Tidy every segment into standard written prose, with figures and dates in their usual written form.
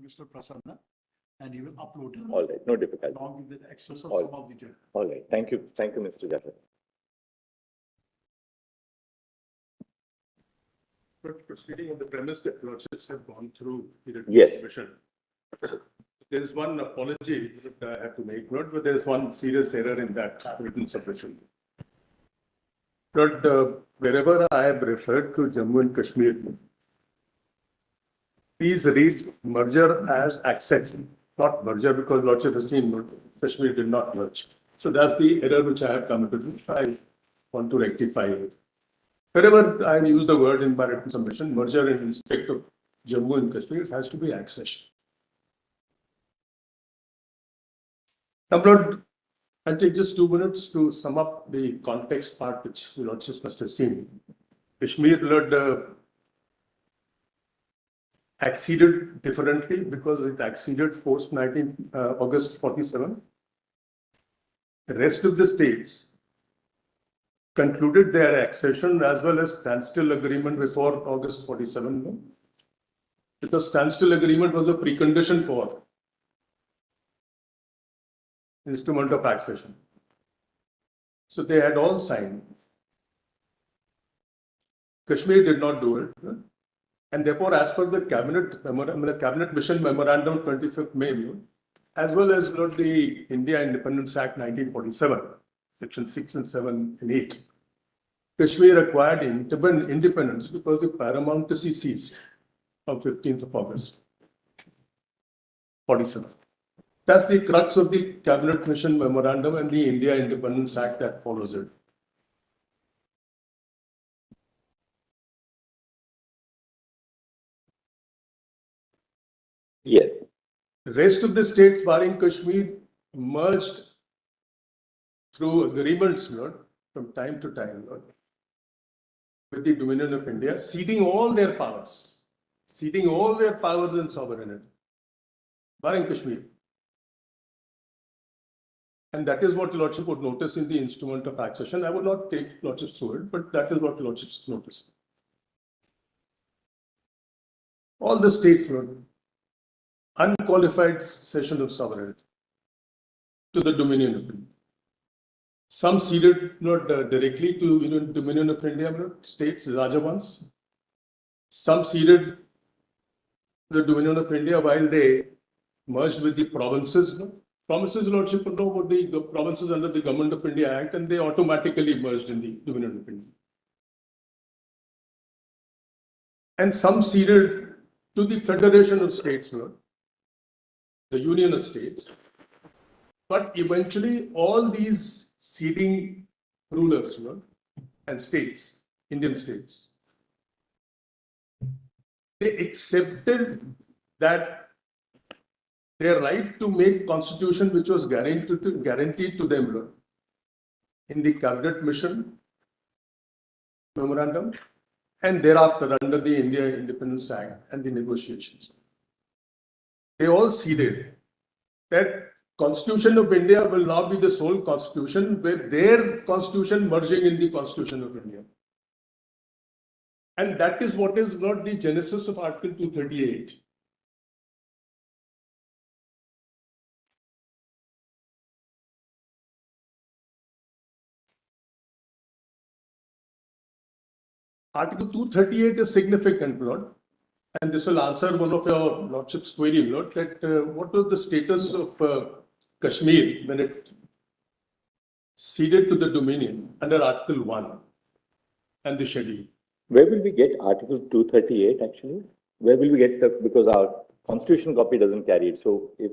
Mr. Prasanna, and he will upload it. All right, no difficulty. Along with the access of All some of the judges. All right, thank you, Mr. Jaffer. But proceeding on the premise that lordships have gone through the Yes. submission, there is one apology that I have to make, not, but there is one serious error in that written submission. But wherever I have referred to Jammu and Kashmir, please read merger as accession, not merger, because lordship has seen Kashmir did not merge. So that's the error which I have committed, which I want to rectify it. Wherever I use the word in my written submission, merger in respect of Jammu and Kashmir, it has to be accession. Now, Lord, I'll take just 2 minutes to sum up the context part which the lordships must have seen. Kashmir, Lord, acceded differently because it acceded post August 47. The rest of the states concluded their accession as well as standstill agreement before August 47. Because standstill agreement was a precondition for instrument of accession. So they had all signed. Kashmir did not do it. And therefore, as per the cabinet mission memorandum 25th May, as well as the India Independence Act 1947, section 6 and 7 and 8, Kashmir acquired independence because the paramountcy ceased on 15th of August 47. That's the crux of the cabinet mission memorandum and the India Independence Act that follows it. Yes. The rest of the states barring Kashmir merged through agreements, Lord, from time to time, Lord, with the Dominion of India, ceding all their powers and sovereignty, barring Kashmir. And that is what the Lordship would notice in the instrument of accession. I would not take Lordships through it, but that is what the Lordships notice. All the states, Lord, unqualified cession of sovereignty to the Dominion of India. Some ceded not directly to Dominion of India states, Rajavans. Some ceded the Dominion of India while they merged with the provinces. Provinces, Lordship would know about the provinces under the Government of India Act, and they automatically merged in the Dominion of India. And some ceded to the Federation of States, the Union of States. But eventually, all these ceding rulers and states, Indian states, they accepted that their right to make constitution, which was guaranteed to them in the cabinet mission memorandum, and thereafter under the India Independence Act and the negotiations. They all ceded that Constitution of India will not be the sole constitution, with their constitution merging in the Constitution of India. And that is what is not the genesis of Article 238. Article 238 is significant, Lord, and this will answer one of your Lordship's query, Lord, that what was the status of Kashmir when it ceded to the Dominion under Article 1 and the schedule. Where will we get Article 238 actually? Where will we get because our constitution copy doesn't carry it. So if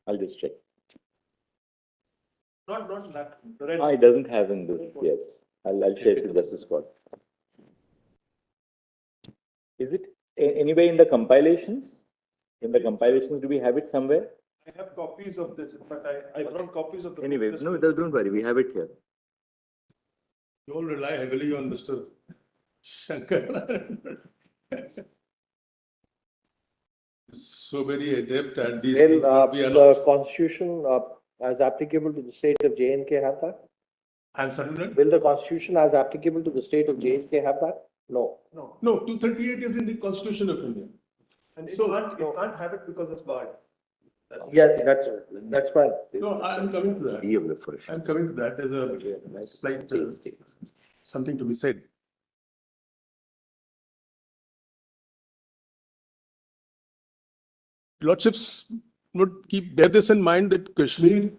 I'll just check. Not that. It doesn't have in this, yes. I'll share it to Justice Court. Is it anyway in the compilations? In the compilations, do we have it somewhere? I have copies of this, but I brought copies of the. Anyway, no, don't worry, we have it here. You all rely heavily on Mr. Shankar. So very adept at these. Will the constitution as applicable to the state of J&K have that? I'm sorry, Will the constitution as applicable to the state of J&K have that? No. No, No, 238 is in the Constitution of India. and So- it can't have it because it's barred. Yes, that's fine. No, I'm coming to that. D of the first. I'm coming to that as a slight, something to be said. Lordships would bear this in mind that Kashmir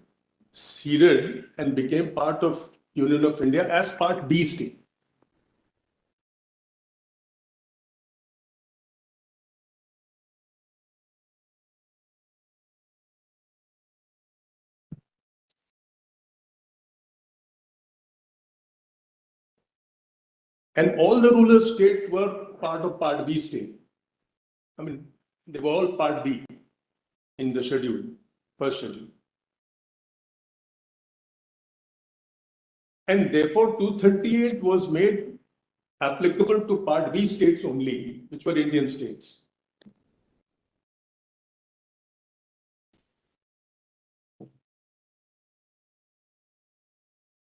ceded and became part of Union of India as Part B state. And all the ruler states were part of Part B state. I mean, they were all Part B in the schedule, first schedule. And therefore, 238 was made applicable to Part B states only, which were Indian states.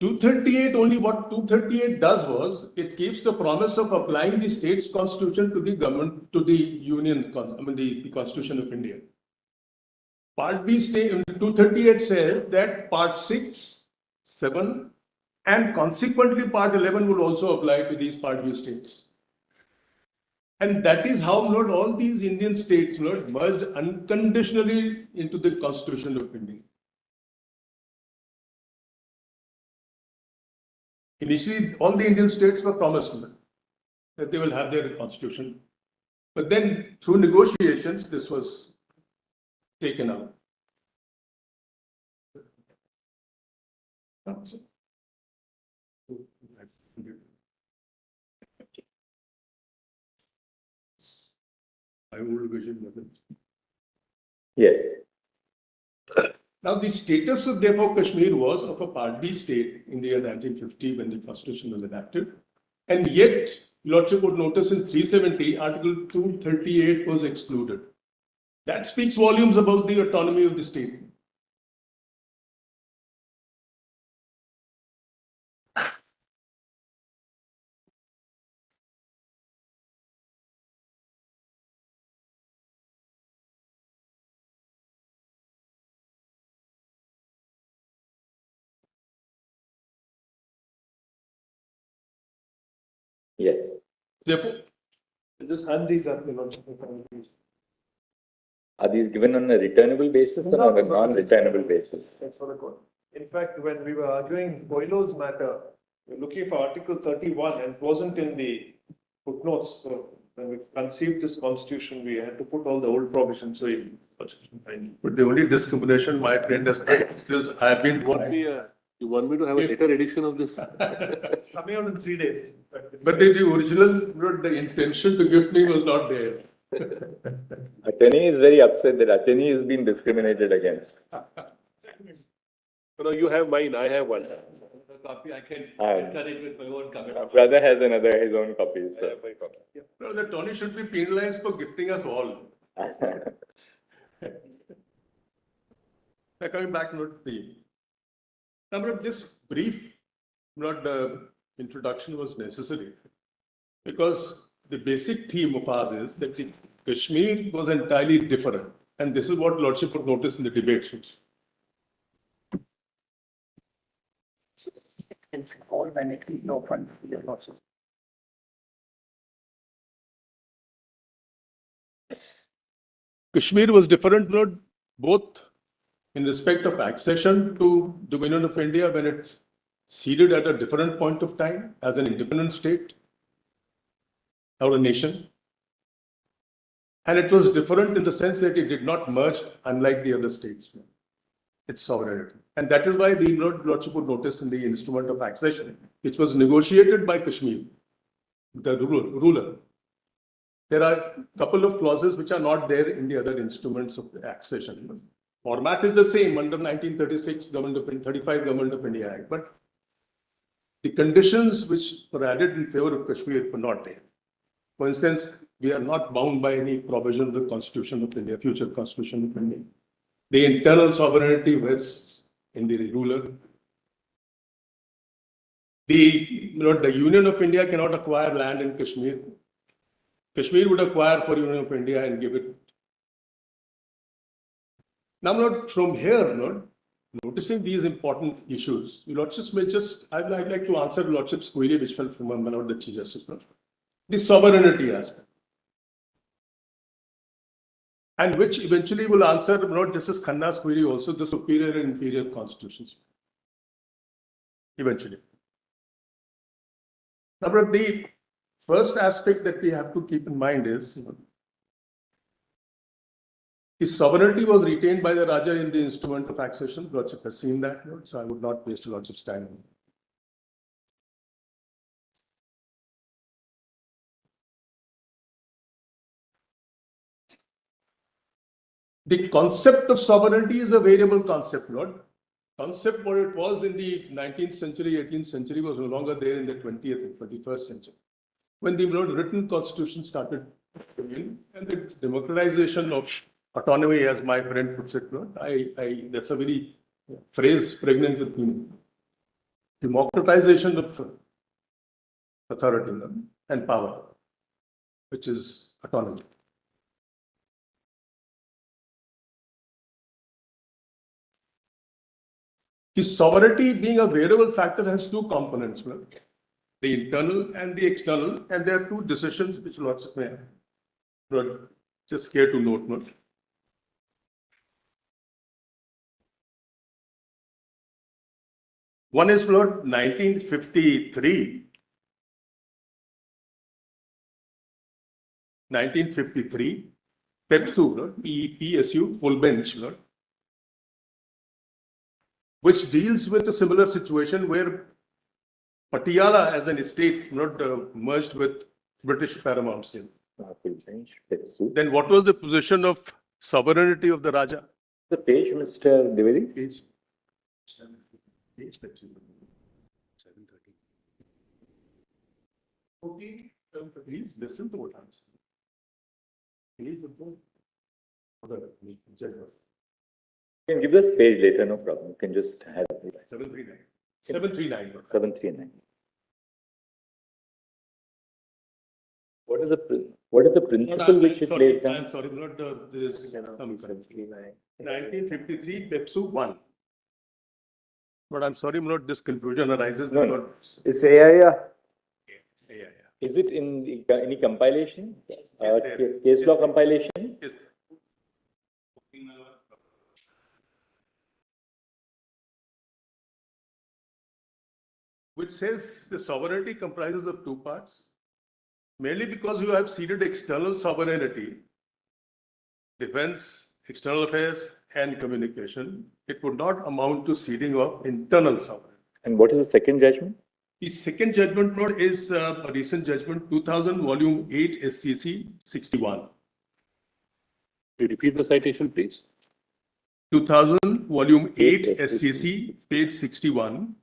Only what 238 does was, it keeps the promise of applying the state's constitution to the government, to the union, the Constitution of India. Part B state, 238 says that Part 6, 7, and consequently Part 11 will also apply to these Part B states. And that is how not all these Indian states merged unconditionally into the Constitution of India. Initially, all the Indian states were promised that they will have their constitution. But then through negotiations, this was taken out. My old vision was it. Yes. Now, the status of therefore Kashmir was of a Part B state in the year 1950 when the constitution was enacted. And yet, Lordship would notice in 370, Article 238 was excluded. That speaks volumes about the autonomy of the state. Yes. Therefore, Just hand these up, Are these given on a returnable basis or on a non-returnable basis? That's for the court. In fact, when we were arguing Boileau's matter, we were looking for Article 31 and it wasn't in the footnotes. So when we conceived this constitution, we had to put all the old provisions. So but the only discrimination my friend has made is I have been one. You want me to have a later edition of this? it's coming out in 3 days. But the original, the intention to gift me was not there. Attorney is very upset that attorney is being discriminated against. No, you have mine, I have one. Copy, I can Ah. cut it with my own copy. My brother has his own copy. I have my copy. No, the Tony should be penalized for gifting us all. Now coming back to the number of this brief introduction was necessary because the basic theme of ours is that the Kashmir was entirely different, and this is what Lordship would notice in the debates. It's all vanity, no fun for your losses. Kashmir was different, both in respect of accession to Dominion of India when it ceded at a different point of time as an independent state or a nation. And it was different in the sense that it did not merge, unlike the other states, its sovereignty. And that is why the Lordship would notice in the instrument of accession, which was negotiated by Kashmir, the ruler. There are a couple of clauses which are not there in the other instruments of accession. Format is the same under 1936 35 Government of India Act, but the conditions which were added in favor of Kashmir were not there. For instance, we are not bound by any provision of the Constitution of India, future Constitution of India. The internal sovereignty rests in the ruler. the Union of India cannot acquire land in Kashmir. Kashmir would acquire for Union of India and give it. Now, Lord, from here, Lord, noticing these important issues, Your Lordships may just, I'd like to answer Lordship's query, which fell from my Lord the Chief Justice, Lord. The sovereignty aspect. And which eventually will answer Lord Justice Khanna's query also, the superior and inferior constitutions. Eventually. Now, but the first aspect that we have to keep in mind is, his sovereignty was retained by the Raja in the instrument of accession. Lordship has seen that, so I would not waste a Lordship's time. The concept of sovereignty is a variable concept, Lord. Concept what it was in the 19th century, 18th century was no longer there in the 20th and 21st century. When the written constitution started coming in, and the democratization of autonomy, as my friend puts it, Lord, that's a very phrase pregnant with meaning. Democratization of authority, Lord, and power, which is autonomy. The sovereignty being a variable factor has two components, Lord. The internal and the external, and there are two decisions which Lordship may have. Lord, just care to note, Lord. One is, Lord, 1953. 1953, PEPSU, Lord, PEPSU, full bench, Lord, which deals with a similar situation where Patiala as an estate merged with British paramount seal. Then what was the position of sovereignty of the Raja? The page, Mr. Dwivedi? Page 713. Please listen to what I'm saying. You can give us page later, no problem. You can just have it. 739. 739. 739. What is the principle which it lays down? I'm sorry, there is some 1953 PEPSU 1. But I'm sorry, this confusion arises. No. It's AIA. Yeah. Is it in any compilation? there. Case law compilation? Yes. Which says the sovereignty comprises of two parts. Mainly because you have ceded external sovereignty, defense, external affairs, and communication, it would not amount to ceding of internal sovereignty. And what is the second judgment? The second judgment, Lord, is a recent judgment, 2000, volume 8, SCC 61. You repeat the citation, please. 2000, volume 8, 8 SCC, page 61,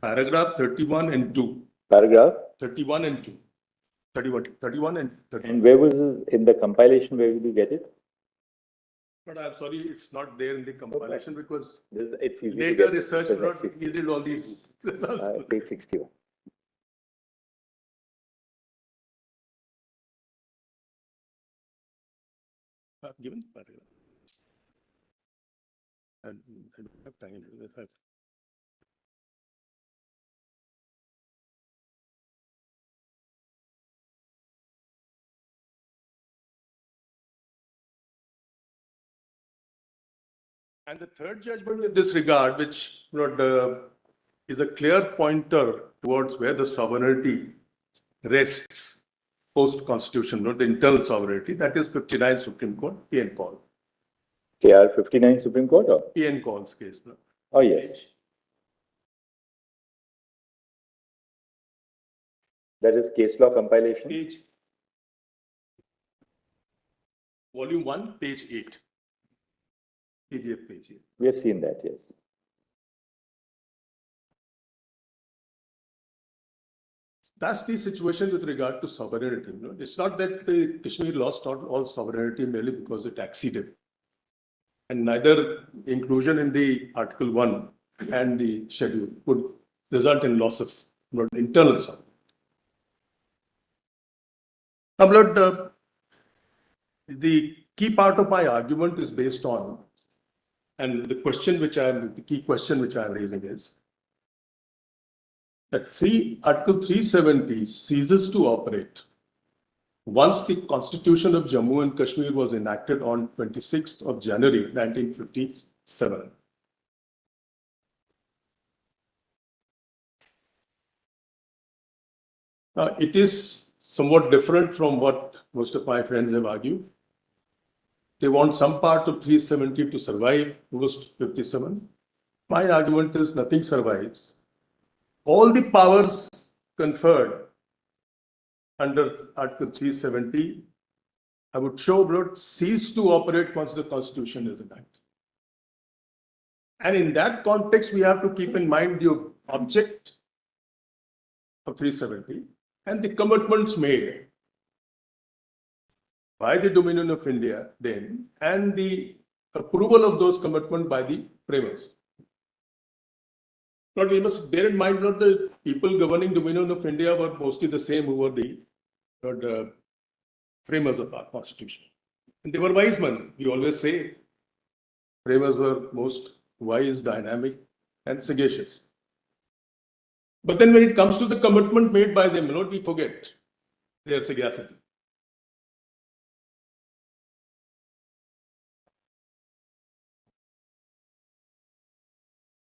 paragraph 31 and 2. Paragraph? 31 and 2. 31 and 30. And where was this in the compilation? Where did you get it? But I'm sorry, it's not there in the compilation because It's easy later to get. research not yielded all these results. Page 61. Given paragraph. And I don't have time. And the third judgment in this regard, which is a clear pointer towards where the sovereignty rests post-constitution, the internal sovereignty, that is 59 Supreme Court, PN Call. KR 59 Supreme Court? Or? PN Call's case. No? Oh, yes. That is case law compilation? Page, volume 1, page 8. PDF page 8. We have seen that, yes. That's the situation with regard to sovereignty. It's not that the Kashmir lost all sovereignty merely because it acceded. And neither inclusion in the Article 1 and the schedule would result in loss of not internal sovereignty. Now, Lord, the key part of my argument is based on, and the key question which I am raising is that Article 370 ceases to operate once the Constitution of Jammu and Kashmir was enacted on 26th of January 1957. It is somewhat different from what most of my friends have argued. They want some part of 370 to survive post 57. My argument is nothing survives. All the powers conferred under Article 370, I would show would cease to operate once the Constitution is enacted. And in that context, we have to keep in mind the object of 370 and the commitments made by the Dominion of India then, and the approval of those commitments by the framers. But we must bear in mind that the people governing Dominion of India were mostly the same who were the framers of our Constitution. And they were wise men. We always say framers were most wise, dynamic, and sagacious. But then when it comes to the commitment made by them, Lord, we forget their sagacity.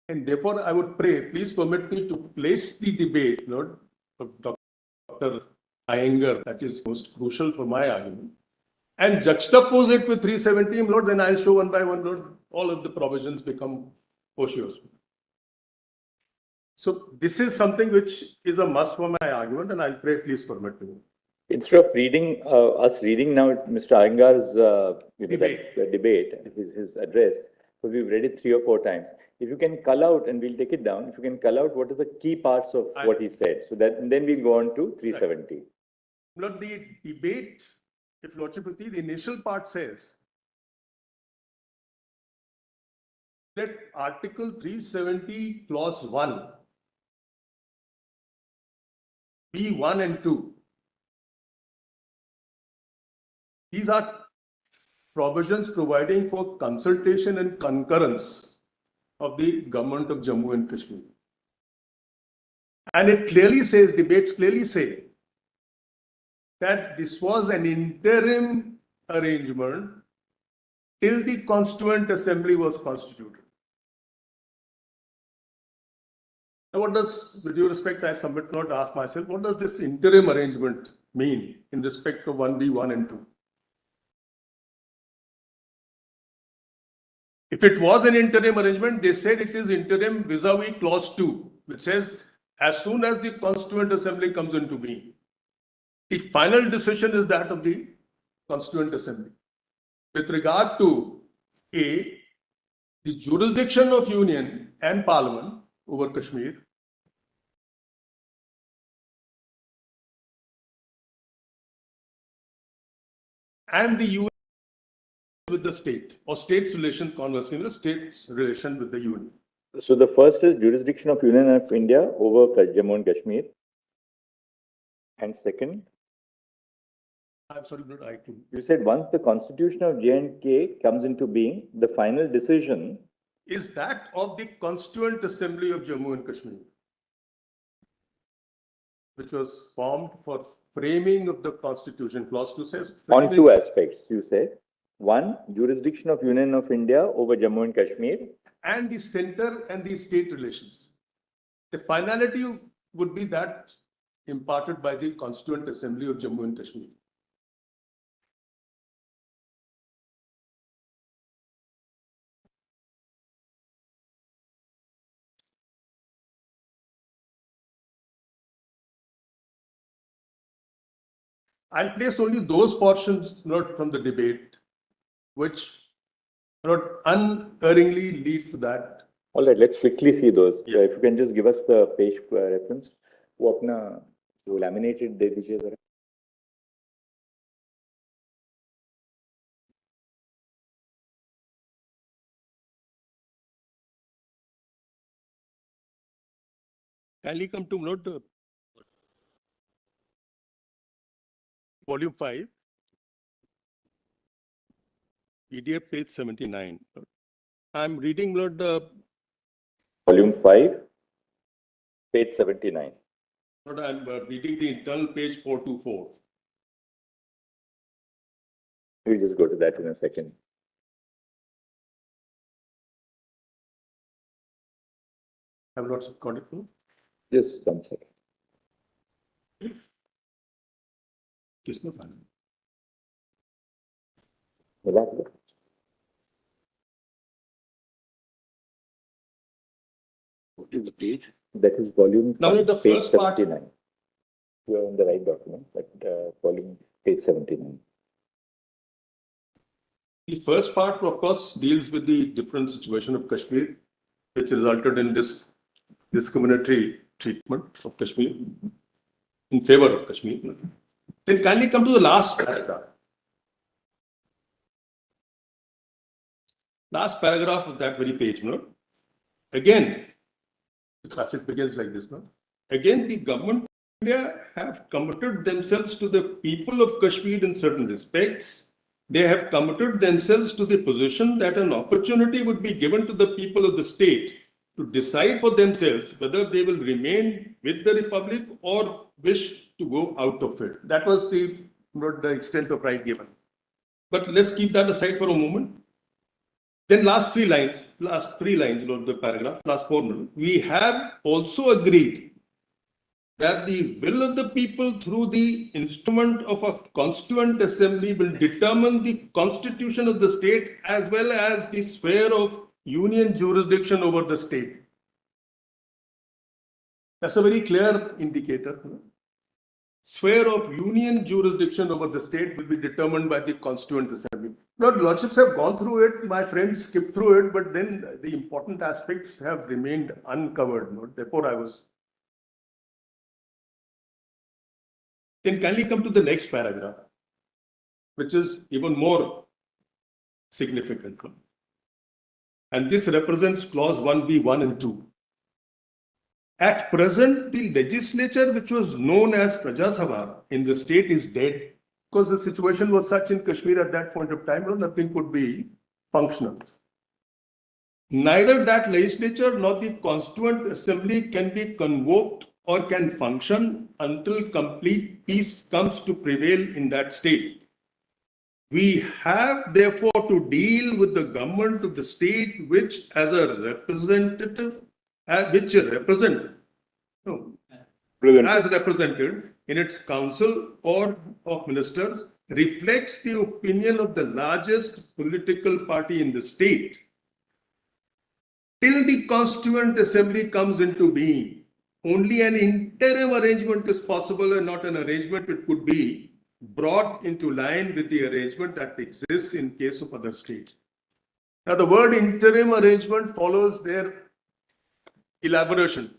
And therefore, I would pray, please permit me to place the debate, Lord, of Dr. Iyengar, that is most crucial for my argument, and juxtapose it with 370, Lord, then I'll show one by one, Lord, all of the provisions become otious. So this is something which is a must for my argument, and I'll pray, please permit me. Instead of reading, us reading now Mr. Iyengar's debate, his address, because we've read it 3 or 4 times. If you can cull out, and we'll take it down, if you can cull out what are the key parts of what he said, so that and then we'll go on to 370. Right. Lord, the debate, if Lordship will see, the initial part says that Article 370, Clause 1, B1 and 2, these are provisions providing for consultation and concurrence of the government of Jammu and Kashmir. And it clearly says, debates clearly say, that this was an interim arrangement till the Constituent Assembly was constituted. Now, what does, with due respect, I submit not ask myself, what does this interim arrangement mean in respect of 1B1 and 2? If it was an interim arrangement, they said it is interim vis-a-vis clause 2, which says, as soon as the Constituent Assembly comes into being, the final decision is that of the Constituent Assembly. With regard to A, the jurisdiction of Union and Parliament over Kashmir, and the Union with the state, or state's relation, conversely, state's relation with the Union. So the first is jurisdiction of Union of India over Jammu and Kashmir. And second? I'm sorry, but I can. You said once the Constitution of J&K comes into being, the final decision is that of the Constituent Assembly of Jammu and Kashmir, which was formed for framing of the Constitution. Clause 2 says on 2 aspects, you said. 1, jurisdiction of Union of India over Jammu and Kashmir. And the center and the state relations. The finality would be that imparted by the Constituent Assembly of Jammu and Kashmir. I'll place only those portions not from the debate which not unerringly lead to that. All right, let's quickly see those. Yeah. If you can just give us the page reference. वो अपना जो laminated दे दीजिए जरा. kindly come to note volume 5, PDF page 79. I'm reading the Volume 5, page 79. I'm reading the internal page 424. We'll just go to that in a second. I've not got it. No? Just 1 second. किसने पाना? Relax. What is the page? That is volume Now, 5, the page first part- 79. You are on the right document, but volume page 79. The first part, of course, deals with the different situation of Kashmir, which resulted in this discriminatory treatment of Kashmir in favor of Kashmir. Then kindly come to the last paragraph. Last paragraph of that very page, no? Again, the passage begins like this, no? Again, the government of India have committed themselves to the people of Kashmir in certain respects. They have committed themselves to the position that an opportunity would be given to the people of the state to decide for themselves whether they will remain with the republic or wish to go out of it. That was the extent of right given. But let's keep that aside for a moment. Then last three lines of the paragraph, last 4 minutes, we have also agreed that the will of the people through the instrument of a constituent assembly will determine the constitution of the state as well as the sphere of union jurisdiction over the state. That's a very clear indicator. Sphere of union jurisdiction over the state will be determined by the constituent assembly. Lord, Lordships have gone through it, my friends skipped through it, but then the important aspects have remained uncovered. Therefore, I was. Then kindly come to the next paragraph, which is even more significant. And this represents clause 1B, 1 and 2. At present, the legislature, which was known as Praja Sabha in the state, is dead because the situation was such in Kashmir at that point of time, nothing could be functional. Neither that legislature nor the constituent assembly can be convoked or can function until complete peace comes to prevail in that state. We have therefore to deal with the government of the state which as a representative, as represented in its council or of ministers reflects the opinion of the largest political party in the state. Till the constituent assembly comes into being, only an interim arrangement is possible and not an arrangement which could be brought into line with the arrangement that exists in case of other states. Now, the word interim arrangement follows their elaboration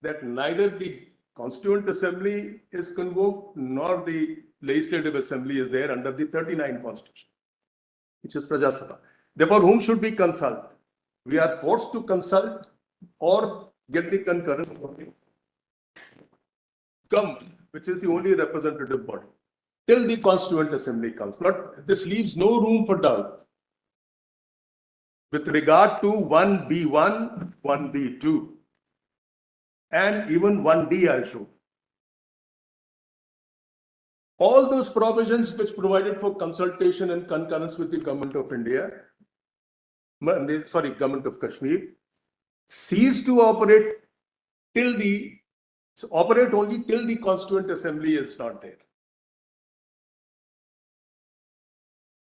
that neither the constituent assembly is convoked nor the legislative assembly is there under the 39 constitution, which is Praja Sabha. Therefore, whom should we consult? We are forced to consult or get the concurrence of the government, which is the only representative body, till the constituent assembly comes. But this leaves no room for doubt with regard to 1B1, 1B2, and even 1D, I'll show. All those provisions which provided for consultation and concurrence with the government of India, government of Kashmir, cease to operate operate only till the constituent assembly is not there.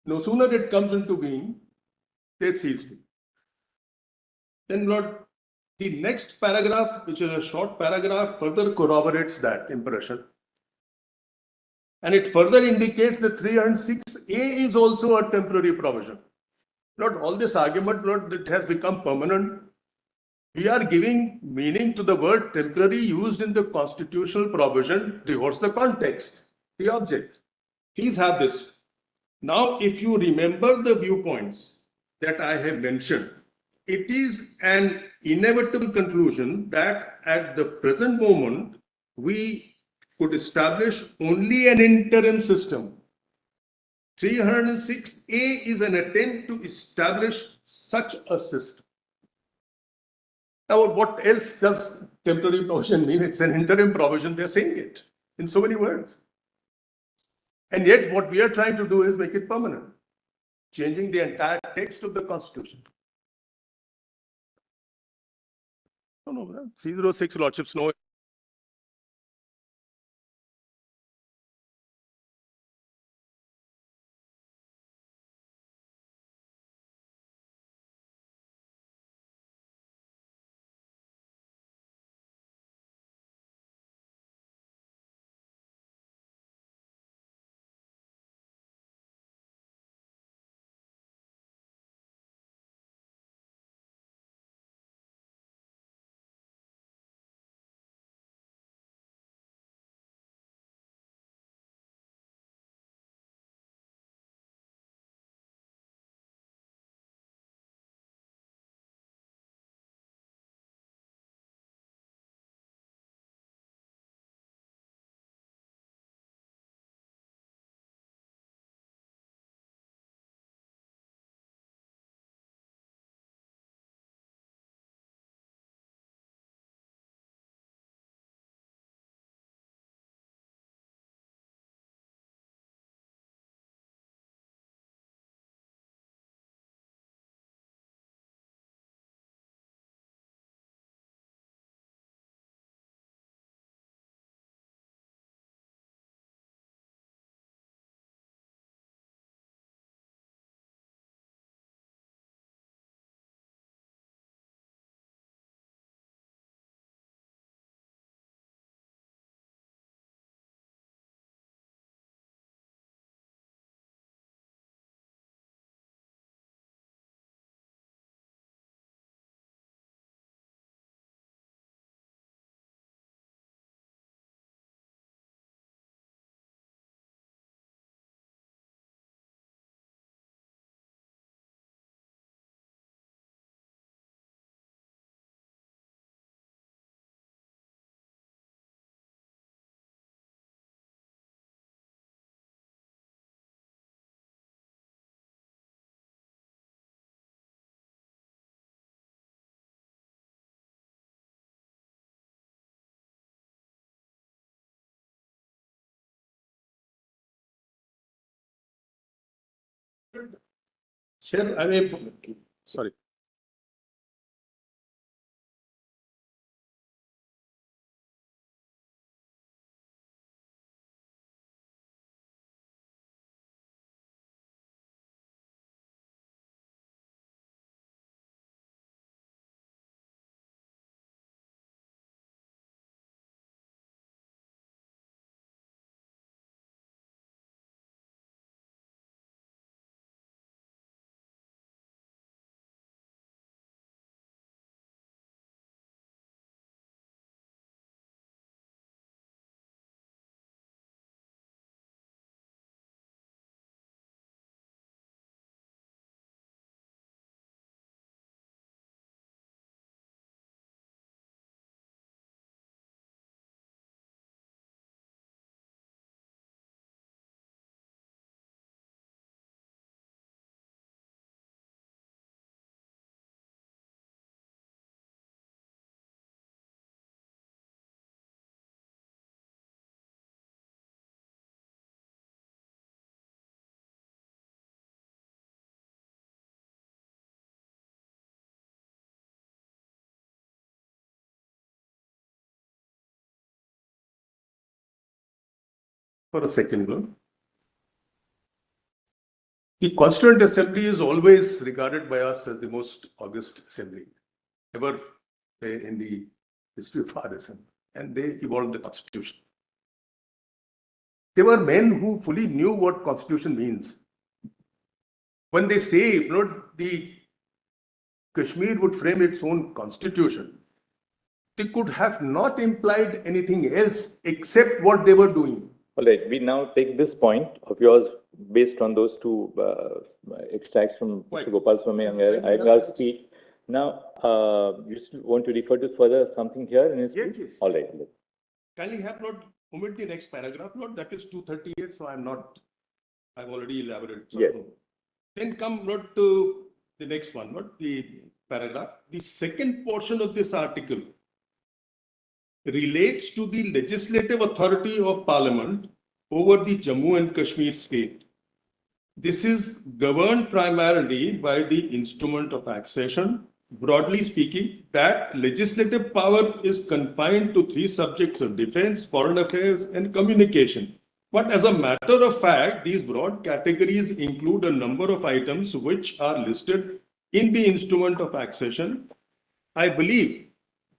No sooner it comes into being, it ceases to. Then, Lord, the next paragraph, which is a short paragraph, further corroborates that impression. And it further indicates that 306A is also a temporary provision. Not all this argument, Lord, it has become permanent. We are giving meaning to the word temporary used in the constitutional provision, towards the context, the object. Please have this. Now, if you remember the viewpoints that I have mentioned, it is an inevitable conclusion that at the present moment, we could establish only an interim system. 306A is an attempt to establish such a system. Now, what else does temporary provision mean? It's an interim provision. They're saying it in so many words. And yet, what we are trying to do is make it permanent, changing the entire text of the Constitution. No, 306 lordships, no. Sure, I mean, sorry. For a second, no? The Constituent Assembly is always regarded by us as the most august assembly ever in the history of our assembly, and they evolved the Constitution. They were men who fully knew what Constitution means. When they say, you know, the Kashmir would frame its own constitution, they could have not implied anything else except what they were doing. All right, we now take this point of yours based on those two extracts from Mr. Gopal Swami Iyengar's speech. Now, you just want to refer to further something here in his Yes, speech? yes. All right. Kindly have not omit the next paragraph, note that is 238, so I've already elaborated. So Yes. no. Then come note to the next one, not the paragraph. The second portion of this article relates to the legislative authority of Parliament over the Jammu and Kashmir state. This is governed primarily by the instrument of accession. Broadly speaking, that legislative power is confined to three subjects of defense, foreign affairs, and communication. But as a matter of fact, these broad categories include a number of items which are listed in the instrument of accession. I believe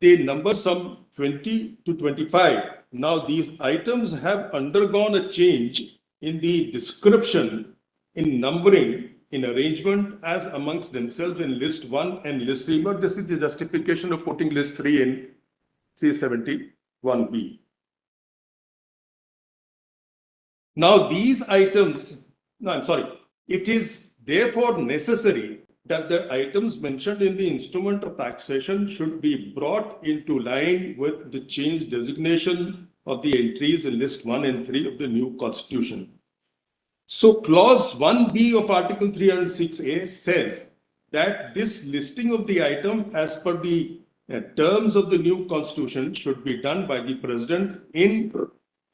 they number some 20 to 25. Now, these items have undergone a change in the description, in numbering, in arrangement as amongst themselves in list 1 and list 3. But this is the justification of putting list 3 in 371B. Now, these items, no, I'm sorry, it is therefore necessary that the items mentioned in the instrument of accession should be brought into line with the changed designation of the entries in list 1 and 3 of the new constitution. So clause 1B of article 306A says that this listing of the item as per the terms of the new constitution should be done by the president in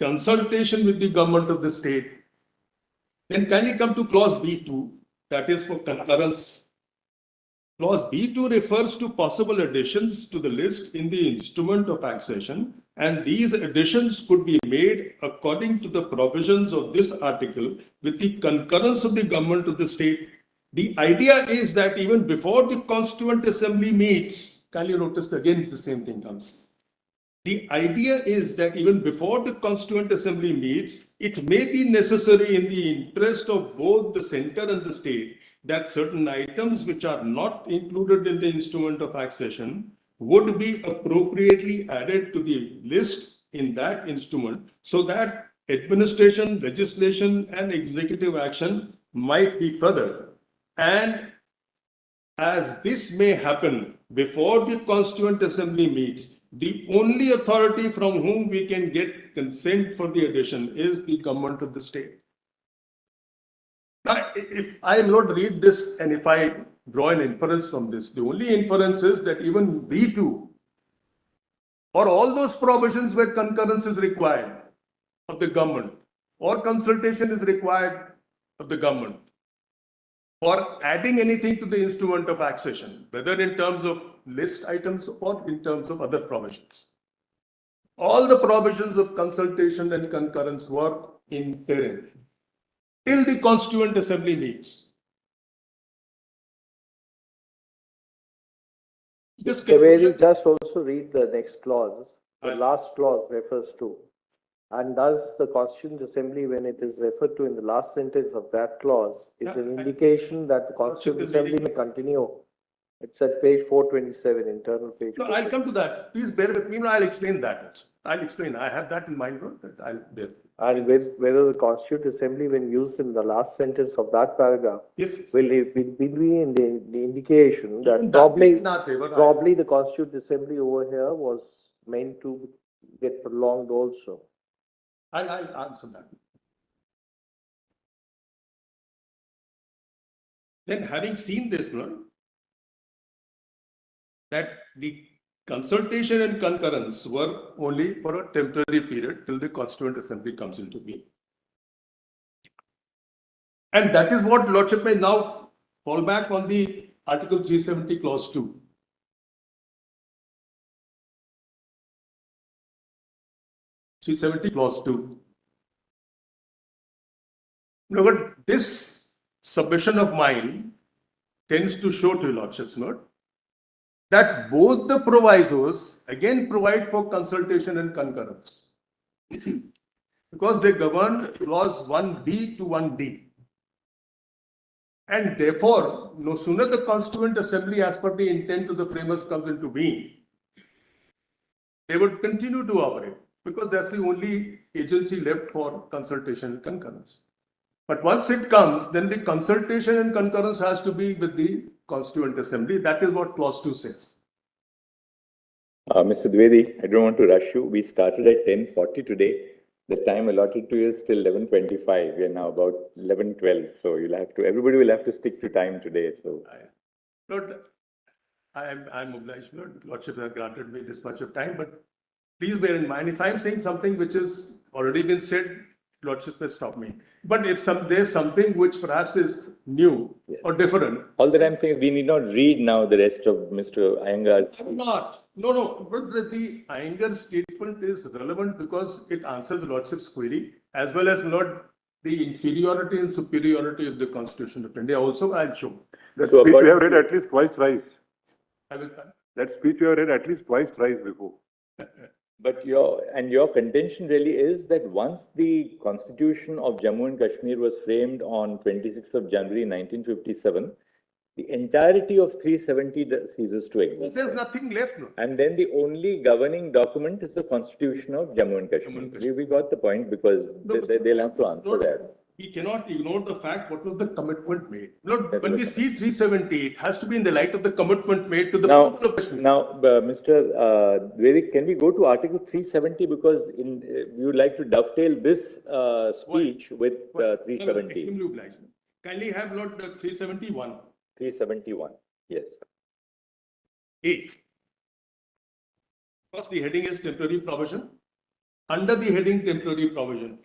consultation with the government of the state. Then kindly come to clause B2, that is for concurrence. Clause B2 refers to possible additions to the list in the instrument of accession, and these additions could be made according to the provisions of this article with the concurrence of the government of the state. The idea is that even before the Constituent Assembly meets, kindly notice again the same thing comes. The idea is that even before the Constituent Assembly meets, it may be necessary in the interest of both the center and the state that certain items which are not included in the instrument of accession would be appropriately added to the list in that instrument so that administration, legislation, and executive action might be furthered. And as this may happen before the Constituent Assembly meets, the only authority from whom we can get consent for the addition is the government of the state. Now, if I am not read this and if I draw an inference from this, the only inference is that even B2 or all those provisions where concurrence is required of the government or consultation is required of the government or adding anything to the instrument of accession, whether in terms of list items or in terms of other provisions. All the provisions of consultation and concurrence were interim till the Constituent Assembly meets. This Kaveri, just also read the next clause. The Aye. last clause refers to. And thus the Constituent Assembly, when it is referred to in the last sentence of that clause, is Yeah, an indication that the Constituent is Assembly reading. may continue. It's at page 427, internal page. No, I'll come to that. Please bear with me. I'll explain that. I'll explain. I have that in mind. I'll bear. And whether the Constituent Assembly, when used in the last sentence of that paragraph, Yes. will be in the indication that Even probably, is in our favor. probably the Constituent Assembly over here was meant to get prolonged also. I'll answer that. Then having seen this, no, that the consultation and concurrence were only for a temporary period till the Constituent Assembly comes into being. And that is what Lordship may now fall back on the Article 370 Clause 2. Clause 2. No, but this submission of mine tends to show to Lordship's note that both the provisos again provide for consultation and concurrence because they govern clause 1B to 1D. And therefore, no sooner the Constituent Assembly, as per the intent of the framers, comes into being, they would continue to operate because that's the only agency left for consultation and concurrence. But once it comes, then the consultation and concurrence has to be with the Constituent Assembly. That is what clause 2 says. Mr. Dwivedi, I don't want to rush you. We started at 10:40 today. The time allotted to you is till 11:25. We are now about 11:12. So everybody will have to stick to time today. So. Lord, I'm obliged, Lord. Lordship has granted me this much of time, but please bear in mind, if I'm saying something which has already been said, Lordship may stop me. But if there's something which perhaps is new or different. All that I'm saying is we need not read now the rest of Mr. Iyengar. I'm not. No. But the Iyengar statement is relevant because it answers Lordship's query as well as not the inferiority and superiority of the Constitution of India. Also, I'm sure. That So speech we have according read at least twice, thrice. I will. That speech we have read at least twice, thrice before. But your contention really is that once the Constitution of Jammu and Kashmir was framed on 26th of January 1957, the entirety of 370 ceases to exist. There's nothing left. No. And then the only governing document is the Constitution of Jammu and Kashmir. We got the point because they'll have to answer that. We cannot ignore the fact what was the commitment made. Lord, when we see 370, it has to be in the light of the commitment made to the people of Kashmir. Now, Mr. Dwivedi, can we go to Article 370 because we would like to dovetail this speech with 370. Extremely obliged. Kindly have Lord 371. 371, yes. A. First, the heading is temporary provision. Under the heading temporary provision.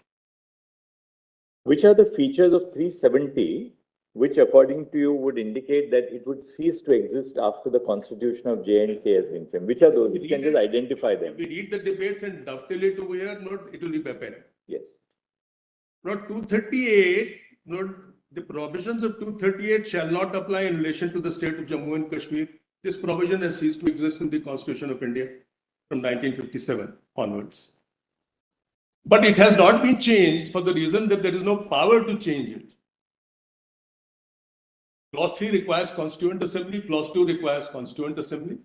Which are the features of 370 which according to you would indicate that it would cease to exist after the Constitution of J&K has been framed? Which are those? You can just identify them. If we read the debates and dovetail it over here, it will be better. Yes. Note 238, the provisions of 238 shall not apply in relation to the state of Jammu and Kashmir. This provision has ceased to exist in the Constitution of India from 1957 onwards. But it has not been changed for the reason that there is no power to change it. Clause 3 requires Constituent Assembly, Clause 2 requires Constituent Assembly.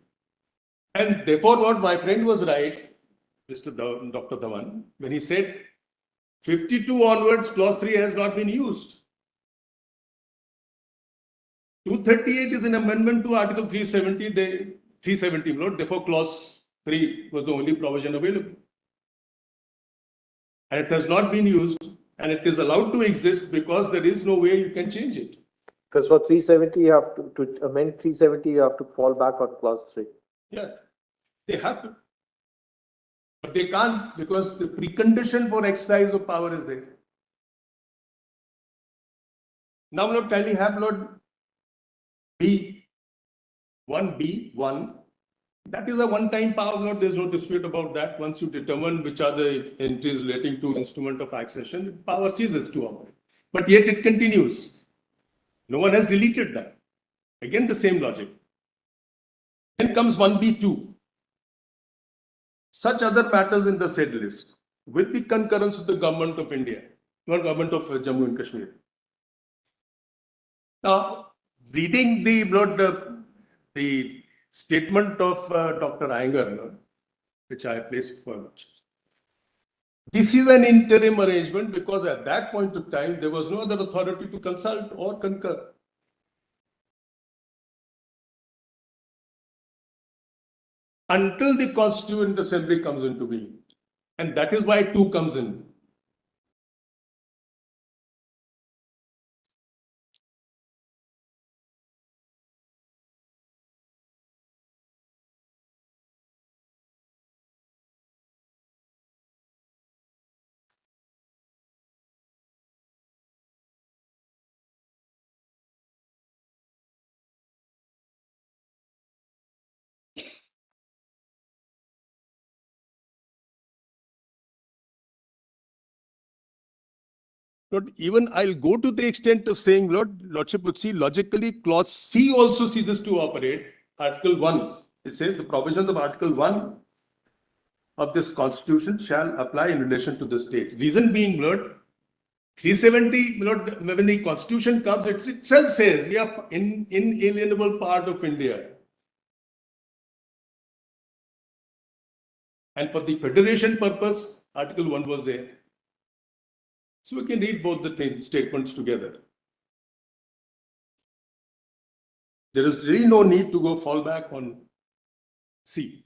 And therefore, what my friend was right, Dr. Dhawan, when he said 52 onwards, Clause 3 has not been used. 238 is an amendment to Article 370, therefore Clause 3 was the only provision available. And it has not been used and it is allowed to exist because there is no way you can change it. Because for 370, you have to amend 370, you have to fall back on clause 3. Yeah, they have to. But they can't because the precondition for exercise of power is there. Now, Lord, kindly have Lord B, 1B1. That is a one-time power, Lord. There's no dispute about that. Once you determine which are the entries relating to instrument of accession, power ceases to operate. But yet it continues. No one has deleted that. Again, the same logic. Then comes 1B2. Such other matters in the said list, with the concurrence of the government of India, not government of Jammu and Kashmir. Now, reading the statement of Dr. Iyengar, which I placed for much. This is an interim arrangement because at that point of time, there was no other authority to consult or concur. Until the Constituent Assembly comes into being. And that is why 2 comes in. Lord, even I'll go to the extent of saying, Lordship would see logically, clause C also ceases to operate. Article 1, it says the provisions of Article 1 of this Constitution shall apply in relation to the state. Reason being, Lord, 370, Lord, when the Constitution comes, it itself says we are inalienable part of India. And for the federation purpose, Article 1 was there. So we can read both the statements together. There is really no need to go fall back on C.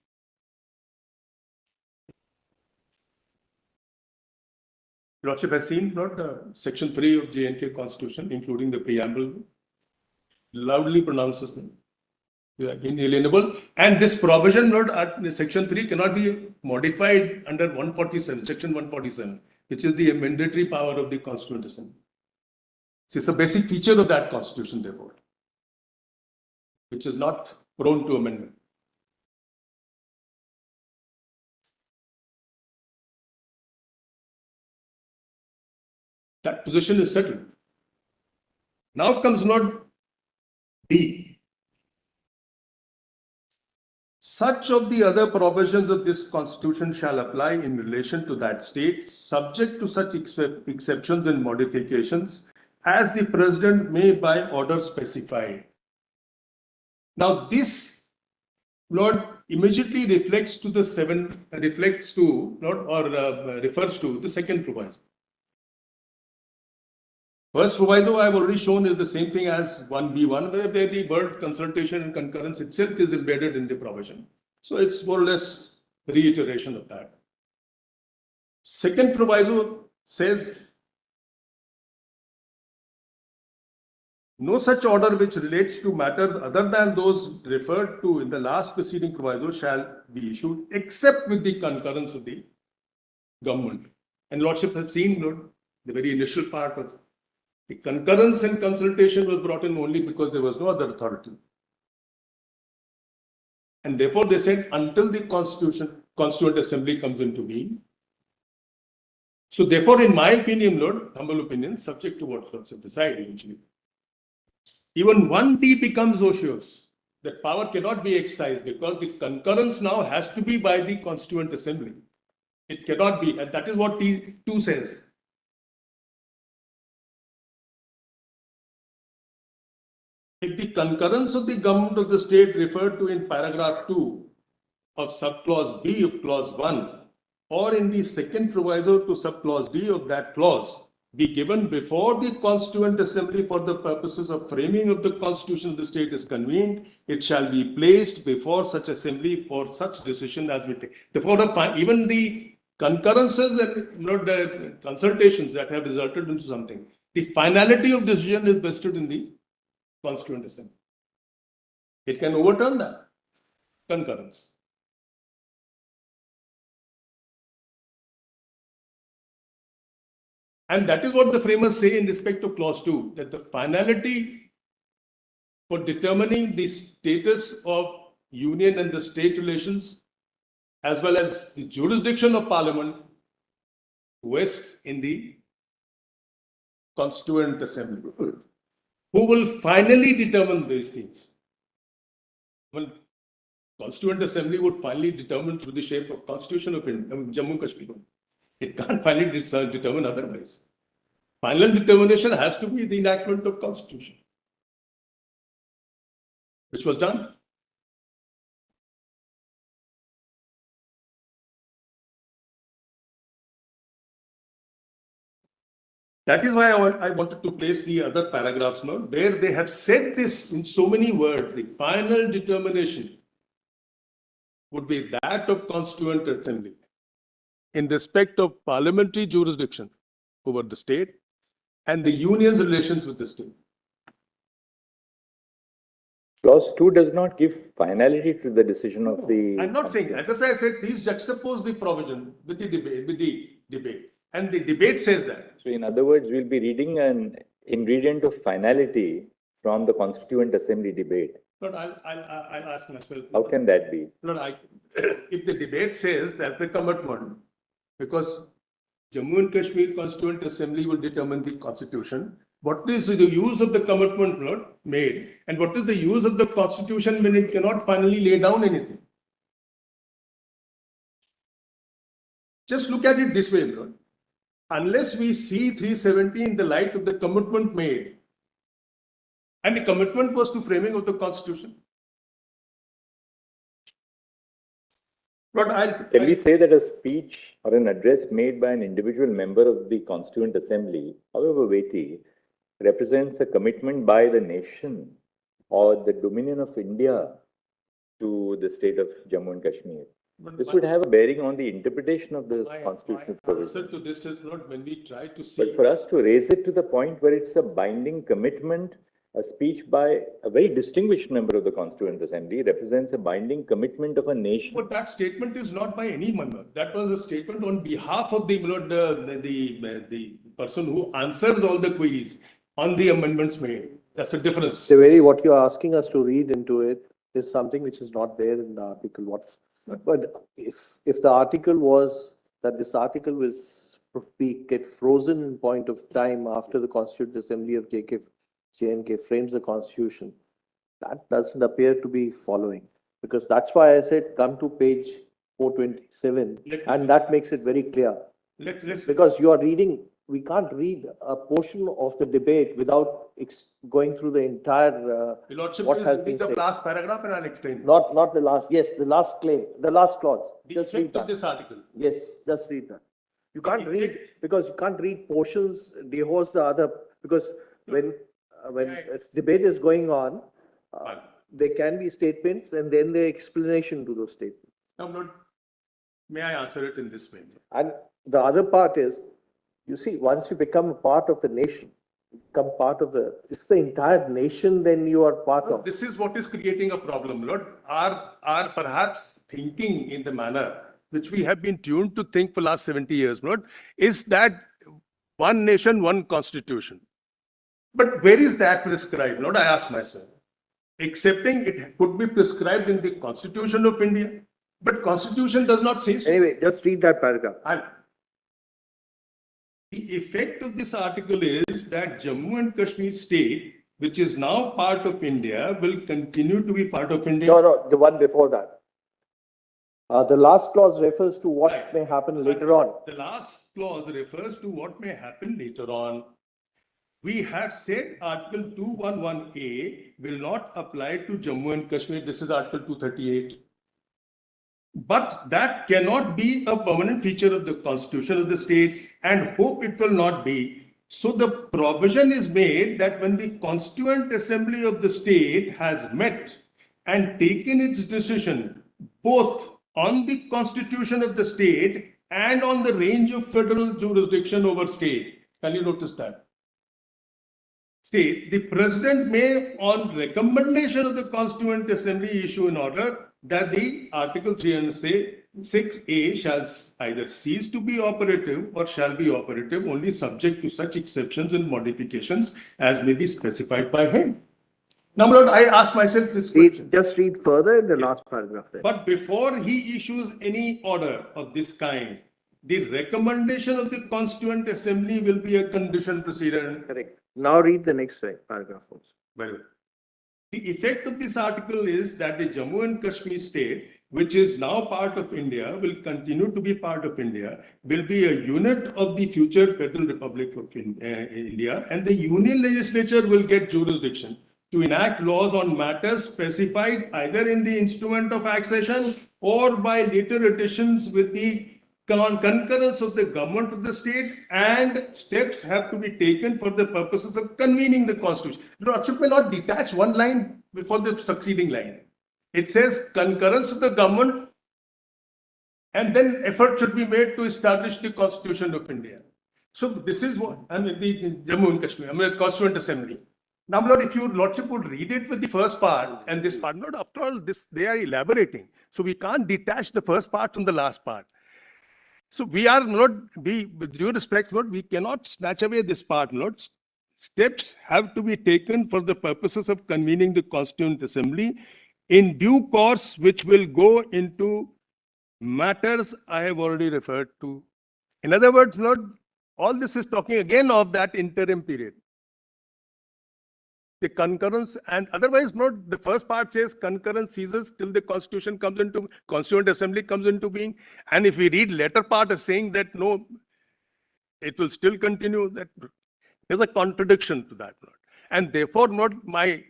Lordship has seen not section 3 of J&K Constitution, including the preamble, loudly pronounces them. They are inalienable, and this provision not at section 3 cannot be modified under 147, section 147, which is the mandatory power of the Constituent Assembly. So it's a basic feature of that constitution, therefore, which is not prone to amendment. That position is settled. Now comes not D. Such of the other provisions of this constitution shall apply in relation to that state, subject to such exceptions and modifications as the president may by order specify. Now this, Lord, immediately refers to the second proviso. First proviso I have already shown is the same thing as 1B1, where the word consultation and concurrence itself is embedded in the provision. So it's more or less reiteration of that. Second proviso says, no such order which relates to matters other than those referred to in the last preceding proviso shall be issued except with the concurrence of the government. And Lordship has seen, Lord, the very initial part of the concurrence and consultation was brought in only because there was no other authority. And therefore they said until the Constituent Assembly comes into being. So therefore, in my opinion, Lord, humble opinion, subject to what Lordship decide eventually, even 1D becomes ocious. That power cannot be exercised because the concurrence now has to be by the Constituent Assembly. It cannot be, and that is what T2 says. If the concurrence of the government of the state referred to in paragraph 2 of subclause B of clause 1 or in the second proviso to subclause D of that clause be given before the Constituent Assembly for the purposes of framing of the Constitution of the state is convened, it shall be placed before such assembly for such decision as we take. Therefore, even the concurrences and not the consultations that have resulted into something, the finality of decision is vested in the Constituent Assembly. It can overturn that concurrence. And that is what the framers say in respect of clause 2, that the finality for determining the status of union and the state relations, as well as the jurisdiction of parliament, rests in the Constituent Assembly. Who will finally determine these things? Well, Constituent Assembly would finally determine through the shape of Constitution of Jammu and Kashmir. It can't finally determine otherwise. Final determination has to be the enactment of Constitution, which was done. That is why I wanted to place the other paragraphs now, where they have said this in so many words. The final determination would be that of Constituent Assembly in respect of parliamentary jurisdiction over the state and the union's relations with the state. Clause 2 does not give finality to the decision of the. I'm not saying, as I said, please juxtapose the provision with the debate. And the debate says that. So in other words, we'll be reading an ingredient of finality from the Constituent Assembly debate. But I'll ask myself. How can that be? If the debate says that's the commitment, because Jammu and Kashmir Constituent Assembly will determine the constitution, what is the use of the commitment not made, and what is the use of the constitution when it cannot finally lay down anything? Just look at it this way, Lord. Unless we see 370 in the light of the commitment made, and the commitment was to framing of the constitution. But Can we say that a speech or an address made by an individual member of the Constituent Assembly, however weighty, represents a commitment by the nation or the dominion of India to the state of Jammu and Kashmir. This would have a bearing on the interpretation of the constitutional My answer provision. to this is not when we try to see. But for us to raise it to the point where it's a binding commitment, a speech by a very distinguished member of the Constituent Assembly represents a binding commitment of a nation. But that statement is not by any member. That was a statement on behalf of the person who answers all the queries on the amendments made. That's a difference. Severi, what you're asking us to read into it is something which is not there in the article. But if the article was that this article will get frozen in point of time after the Constituent Assembly of JNK frames the Constitution, that doesn't appear to be following. Because that's why I said come to page 427, and that makes it very clear. Let's Because you are reading, we can't read a portion of the debate without going through the entire, Your Lordship what is has reading been the said. last paragraph and I'll explain. Not the last, yes, the last claim, the last clause. The Just read effect of that. this article. Yes, just read that. You can't read, effect- because you can't read portions, dehors the other, because when Yeah. debate is going on, Fine. there can be statements and then the explanation to those statements. Now, Lord, may I answer it in this way? And the other part is, you see, once you become a part of the nation, become part of it's the entire nation, then you are part of. This is what is creating a problem, Lord. Are perhaps thinking in the manner which we have been tuned to think for last 70 years, Lord, is that one nation, one constitution. But where is that prescribed, Lord? I ask myself. Accepting it could be prescribed in the Constitution of India, but Constitution does not say so. Anyway, just read that paragraph. And the effect of this article is that Jammu and Kashmir state, which is now part of India, will continue to be part of India. No, the one before that. The last clause refers to what Right. may happen later on. The last clause refers to what may happen later on. We have said Article 211A will not apply to Jammu and Kashmir. This is Article 238. But that cannot be a permanent feature of the constitution of the state, and hope it will not be. So the provision is made that when the Constituent Assembly of the state has met and taken its decision, both on the constitution of the state and on the range of federal jurisdiction over state. Can you notice that? State, the president may, on recommendation of the Constituent Assembly, issue an order that the Article 306A shall either cease to be operative or shall be operative only subject to such exceptions and modifications as may be specified by him. Now, Lord, I ask myself this question. Just read further in the last paragraph there. But before he issues any order of this kind, the recommendation of the Constituent Assembly will be a condition precedent. Correct. Now read the next paragraph also. Very well. The effect of this article is that the Jammu and Kashmir state, which is now part of India, will continue to be part of India, will be a unit of the future Federal Republic of India, and the Union Legislature will get jurisdiction to enact laws on matters specified either in the instrument of accession or by later additions with the concurrence of the government of the state, and steps have to be taken for the purposes of convening the constitution. Lordship may not detach one line before the succeeding line. It says concurrence of the government, and then effort should be made to establish the Constitution of India. So this is what, I mean, the Jammu and Kashmir, the Constituent Assembly. Now, Lord, if your Lordship would read it with the first part and this part, Lord, after all, they are elaborating. So we can't detach the first part from the last part. So we are not, with due respect, Lord, we cannot snatch away this part, Lord. Steps have to be taken for the purposes of convening the Constituent Assembly in due course, which will go into matters I have already referred to. In other words, Lord, all this is talking again of that interim period. The concurrence, and otherwise, Lord, the first part says concurrence ceases till the Constitution comes into, Constituent Assembly comes into being. And if we read later part as saying that no, it will still continue, that there's a contradiction to that, Lord. And therefore, Lord, my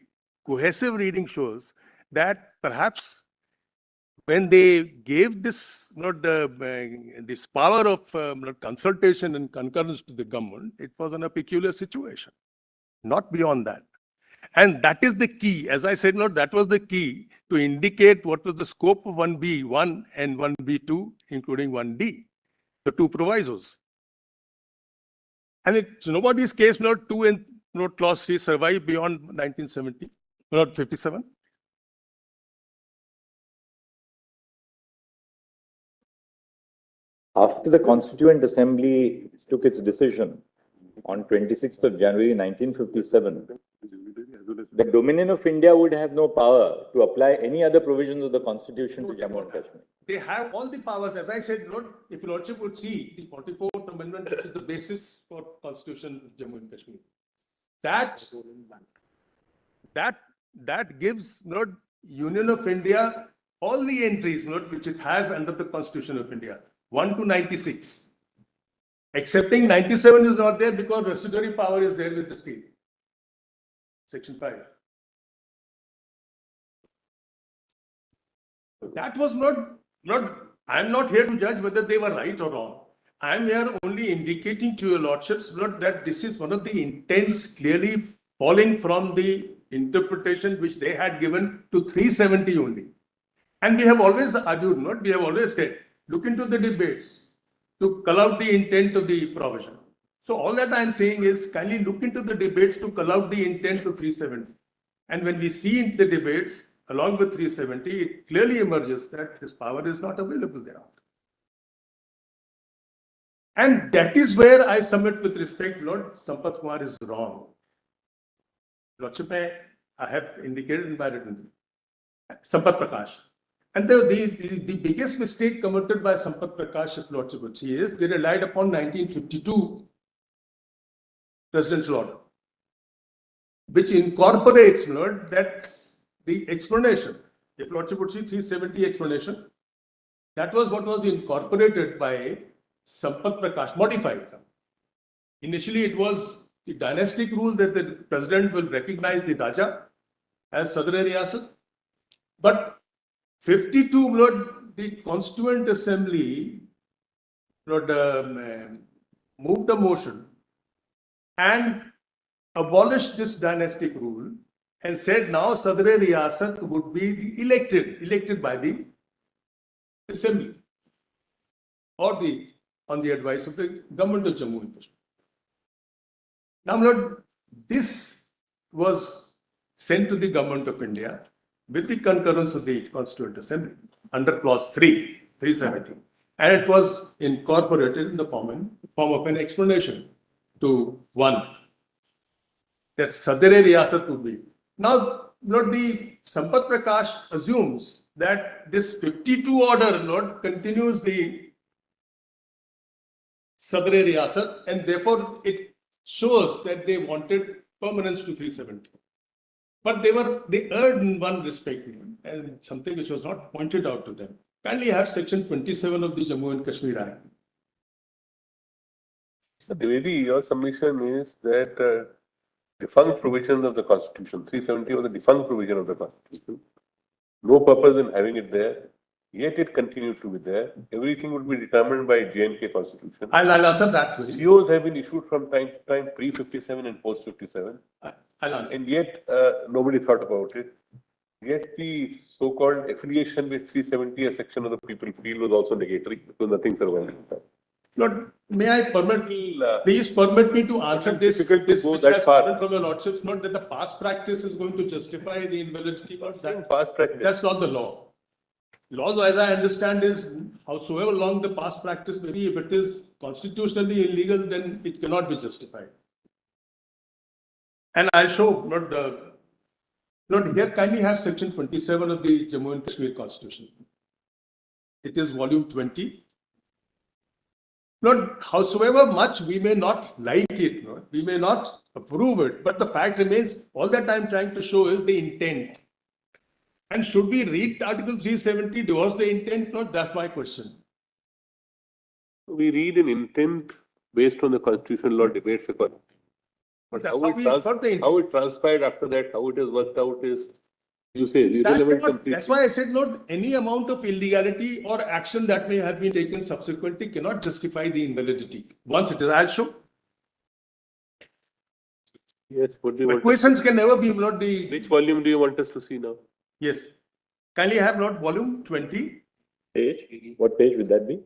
cohesive reading shows that perhaps when they gave this, Lord, this power of consultation and concurrence to the government, it was in a peculiar situation, not beyond that. And that is the key. As I said, Lord, that was the key to indicate what was the scope of 1B1 and 1B2, including 1D, the two provisos. And it's nobody's case, Lord, 2 and Lord, clause 3 survive beyond 1970, Lord, 57. After the Constituent Assembly took its decision on 26th of January 1957, the Dominion of India would have no power to apply any other provisions of the Constitution to Jammu and Kashmir. They have all the powers. As I said, Lord, if your Lordship would see the 44th Amendment, which is the basis for Constitution of Jammu and Kashmir. That gives, Lord, Union of India all the entries, Lord, which it has under the Constitution of India, 1 to 96. Excepting 97 is not there because residuary power is there with the state. Section 5. That was not, I'm not here to judge whether they were right or wrong. I'm here only indicating to your lordships, Lord, that this is one of the intents clearly falling from the interpretation which they had given to 370 only. And we have always argued, we have always said, look into the debates to cull out the intent of the provision. So all that I'm saying is kindly look into the debates to cull out the intent of 370. And when we see the debates along with 370, it clearly emerges that this power is not available thereafter. And that is where I submit with respect, Lord, Sampath Kumar is wrong. Lordship, I have indicated in my written, Sampath Prakash. And the biggest mistake committed by Sampath Prakash, if Lordship would see, is they relied upon 1952 presidential order, which incorporates, Lord, that's the explanation. If Lordship would see 370 explanation, that was what was incorporated by Sampath Prakash, modified. Initially, it was the dynastic rule that the president will recognize the Raja as Sadr Riyasat. But 52, Lord, the Constituent Assembly, Lord, moved a motion and abolished this dynastic rule and said now Sadr Riyasat would be the elected by the Assembly or on the advice of the government of Jammu and Kashmir. Now, Lord, this was sent to the government of India with the concurrence of the Constituent Assembly under clause 370. And it was incorporated in the form of an explanation to 1 that Sadr Riyasat would be. Now, Lord, the Sampath Prakash assumes that this 52 order, Lord, continues the Sadr Riyasat, and therefore it shows that they wanted permanence to 370. But they erred in one respect, and something which was not pointed out to them. Kindly have section 27 of the Jammu and Kashmir Act. So, Dwivedi, your submission is that defunct provisions of the Constitution, 370 was the defunct provision of the Constitution. No purpose in having it there, yet it continued to be there. Everything would be determined by J&K Constitution. I'll answer that. COs have been issued from time to time, pre-57 and post-57. I'll answer. And yet, nobody thought about it. Yet the so-called affiliation with 370, a section of the people feel was also negatory because nothing survived. Lord, may I please permit me to answer this, difficult to go which that has far. fallen from your lordships, not that the past practice is going to justify the invalidity of that. Past practice. That's not the law. Laws, as I understand, is howsoever long the past practice may be, if it is constitutionally illegal, then it cannot be justified. And I'll show, Lord, here kindly have section 27 of the Jammu and Kashmir Constitution. It is volume 20. Lord, howsoever much we may not like it, Lord, we may not approve it, but the fact remains, all that I'm trying to show is the intent. And should we read Article 370 towards the intent? Lord, that's my question. We read an intent based on the constitutional law debates according. But how it transpired after that, how it has worked out is, you say, irrelevant completely. That's why I said, Lord, any amount of illegality or action that may have been taken subsequently cannot justify the invalidity. Once it is, I'll show. Yes, what do you want? Questions can never be, not the, Which volume do you want us to see now? yes. Kindly have not volume 20, Page, what page would that be?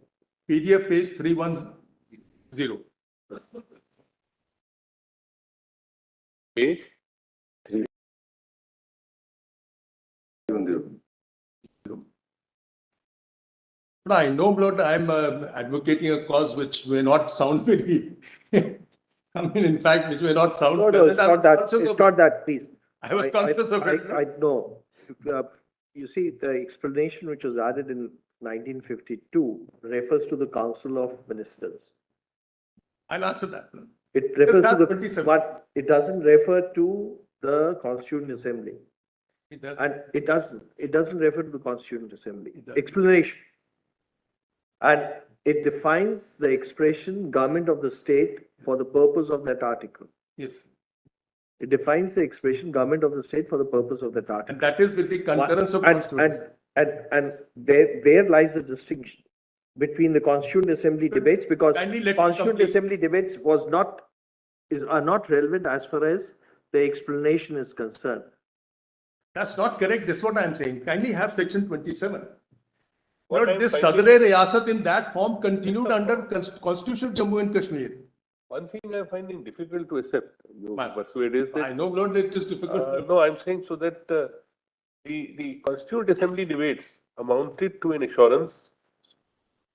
PDF page 310. Page? 310. But I know, Lord, I'm advocating a cause which may not sound very, I mean, in fact, which may not sound. No, no, it's pleasant. not that, it's not that, please. I was conscious of it. I know. You see, the explanation which was added in 1952 refers to the Council of Ministers. I'll answer that. It refers to that the, 27? but it doesn't refer to the Constituent Assembly. It does. And it doesn't refer to the Constituent Assembly. It does. Explanation. And it defines the expression government of the state for the purpose of that article. Yes. It defines the expression government of the state for the purpose of that article. And that is with the concurrence of And- constituents. And there lies the distinction between the Constituent Assembly debates, because Kindly let me Constituent complete. Assembly debates are not relevant as far as the explanation is concerned. That's not correct. That's what I'm saying. Kindly have section 27. What Lord, I'm this finding- Sadr Riyasat in that form continued under Constitution of Jammu and Kashmir. One thing I'm finding difficult to accept, you Man. persuade is I that, know, Lord, it is difficult. no, I'm saying so that the Constituent Assembly debates amounted to an assurance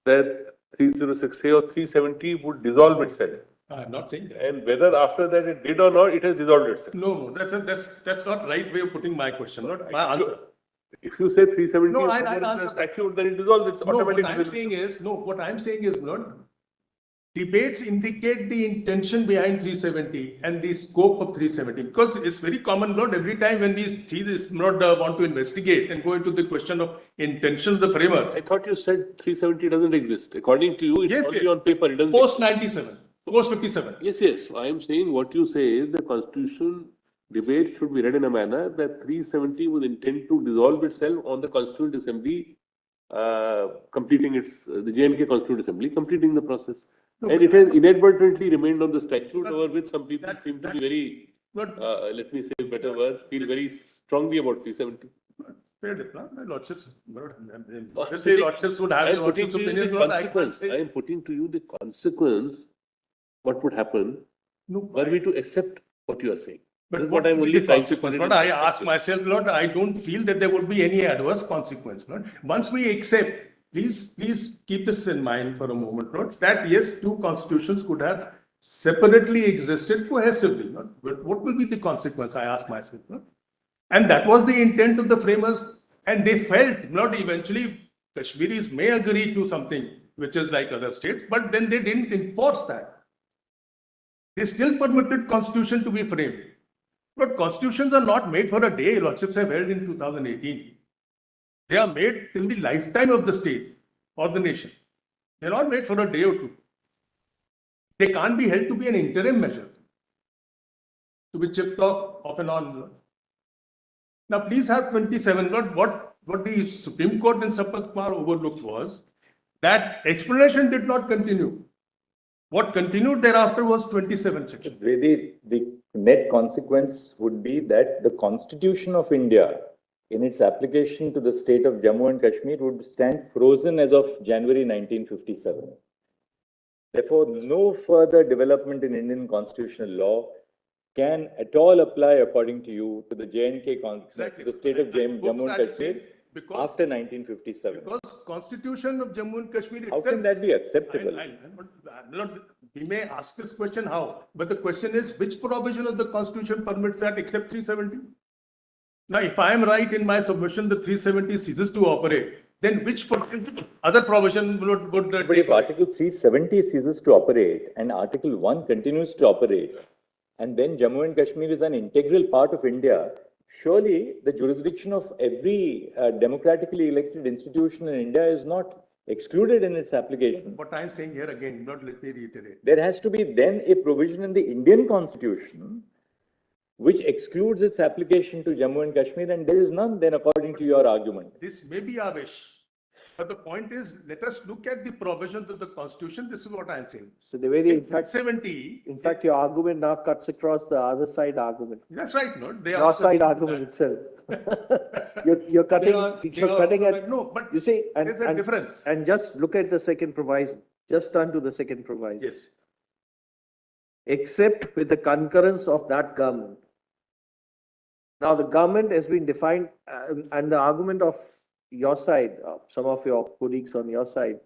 that 306A or 370 would dissolve itself. I'm not saying that. And whether after that it did or not, it has dissolved itself. No, that's not right way of putting my question, not my answer. If you say 370 No, is I'll the answer that. statute, then it dissolves, it's No, what automatic. I'm saying is, Lord, debates indicate the intention behind 370 and the scope of 370. Because it's very common, Lord, every time when we see this, Lord, want to investigate and go into the question of intention of the framer. I thought you said 370 doesn't exist. According to you, it's Yes, only yes. on paper, it doesn't. Post 97, post 57. Yes, yes. So I am saying what you say is the constitution debate should be read in a manner that 370 would intend to dissolve itself on the Constituent Assembly completing the JNK Constituent Assembly completing the process. No, And it has inadvertently remained on the statute over which some people that- seem to that- be very, But let me say better words, feel very strongly about 370. fair enough, no? My lordships, Lord, I'm just say putting- lordships would I have am their putting lordships to you the opinions, Lord, I can't consequence. I say. am putting to you the consequence, what would happen No, were we to accept what you are saying. But This is what what I'm will be only the trying to put consequence? it Lord, in I ask perspective. myself, Lord, I don't feel that there would be any adverse consequence, Lord. Once we accept, please keep this in mind for a moment, Lord, that yes, two constitutions could have separately existed cohesively, Lord. But what will be the consequence, I ask myself, Lord? And that was the intent of the framers, and they felt, Lord, eventually Kashmiris may agree to something which is like other states, but then they didn't enforce that. They still permitted constitution to be framed. But constitutions are not made for a day, lordships have held in 2018. They are made till the lifetime of the state or the nation. They're not made for a day or two. They can't be held to be an interim measure, to be chipped off and on. Now, please have 27. Lord, what the Supreme Court in Sampath Kumar overlooked was that explanation did not continue. What continued thereafter was 27 section. Really, the net consequence would be that the Constitution of India, in its application to the state of Jammu and Kashmir, would stand frozen as of January 1957. Therefore, no further development in Indian constitutional law can at all apply, according to you, to the JNK, Exactly. to the state of Jammu and Kashmir Because- after 1957. Because Constitution of Jammu and Kashmir How itself. can that be acceptable? We may ask this question how, but the question is which provision of the Constitution permits that except 370? Now, if I am right in my submission, the 370 ceases to operate, then which other provision would But if Article 370 ceases to operate and Article 1 continues to operate, and then Jammu and Kashmir is an integral part of India, surely the jurisdiction of every democratically elected institution in India is not excluded in its application. What I am saying here again, not let me reiterate. There has to be then a provision in the Indian constitution which excludes its application to Jammu and Kashmir, and there is none then according to your argument. This may be our wish. But the point is, let us look at the provisions of the constitution. This is what I am saying. So Deveri, in fact, 70. in fact, your argument now cuts across the other side argument. That's right, no? They Your also side do argument that. itself. You're cutting, They you're are cutting correct. it. No, but You see, and, there's a and, difference. and just look at the second proviso. Just turn to the second proviso. Yes. Except with the concurrence of that government. Now, the government has been defined, and the argument of your side, some of your colleagues on your side,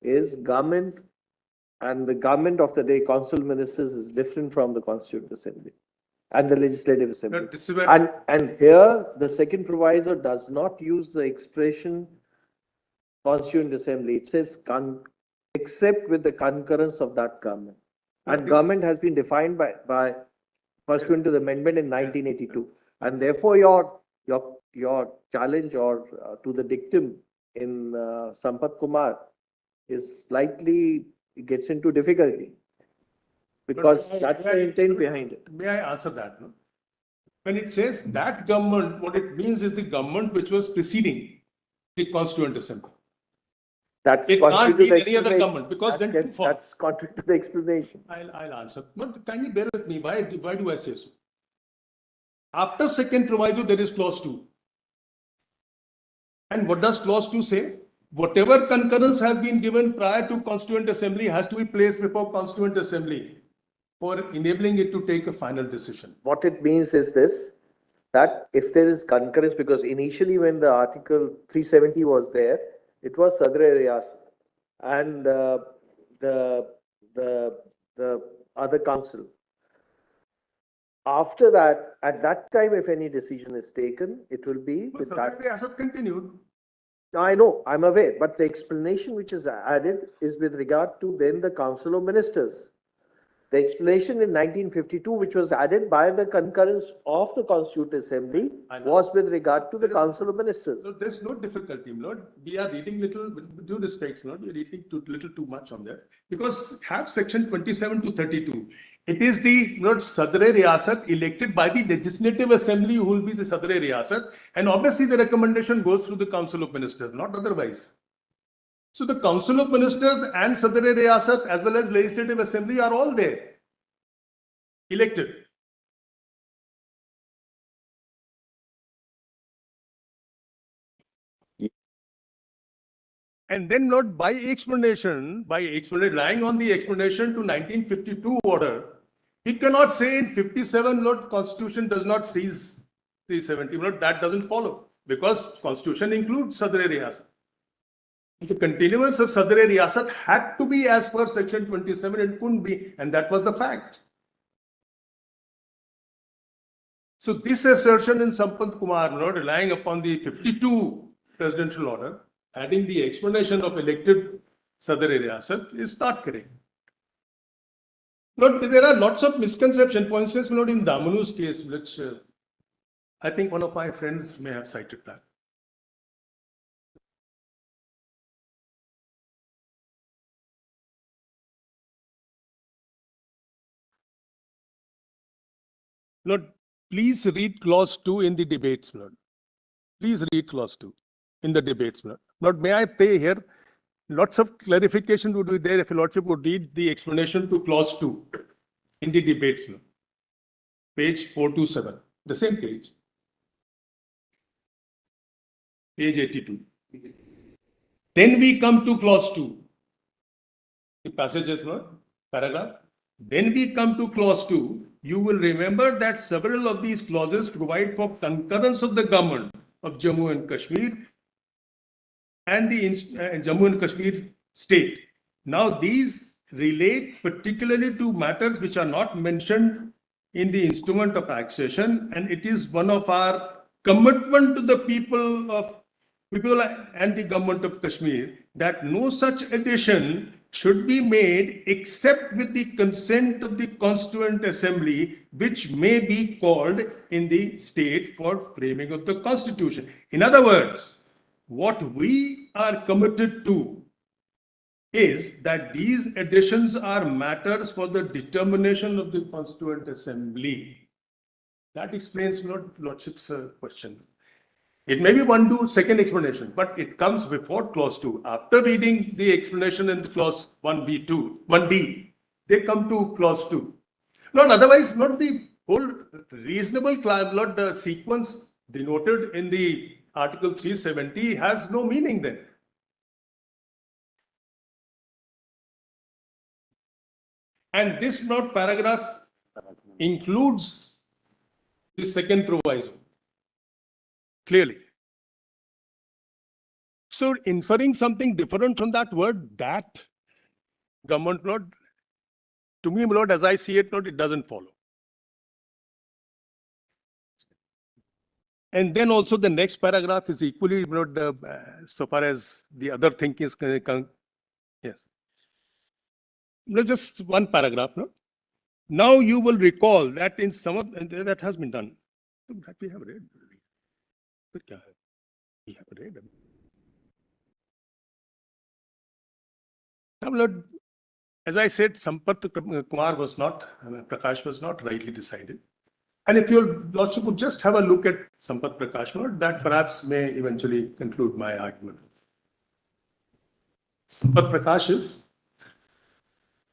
is government, and the government of the day, council ministers, is different from the Constituent Assembly and the Legislative Assembly. No, this is where And here, the second proviso does not use the expression Constituent Assembly. It says except with the concurrence of that government. And government has been defined by pursuant to the amendment in 1982. And therefore, your challenge or to the dictum in Sampath Kumar is slightly, it gets into difficulty. Because that's the intent behind it. May I answer that? No? When it says that government, what it means is the government which was preceding the Constituent Assembly. That's It contrary can't to be the any other explanation. government because then too far. That's contrary to the explanation. I'll answer. But can you bear with me? Why do I say so? After second proviso, there is clause 2. And what does clause 2 say? Whatever concurrence has been given prior to Constituent Assembly has to be placed before Constituent Assembly for enabling it to take a final decision. What it means is this, that if there is concurrence, because initially when the Article 370 was there, it was Sadr Riyas and the other council. After that, at that time, if any decision is taken, it will be But with Sadr that. Riyasat continued. Now, I know, I'm aware, but the explanation which is added is with regard to then the Council of Ministers. The explanation in 1952, which was added by the concurrence of the Constituent Assembly, was with regard to the Council of Ministers. So there's no difficulty, Lord. We are reading little, with due respect, Lord, we are reading little too much on that. Because have section 27 to 32. It is the Sadr Riyasat elected by the Legislative Assembly who will be the Sadr Riyasat. And obviously the recommendation goes through the Council of Ministers, not otherwise. So the Council of Ministers and Sadr Riyasat as well as Legislative Assembly are all there, elected. And then not by explanation, relying on the explanation to 1952 order, he cannot say in 57, Lord, Constitution does not seize 370, Lord, that doesn't follow because Constitution includes Sadr Riyasat. The continuance of Sadr Riyasat had to be as per section 27, it couldn't be, and that was the fact. So this assertion in Sampath Kumar, relying upon the 52 presidential order, adding the explanation of elected Sadr Riyasat is not correct. Lord, there are lots of misconceptions. For instance, Lord, in Damanu's case, which I think one of my friends may have cited that. Lord, please read clause 2 in the debates, Lord. Please read clause 2 in the debates, Lord. Lord, may I pay here? Lots of clarification would be there if your Lordship would read the explanation to clause 2 in the debates, Lord. Page 427, the same page. Page 82. Then we come to clause 2. The passage is not paragraph. Then we come to clause 2. You will remember that several of these clauses provide for concurrence of the government of Jammu and Kashmir and the Jammu and Kashmir state. Now these relate particularly to matters which are not mentioned in the instrument of accession, and it is one of our commitment to the people and the government of Kashmir that no such addition should be made except with the consent of the Constituent Assembly, which may be called in the state for framing of the Constitution. In other words, what we are committed to is that these additions are matters for the determination of the Constituent Assembly. That explains Lordship's question. It may be one to second explanation, but it comes before clause 2. After reading the explanation in the clause 1B2, 1D, they come to clause 2. Not otherwise, not the whole reasonable not the sequence denoted in the Article 370 has no meaning then. And this not paragraph includes the second proviso clearly. So inferring something different from that word, that government Lord, to me, Lord, as I see it, Lord, it doesn't follow. And then also the next paragraph is equally, Lord, so far as the other thing is yes. No, just one paragraph, no? Now you will recall that in some of that has been done. That we have read. We have read. Now, Lord, as I said, Sampath Kumar was not, Prakash was not rightly decided. And if your Lordship would just have a look at Sampath Prakash, Lord, that perhaps may eventually conclude my argument. Sampath Prakash is?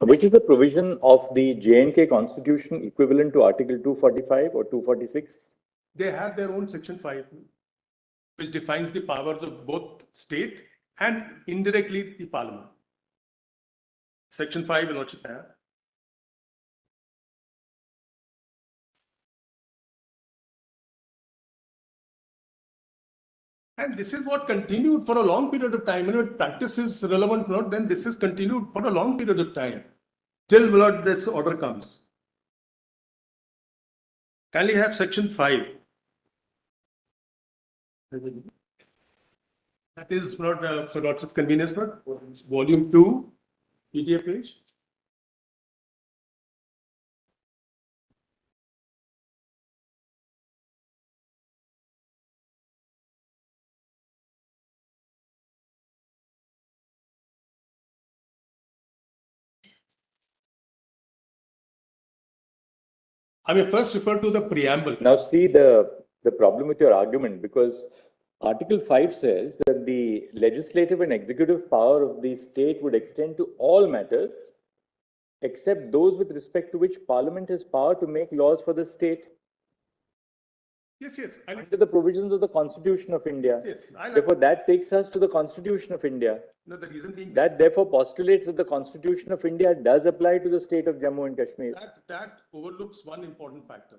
Which is the provision of the J&K Constitution equivalent to Article 245 or 246? They have their own Section 5, which defines the powers of both state and indirectly the Parliament. Section 5 will also have. And this is what continued for a long period of time. If practice is relevant, not then this is continued for a long period of time till this order comes. Can we have Section 5? That is not for lots of convenience, but volume 2, PDF page. I will first refer to the preamble. Now see the problem with your argument, because Article 5 says that the legislative and executive power of the state would extend to all matters except those with respect to which Parliament has power to make laws for the state. Yes. Under the provisions of the Constitution of India. Yes. Therefore, that takes us to the Constitution of India. No, the reason being that therefore postulates that the Constitution of India does apply to the state of Jammu and Kashmir. That overlooks one important factor,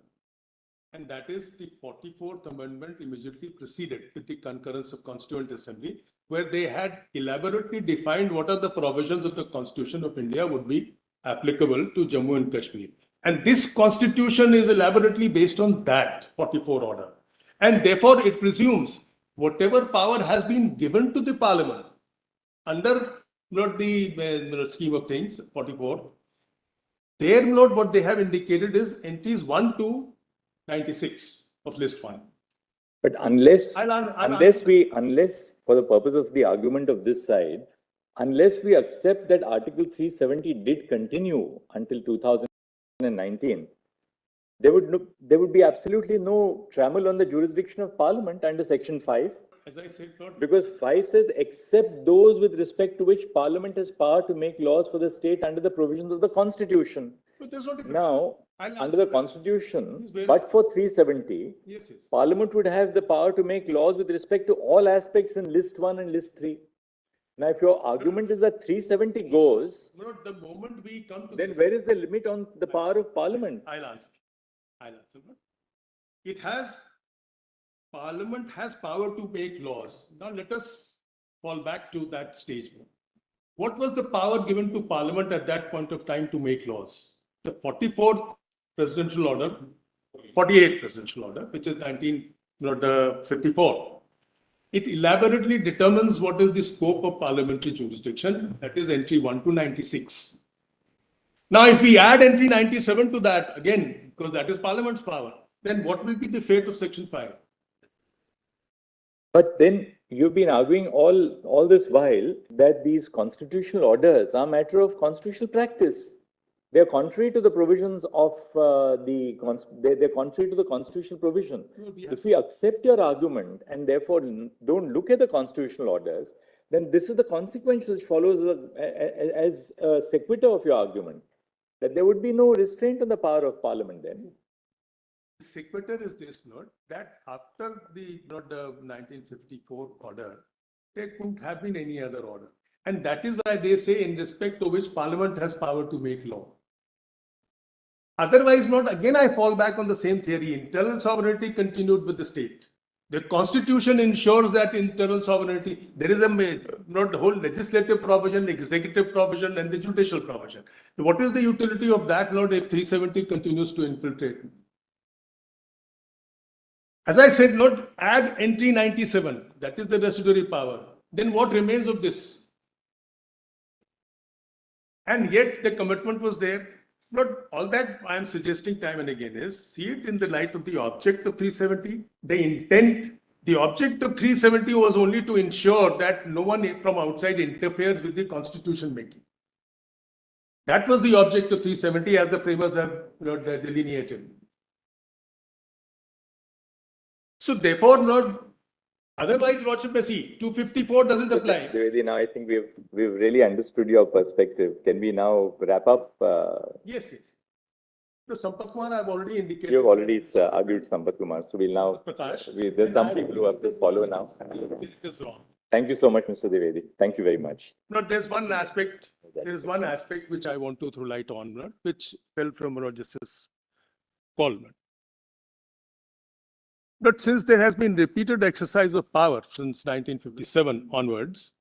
and that is the 44th Amendment immediately preceded with the concurrence of Constituent Assembly, where they had elaborately defined what are the provisions of the Constitution of India would be applicable to Jammu and Kashmir. And this Constitution is elaborately based on that 44 order. And therefore, it presumes whatever power has been given to the Parliament under not the scheme of things, 44, there what they have indicated is entries 1 to 96 of list 1. But unless for the purpose of the argument of this side, unless we accept that Article 370 did continue until 2019, there would be absolutely no trammel on the jurisdiction of Parliament under Section 5. As I said, because 5 says except those with respect to which Parliament has power to make laws for the state under the provisions of the Constitution. Now, under the Constitution, but for 370, Parliament would have the power to make laws with respect to all aspects in list 1 and list 3. Now, if your argument is that 370 goes, the moment we come to then where is the limit on the power of Parliament? I'll answer. It has, Parliament has power to make laws. Now let us fall back to that stage. What was the power given to Parliament at that point of time to make laws? The 44th presidential order, 48th presidential order, which is 1954. It elaborately determines what is the scope of parliamentary jurisdiction, that is entry 1 to 96. Now, if we add entry 97 to that, again, because that is Parliament's power, then what will be the fate of Section 5? But then you've been arguing all this while that these constitutional orders are a matter of constitutional practice. They're contrary to the provisions of they're contrary to the constitutional provision. If we accept your argument and therefore don't look at the constitutional orders, then this is the consequence which follows as a sequitur of your argument, that there would be no restraint on the power of Parliament then. Sequitur is this, not that after the 1954 order, there couldn't have been any other order. And that is why they say in respect to which Parliament has power to make law. Otherwise, not again, I fall back on the same theory. Internal sovereignty continued with the state. The constitution ensures that internal sovereignty, there is a not the whole legislative provision, the executive provision, and the judicial provision. What is the utility of that, Lord, if 370 continues to infiltrate? As I said, Lord, add entry 97, that is the residuary power. Then what remains of this? And yet the commitment was there. But all that I am suggesting time and again is see it in the light of the object of 370. The intent, the object of 370 was only to ensure that no one from outside interferes with the constitution making. That was the object of 370 as the framers have delineated. So therefore, Lord, otherwise, Lordship may see 254 doesn't apply. Devedi, now I think we've really understood your perspective. Can we now wrap up? Yes, yes. So Sampat Kumar, I've already indicated. You've already argued Sampat Kumar, so we'll now. Prakash, There's some people who have to follow now. it is wrong. Thank you so much, Mr. Devedi. Thank you very much. No, there's one aspect. There is one aspect which I want to throw light on, which fell from Justice Coleman. But since there has been repeated exercise of power since 1957 onwards,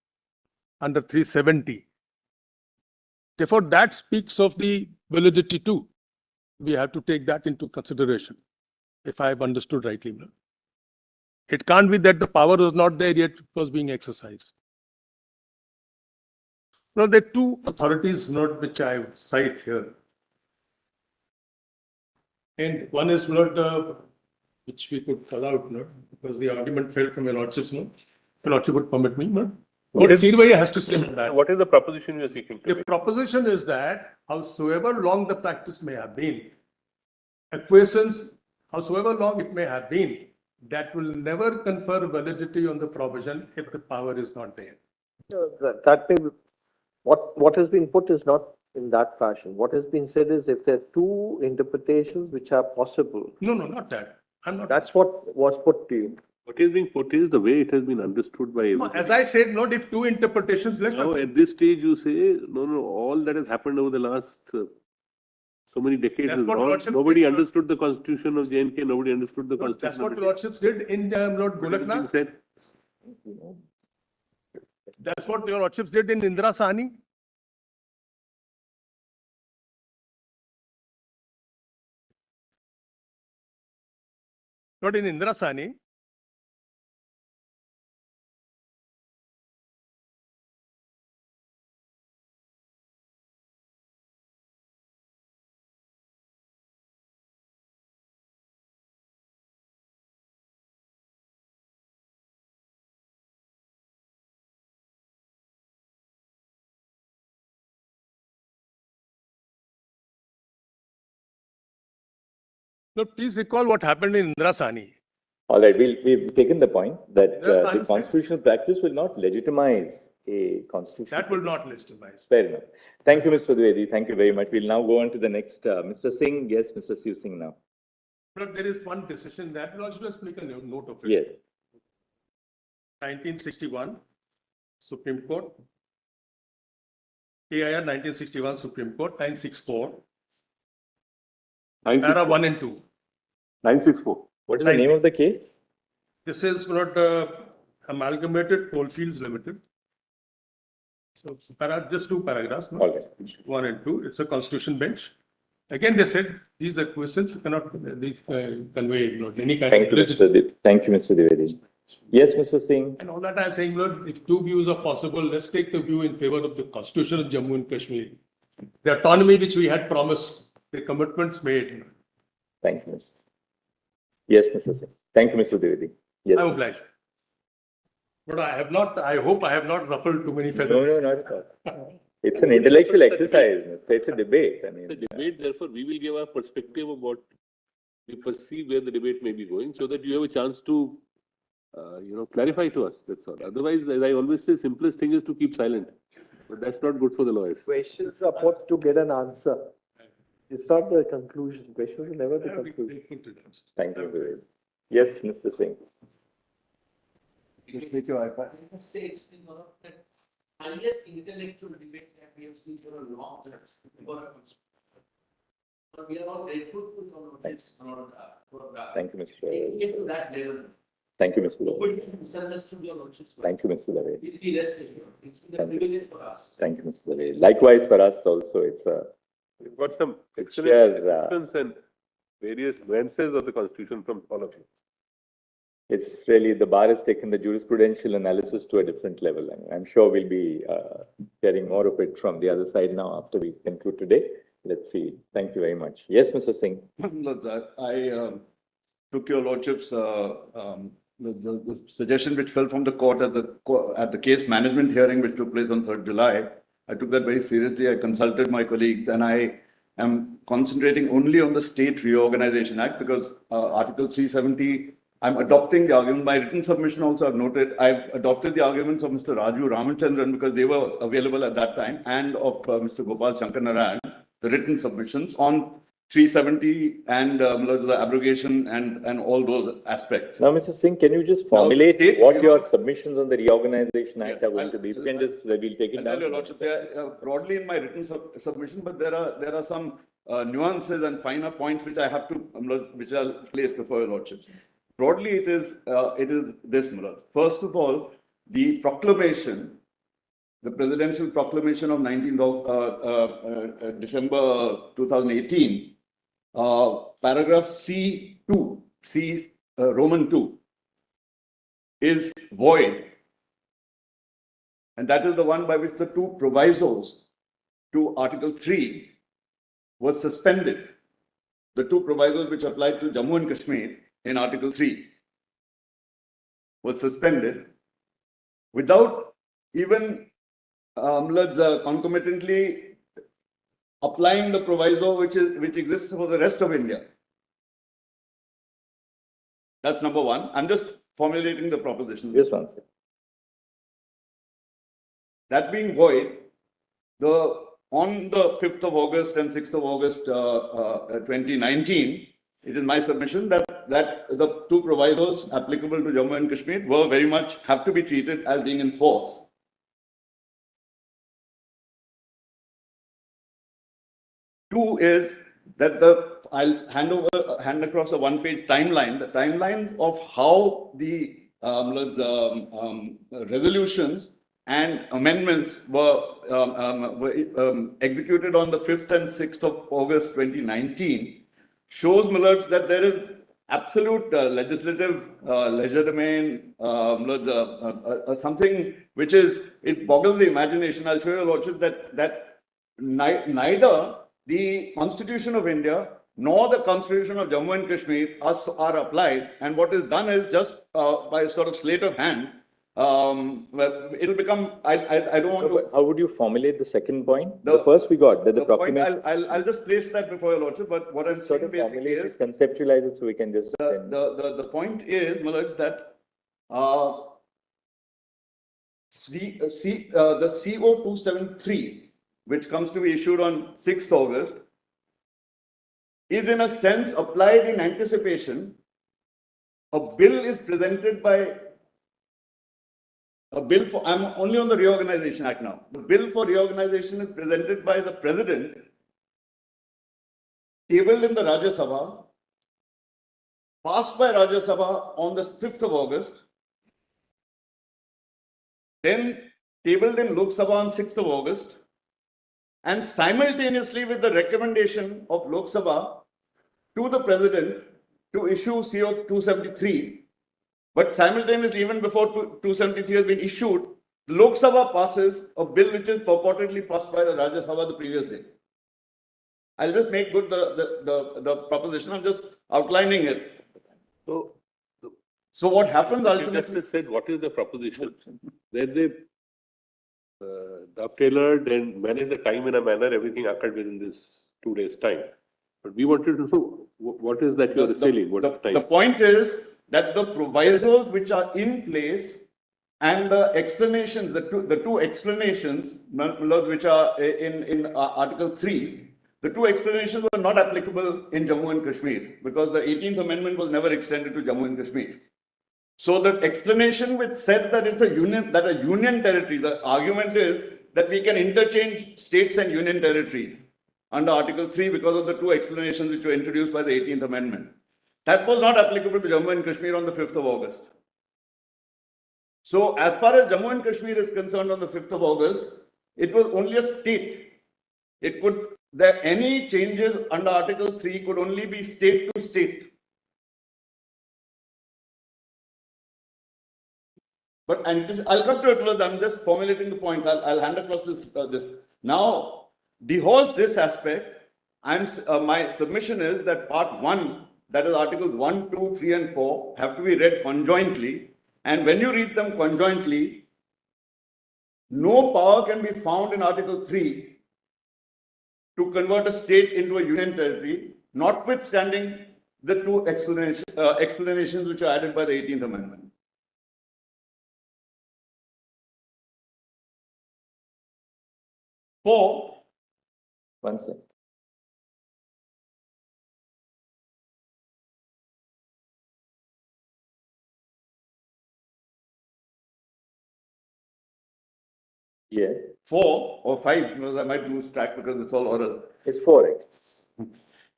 under 370, therefore that speaks of the validity too. We have to take that into consideration, if I have understood rightly. It can't be that the power was not there yet it was being exercised. Now, there are two authorities which I cite here. And one is which we could call out, because the argument fell from your lordship's note. Your lordship would permit me, what Sirvai has to say on that. What is the proposition you are seeking to The proposition is that howsoever long the practice may have been, acquiescence, howsoever long it may have been, that will never confer validity on the provision if the power is not there. That may be, what has been put is not in that fashion. What has been said is if there are two interpretations which are possible. No, not that. I'm not. That's what was put to you. What is being put is the way it has been understood by everybody. As I said, not if two interpretations. Let's Now, not. at this stage, you say, no, all that has happened over the last so many decades That's is what wrong. Lordship Nobody did, understood the constitution of JNK, nobody understood the constitution. That's what of lordships did in Lord What is being Golaknath. said. That's what your lordships did in Indira Sahni. Not in Indira Sahni. No, please recall what happened in Indira Sahni. All right, we've taken the point that Yeah, the fine, constitutional practice will not legitimize a constitution. That will not legitimize. Fair enough. Thank you, Mr. Dwivedi. Thank you very much. We'll now go on to the next, Mr. Singh. Yes, Mr. Siv Singh now. But there is one decision that we'll just make a note of it. Yes. 1961 Supreme Court. AIR 1961 Supreme Court 964. Para 1 and 2. 964. What is the name of the case? This is not Amalgamated Coalfields Limited. So just two paragraphs. No? All right. 1 and 2. It's a constitution bench. Again, they said these acquisitions cannot convey any kind Thank of you, Thank you, Mr. Dwivedi. Yes, Mr. Singh. And all that I'm saying, Lord, if two views are possible, let's take the view in favor of the Constitution of Jammu and Kashmir. The autonomy which we had promised, the commitments made. Thank you, Mr. Yes, Mr. Singh. Thank you, Mr. Dwivedi. Yes. I'm Mr. obliged. But I hope I have not ruffled too many No, feathers. not at all. It's an intellectual exercise, Mr. It's a debate. I mean, The debate, therefore, we will give our perspective of what we perceive where the debate may be going, so that you have a chance to, clarify to us, that's all. Otherwise, as I always say, simplest thing is to keep silent. But that's not good for the lawyers. Questions are put to get an answer. It's not the conclusion. Questions are never the conclusion. thank you. Vivek. Yes, Mr. Singh. Just make your iPad. I must say it's been one of the highest intellectual debate that we have seen for a long time. But we are all grateful to your notice for Thank you, Mr. taking it to that level. Thank you, Mr. Dave. Nobody has misunderstood your notice. Thank you, Mr. Dave. Please be rest assured. It's been a Thank you. privilege for us. Thank you, Mr. Dave. Likewise for us also, it's a, We've got some Share, excellent assistance and various nuances of the constitution from all of you. it's really, the bar has taken the jurisprudential analysis to a different level. And I'm sure we'll be hearing more of it from the other side now after we conclude today. Let's see. Thank you very much. Yes, Mr. Singh. I took your lordship's the suggestion which fell from the court at the case management hearing which took place on 3rd July. I took that very seriously. I consulted my colleagues and I am concentrating only on the State Reorganization Act because Article 370, I'm adopting the argument. My written submission also I've noted, I've adopted the arguments of Mr. Raju Ramachandran because they were available at that time and of Mr. Gopal Shankarnarayan, the written submissions on 370 and the abrogation and all those aspects. Now, Mr. Singh, can you just formulate what your submissions on the Reorganization Act are going to be? If you can just, we'll take it I'll tell down. you, Lordship, they are broadly in my written submission, but there are some nuances and finer points which I have to, which I'll place before your Lordship. Broadly, it is this, Mullah. First of all, the proclamation, the presidential proclamation of 19th of December 2018, paragraph C2, Roman 2, is void. And that is the one by which the two provisos to Article 3 was suspended. The two provisos which applied to Jammu and Kashmir in Article 3 was suspended without even concomitantly applying the proviso which exists for the rest of India. That's number one. I'm just formulating the proposition. Just one second. That being void, on the 5th of August and 6th of August 2019, it is my submission that the two provisos applicable to Jammu and Kashmir were very much have to be treated as being in force. Two is that I'll hand across a one-page timeline, the timeline of how the resolutions and amendments were executed on the 5th and 6th of August 2019 shows, my lords, that there is absolute legislative legerdemain, something which is, it boggles the imagination. I'll show your lordship that neither the Constitution of India nor the Constitution of Jammu and Kashmir are applied, and what is done is just by a sort of sleight of hand. It'll become. I don't want to. How would you formulate the second point? The first we got that the proclamation. I'll just place that before your lordship. But what I'm saying basically is conceptualize it so we can just. The point is, my lords, that the CO 273, which comes to be issued on 6th August, is in a sense applied in anticipation. A bill is presented by. I'm only on the Reorganization Act now. The bill for reorganization is presented by the President, tabled in the Rajya Sabha, passed by Rajya Sabha on the 5th of August, then tabled in Lok Sabha on 6th of August, and simultaneously with the recommendation of Lok Sabha to the President to issue CO 273. But simultaneously, even before 273 has been issued, Lok Sabha passes a bill which is purportedly passed by the Rajya Sabha the previous day. I'll just make good the proposition. I'm just outlining it. So what happens ultimately? Justice said, what is the proposition? That they dovetailed and managed the time in a manner, everything occurred within this 2 days' time. But we wanted to know what is that you are selling, what is the The time? point is that the provisos which are in place and the explanations, the two explanations, which are in Article 3, the two explanations were not applicable in Jammu and Kashmir because the 18th Amendment was never extended to Jammu and Kashmir. So the explanation which said that it's a union territory, the argument is that we can interchange states and union territories under Article 3 because of the two explanations which were introduced by the 18th Amendment. That was not applicable to Jammu and Kashmir on the 5th of August. So as far as Jammu and Kashmir is concerned on the 5th of August, it was only a state. Any changes under Article 3 could only be state to state. But I'll come to it, I'm just formulating the points. I'll hand across this. Now, dehouse this aspect, my submission is that part 1, that is Articles 1, 2, 3 and 4 have to be read conjointly. And when you read them conjointly, no power can be found in Article 3 to convert a state into a union territory, notwithstanding the two explanations which are added by the 18th Amendment. Four, One second. Yeah, 4 or 5, because I might lose track because it's all oral, it's 4.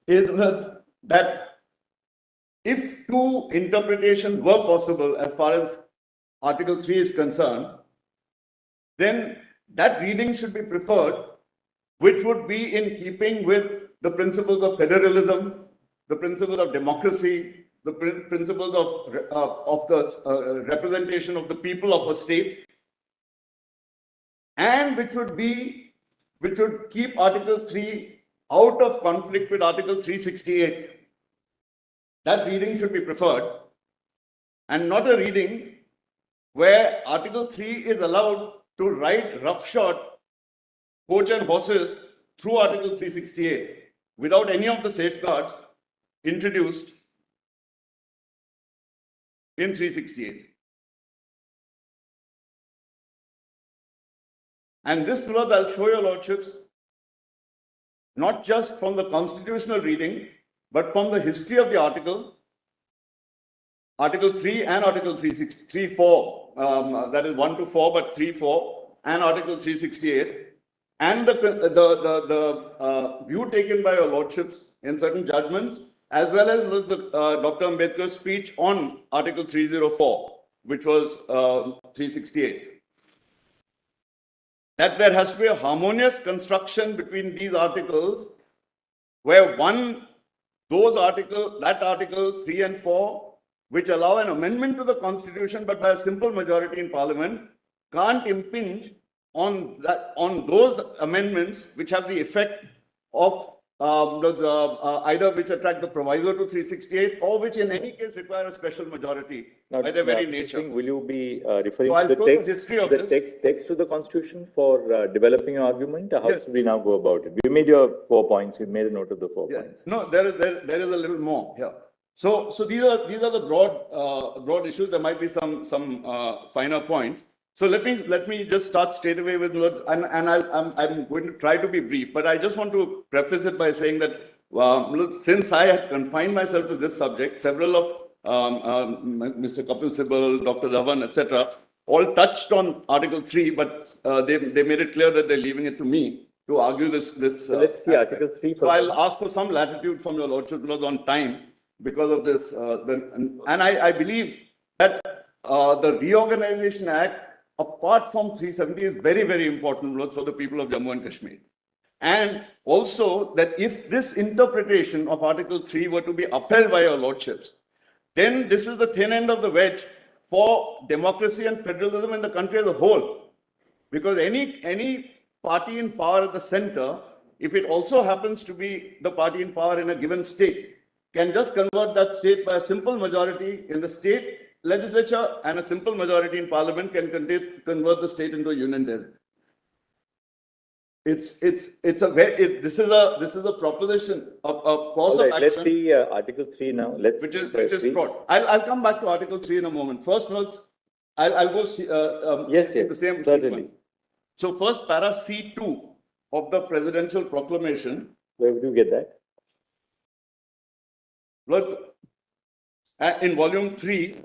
is that if two interpretations were possible as far as Article 3 is concerned, then that reading should be preferred, which would be in keeping with the principles of federalism, the principles of democracy, the principles of the representation of the people of a state, and which would keep Article 3 out of conflict with Article 368. That reading should be preferred, and not a reading where Article 3 is allowed to ride roughshod, coach and horses through Article 368 without any of the safeguards introduced in 368. And this, Lord, I'll show your lordships, not just from the constitutional reading, but from the history of the article, Article 3 and Article 3.4, that is 1 to 4, but 3.4, and Article 368, and the view taken by your lordships in certain judgments, as well as Dr. Ambedkar's speech on Article 304, which was 368. That there has to be a harmonious construction between these articles, where that article 3 and 4, which allow an amendment to the constitution, but by a simple majority in parliament, can't impinge on those amendments which have the effect of either which attract the proviso to 368 or which in any case require a special majority by their very nature. Will you be referring So to I'll show the history of this. text to the constitution for developing an argument? How Yes. should we now go about it? We made your 4 points. You made a note of the 4 Yeah. points. No, there is a little more here. So these are the broad issues. There might be some finer points. So let me just start straight away with, and I'm going to try to be brief, but I just want to preface it by saying that since I had confined myself to this subject, several of Mr. Kapil Sibal, Dr. Dhawan, etc., all touched on Article 3, but they made it clear that they're leaving it to me to argue this. So let's see Article 3 So I'll ask for some latitude from your lordship on time because of this. And I believe that the Reorganization Act, apart from 370, is very, very important for the people of Jammu and Kashmir. And also that if this interpretation of Article 3 were to be upheld by your lordships, then this is the thin end of the wedge for democracy and federalism in the country as a whole. Because any party in power at the center, if it also happens to be the party in power in a given state, can just convert that state by a simple majority in the state legislature, and a simple majority in parliament can convert the state into a union territory. it's a very, this is a proposition, a course All of right, let's action, see Article 3 now. Let's which is three. fraud. I'll come back to Article 3 in a moment. First, I'll go see, Yes, in yes, the same certainly. sequence. So first, para C2 of the presidential proclamation. Where do you get that? Let's, in volume 3,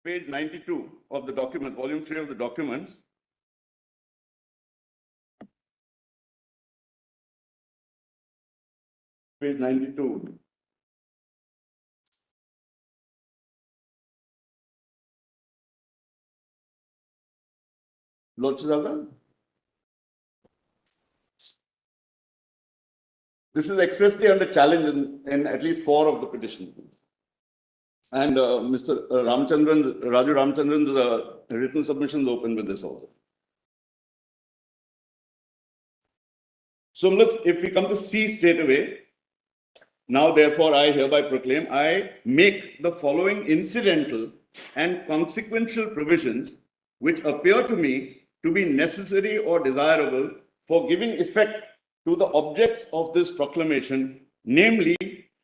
page 92 of the document, volume 3 of the documents. Page 92. Lord Chizada? This is expressly under challenge in at least 4 of the petitions. And Mr. Raju Ramchandran's written submissions open with this also. So let's, if we come to C straight away, now therefore I hereby proclaim, I make the following incidental and consequential provisions which appear to me to be necessary or desirable for giving effect to the objects of this proclamation, namely,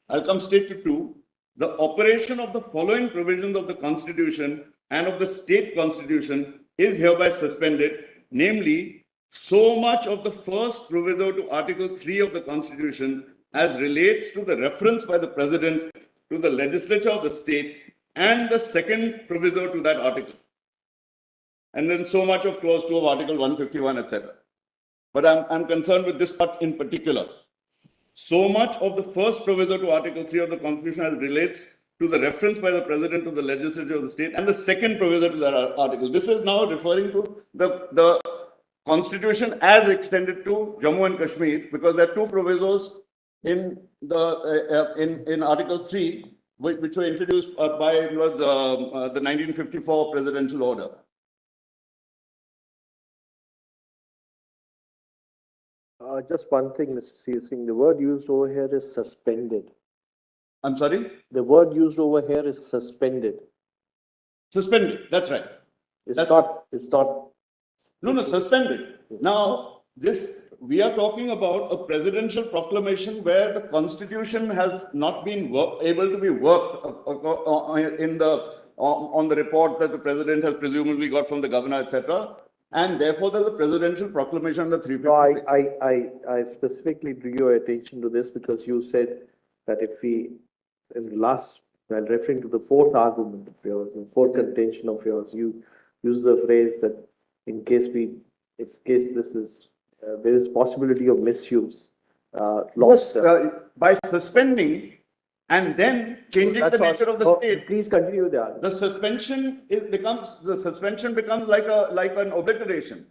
I'll come straight to 2, the operation of the following provisions of the Constitution and of the state constitution is hereby suspended, namely, so much of the first proviso to Article 3 of the Constitution as relates to the reference by the President to the legislature of the state and the second proviso to that article. And then so much of clause 2 of Article 151, etc. But I'm concerned with this part in particular. So much of the first proviso to Article 3 of the Constitution as relates to the reference by the President to the legislature of the state and the second proviso to that article. This is now referring to the Constitution as extended to Jammu and Kashmir, because there are 2 provisos in the in Article 3 which were introduced by the 1954 presidential order. Just one thing, Mr. C. Singh, the word used over here is suspended. I'm sorry? The word used over here is suspended. Suspended, that's right. It's not. No, suspended. Now, we are talking about a presidential proclamation where the Constitution has not been able to be worked on the report that the President has presumably got from the governor, etc. And therefore, there's a presidential proclamation under 356. No, I specifically drew your attention to this because you said that if we, in the last, while referring to the 4th argument of yours, the 4th contention of yours, you use the phrase that in case this is, there is possibility of misuse. By suspending and then changing the nature of the state. Please continue with the argument. The suspension becomes like an obliteration.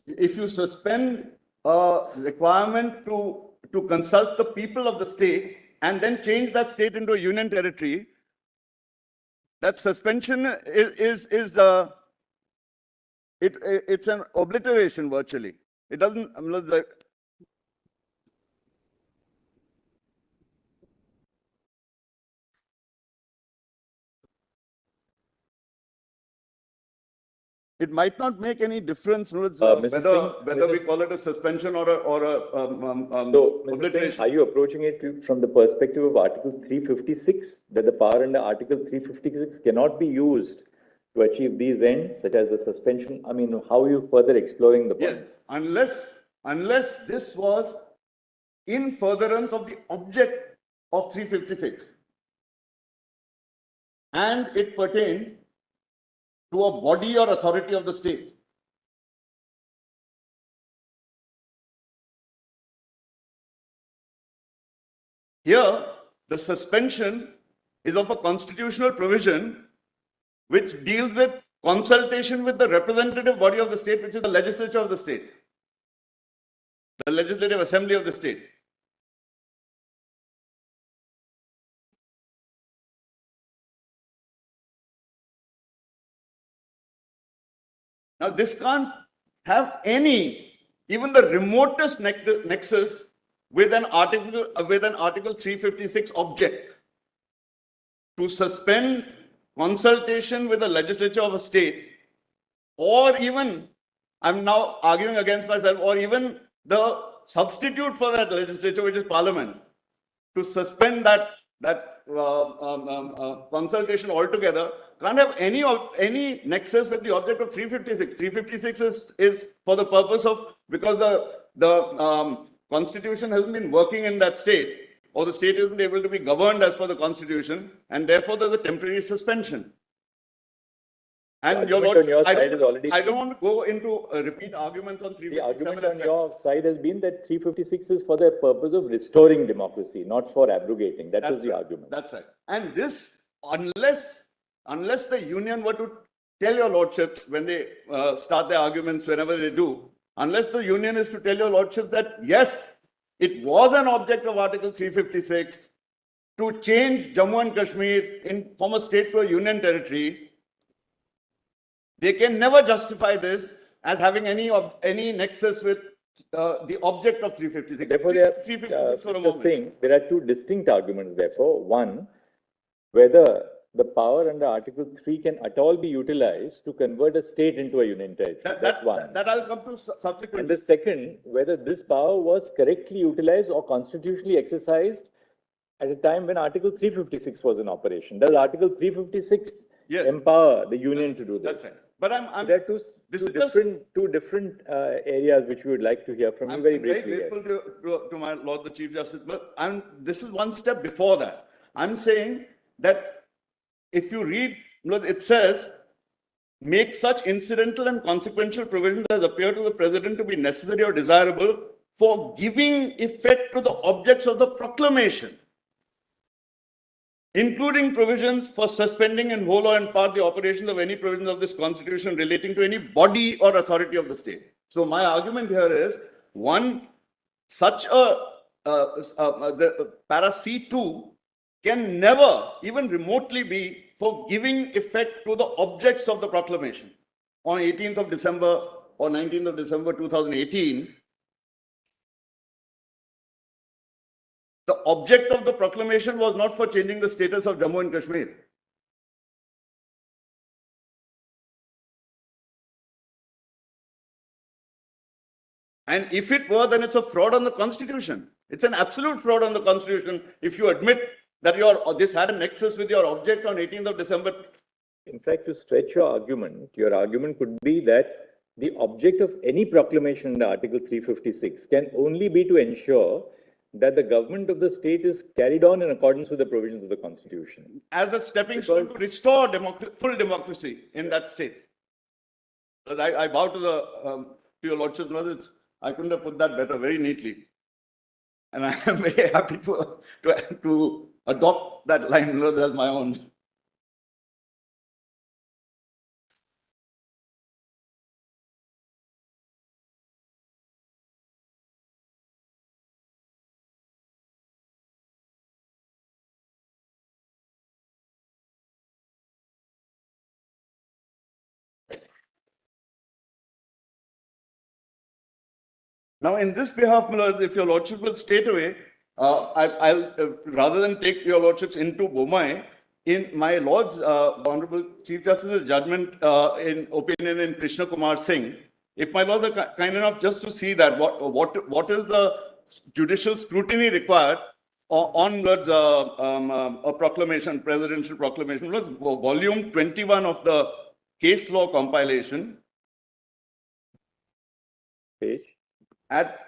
If you suspend a requirement to consult the people of the state and then change that state into a union territory, that suspension it's an obliteration virtually. It doesn't. It might not make any difference whether we call it a suspension or so, Mr. Singh, are you approaching it from the perspective of Article 356, that the power under Article 356 cannot be used to achieve these ends, such as the suspension? I mean, how are you further exploring the point? Yeah, unless this was in furtherance of the object of 356 and it pertained to a body or authority of the state. Here, the suspension is of a constitutional provision which deals with consultation with the representative body of the state, which is the legislature of the state, the legislative assembly of the state. Now, this can't have even the remotest nexus with an Article 356 object. To suspend consultation with the legislature of a state, or even I'm now arguing against myself, or even the substitute for that legislature, which is Parliament, to suspend that consultation altogether, can't have any nexus with the object of 356. 356 is for the purpose of, because the constitution hasn't been working in that state, or the state isn't able to be governed as per the constitution, and therefore there's a temporary suspension. And your argument on your Lord, side is already I don't want to go into repeat arguments on the argument 357. on your side has been that 356 is for the purpose of restoring democracy, not for abrogating. That was the argument. That's right. And this, unless the union were to tell your lordship when they start their arguments, whenever they do, unless the union is to tell your lordship that yes, it was an object of Article 356 to change Jammu and Kashmir from a state to a union territory, they can never justify this as having any nexus with the object of 356. Therefore, there 356 for a are, moment. there are two distinct arguments, therefore. One, whether the power under Article 3 can at all be utilized to convert a state into a union territory. That's one. That I'll come to subsequently. And the second, whether this power was correctly utilized or constitutionally exercised at a time when Article 356 was in operation. Does Article 356 empower the union to do this? That's right. But there are two different areas which we would like to hear from you very briefly. I'm very grateful to my Lord the Chief Justice, but this is one step before that. I'm saying that if you read, it says, make such incidental and consequential provisions as appear to the President to be necessary or desirable for giving effect to the objects of the proclamation, including provisions for suspending in whole or in part the operations of any provisions of this constitution relating to any body or authority of the state. So my argument here is, one, such the para C2 can never even remotely be for giving effect to the objects of the proclamation. On 18th of December or 19th of December 2018, the object of the proclamation was not for changing the status of Jammu and Kashmir. And if it were, then it's a fraud on the constitution. It's an absolute fraud on the constitution if you admit that this had a nexus with your object on 18th of December. In fact, to stretch your argument could be that the object of any proclamation under Article 356 can only be to ensure that the government of the state is carried on in accordance with the provisions of the constitution. As a stepping stone to restore full democracy in that state. I bow to your lordship. I couldn't have put that better, very neatly. And I am very happy to adopt that line as my own. Now, in this behalf, if your lordship will state away, I'll rather than take your lordships into Bomai, in my Lord's Honorable Chief Justice's judgment in opinion in Krishna Kumar Singh, if my lords are kind enough just to see that what is the judicial scrutiny required on a proclamation, presidential proclamation, volume 21 of the case law compilation. Page? At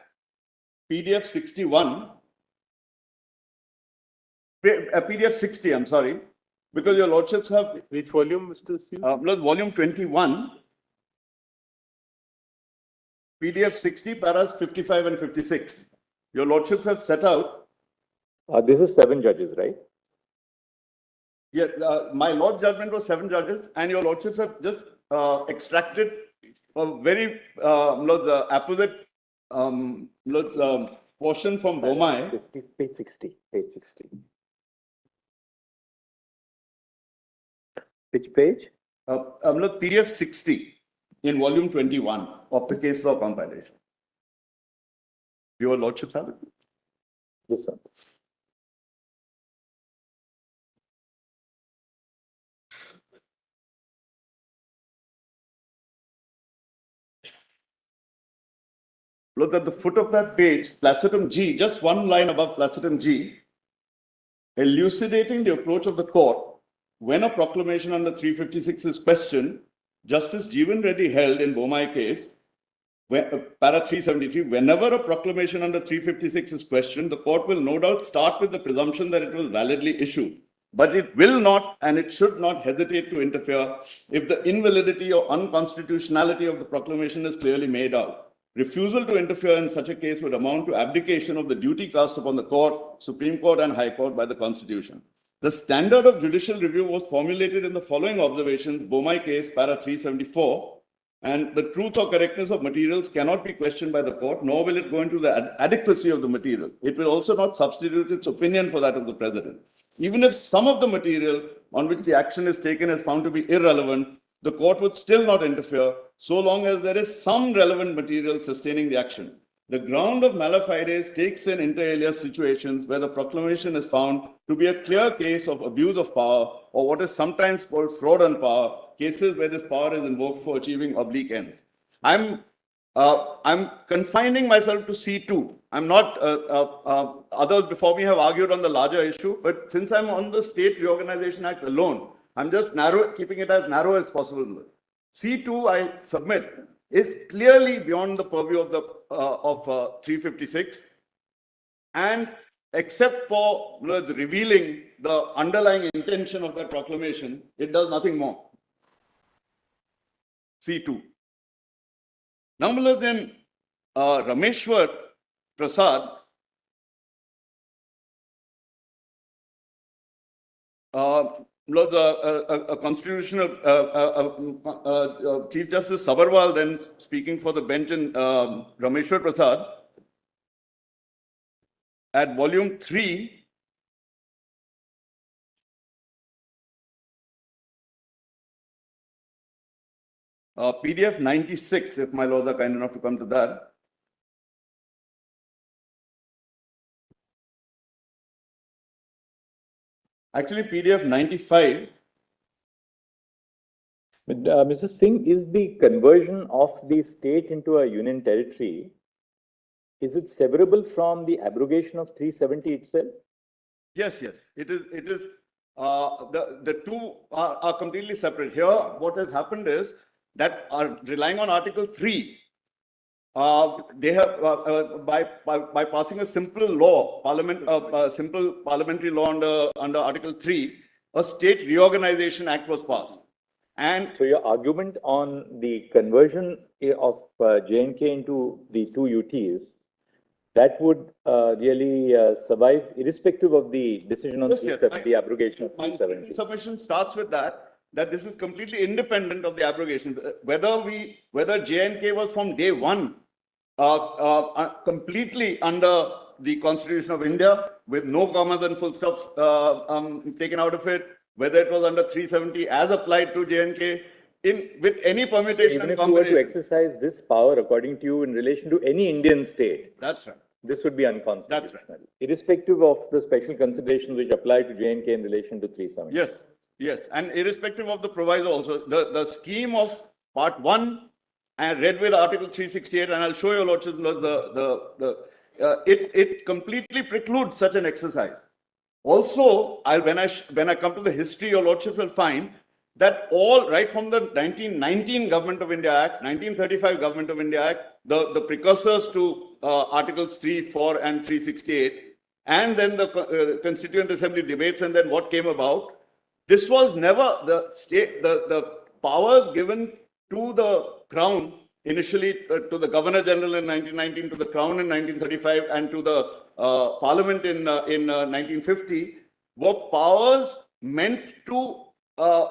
PDF 61, PDF 60, I'm sorry, because your lordships have... Which volume, Mr. C? Volume 21, PDF 60, paras 55 and 56. Your lordships have set out... This is 7 judges, right? Yeah, my lord's judgment was 7 judges, and your lordships have just extracted a very apposite portion from Bomai. Page 60. Page 60. Which page? PDF 60 in volume 21 of the case law compilation. Your lordships have it? This one. look at the foot of that page, Placetum G, just one line above Placetum G, elucidating the approach of the court when a proclamation under 356 is questioned, Justice Jeevan Reddy held in Bomai case, para 373, whenever a proclamation under 356 is questioned, the court will no doubt start with the presumption that it was validly issued. But it will not and it should not hesitate to interfere if the invalidity or unconstitutionality of the proclamation is clearly made out. Refusal to interfere in such a case would amount to abdication of the duty cast upon the court, Supreme Court and High Court by the Constitution. The standard of judicial review was formulated in the following observations, Bomai case, para 374, and the truth or correctness of materials cannot be questioned by the court, nor will it go into the adequacy of the material. It will also not substitute its opinion for that of the president. Even if some of the material on which the action is taken is found to be irrelevant, the court would still not interfere so long as there is some relevant material sustaining the action. The ground of mala fides takes in inter alia situations where the proclamation is found to be a clear case of abuse of power or what is sometimes called fraud on power, cases where this power is invoked for achieving oblique ends. I'm confining myself to C2. I'm not, others before me have argued on the larger issue, but since I'm on the State Reorganization Act alone, I'm just keeping it as narrow as possible. C2, I submit, is clearly beyond the purview of the 356, and except for revealing the underlying intention of that proclamation, it does nothing more. C2. Nonetheless, in Rameshwar Prasad, a constitutional Chief Justice Sabharwal, then speaking for the bench in Rameshwar Prasad, at volume 3, PDF 96, if my lords are kind enough to come to that. Actually, PDF 95. But, Mr. Singh, is the conversion of the state into a union territory, is it severable from the abrogation of 370 itself? Yes, yes, it is. It is. The two are completely separate. Here, what has happened is that are relying on Article 3. They have by passing a simple law, simple parliamentary law under Article 3, a State Reorganization Act was passed. And so your argument on the conversion of J&K into the two UTs, that would really survive irrespective of the decision on the abrogation of 370. My submission starts with that this is completely independent of the abrogation. Whether J&K was from day one completely under the Constitution of India with no commas and full stops taken out of it, whether it was under 370 as applied to J&K, with any permutation. Even if you were to exercise this power according to you in relation to any Indian state, that's right, this would be unconstitutional. That's right. Irrespective of the special considerations which apply to J&K in relation to 370. Yes, yes, and irrespective of the proviso also, the scheme of Part 1 and read with Article 368, and I'll show you, Lordship, it completely precludes such an exercise. Also, when I come to the history, your Lordship will find that all right from the 1919 Government of India Act, 1935 Government of India Act, the precursors to Articles 3, 4, and 368, and then the Constituent Assembly debates, and then what came about. This was never the powers given to the Crown initially, to the Governor General in 1919, to the Crown in 1935, and to the Parliament in 1950 were powers meant to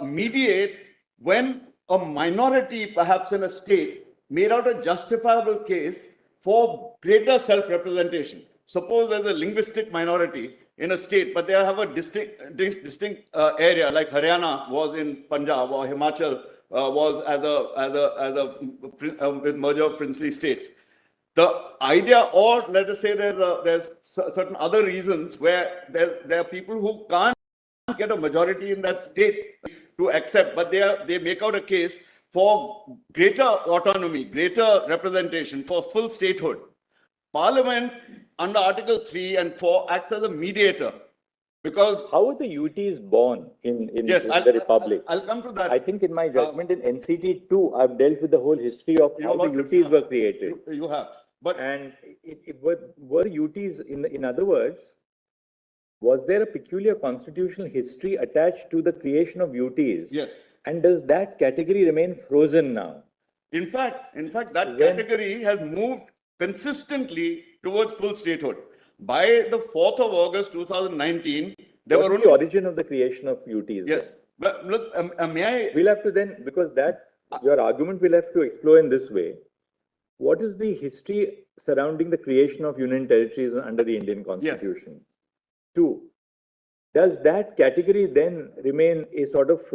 mediate when a minority, perhaps in a state, made out a justifiable case for greater self-representation. Suppose there's a linguistic minority in a state, but they have a distinct area, like Haryana was in Punjab, or Himachal was with merger of princely states. The idea, or let us say there's certain other reasons where there are people who can't get a majority in that state to accept, but they make out a case for greater autonomy, greater representation, for full statehood. Parliament under Article 3 and 4 acts as a mediator because How were the UTs born in yes, the Republic? I'll come to that. I think in my judgment in NCT 2, I've dealt with the whole history of Your how the Lordship, UTs were created. You have, but And were UTs, in other words, was there a peculiar constitutional history attached to the creation of UTs? yes. And does that category remain frozen now? In fact, that category has moved consistently towards full statehood. By the 4th of August 2019, there What were is the only origin of the creation of UTs? yes. But look, may I? We'll have to then, because your argument will have to explore in this way. What is the history surrounding the creation of union territories under the Indian Constitution? Two, does that category then remain a sort of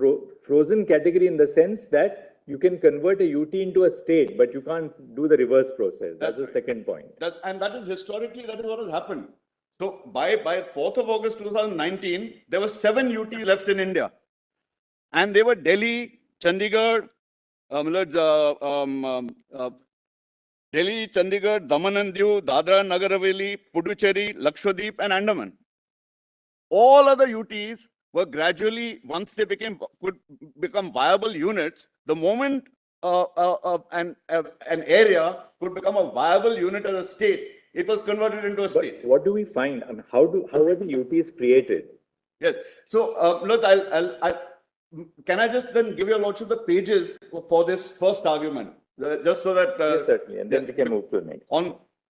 frozen category in the sense that you can convert a UT into a state, but you can't do the reverse process? That's the second point. And that is historically, that is what has happened. So by 4th of August 2019, there were 7 UTs left in India. And they were Delhi, Chandigarh, Delhi, Chandigarh, Daman and Diu, Dadra, Nagar Haveli, Puducherry, Lakshadweep and Andaman. All other UTs were gradually, once they could become viable units, the moment an area could become a viable unit as a state, it was converted into a state. But what do we find? And how were the UTs created? Yes. So, look, can I just then give your lordship the pages for this first argument, just so that Yes, certainly, and then we can move to the next.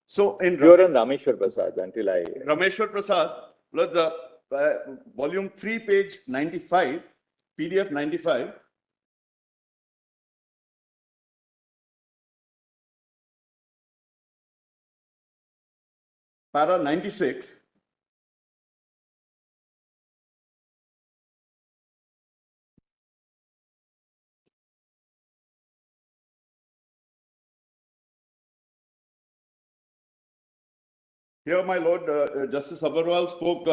So in You're on Rameshwar Prasad until I. Rameshwar Prasad, look, the volume 3, page 95, PDF 95. Para 96. Here, my lord, Justice Agarwal spoke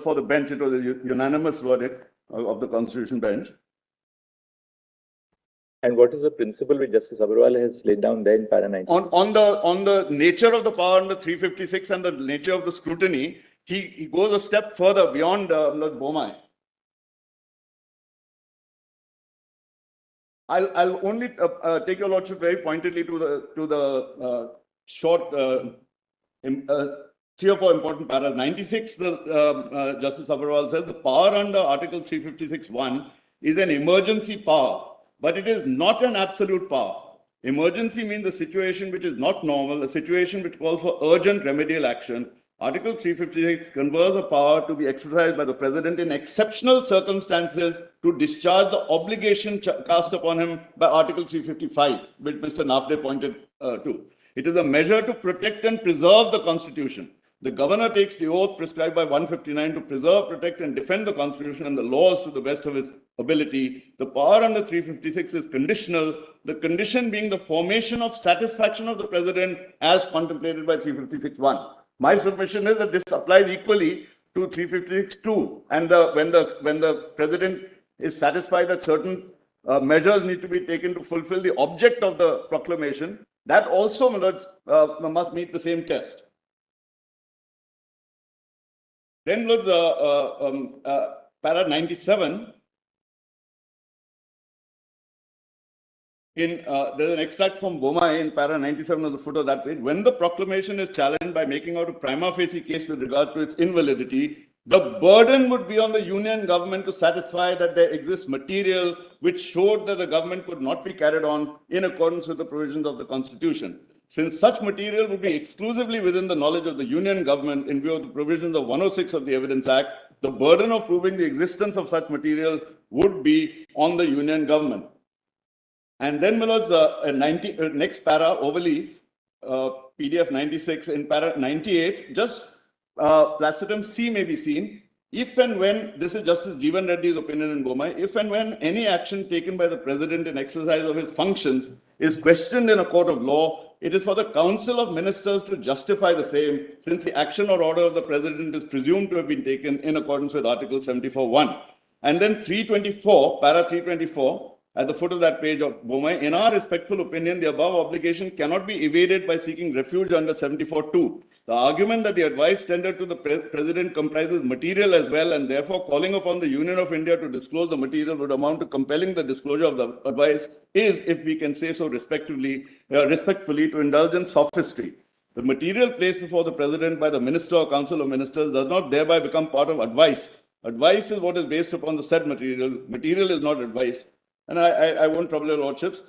for the bench. It was a unanimous verdict of the Constitution bench. And what is the principle which Justice Agarwal has laid down there in para 90? On the nature of the power under 356 and the nature of the scrutiny, he goes a step further beyond Lord Bomai. I'll only take your lordship very pointedly to the short 3 or 4 important paras. 96, Justice Agarwal says the power under Article 356(1) is an emergency power, but it is not an absolute power. Emergency means a situation which is not normal, a situation which calls for urgent remedial action. Article 356 confers a power to be exercised by the president in exceptional circumstances to discharge the obligation cast upon him by Article 355, which Mr. Nafde pointed to. It is a measure to protect and preserve the Constitution. The governor takes the oath prescribed by 159 to preserve, protect, and defend the Constitution and the laws to the best of his ability. The power under 356 is conditional, the condition being the formation of satisfaction of the president as contemplated by 356(1). My submission is that this applies equally to 356(2). And when the president is satisfied that certain measures need to be taken to fulfill the object of the proclamation, that also must meet the same test. Then look, para 97. There's an extract from Bomai in para 97 of the foot of that page. When the proclamation is challenged by making out a prima facie case with regard to its invalidity, the burden would be on the union government to satisfy that there exists material which showed that the government could not be carried on in accordance with the provisions of the Constitution. Since such material would be exclusively within the knowledge of the union government in view of the provisions of 106 of the Evidence Act, the burden of proving the existence of such material would be on the union government. And then, my lords, next para, overleaf, PDF 96, in para 98, just placitum C may be seen. If and when, this is Justice Jeevan Reddy's opinion in Bomai, if and when any action taken by the president in exercise of his functions is questioned in a court of law, it is for the Council of Ministers to justify the same, since the action or order of the president is presumed to have been taken in accordance with Article 74(1). And then 324, para 324, at the foot of that page of Bomai, in our respectful opinion, the above obligation cannot be evaded by seeking refuge under 74(2). The argument that the advice tendered to the President comprises material as well, and therefore calling upon the Union of India to disclose the material would amount to compelling the disclosure of the advice is, if we can say so respectfully, to indulge in sophistry. The material placed before the President by the Minister or Council of Ministers does not thereby become part of advice. Advice is what is based upon the said material. Material is not advice. And I won't trouble your lordships.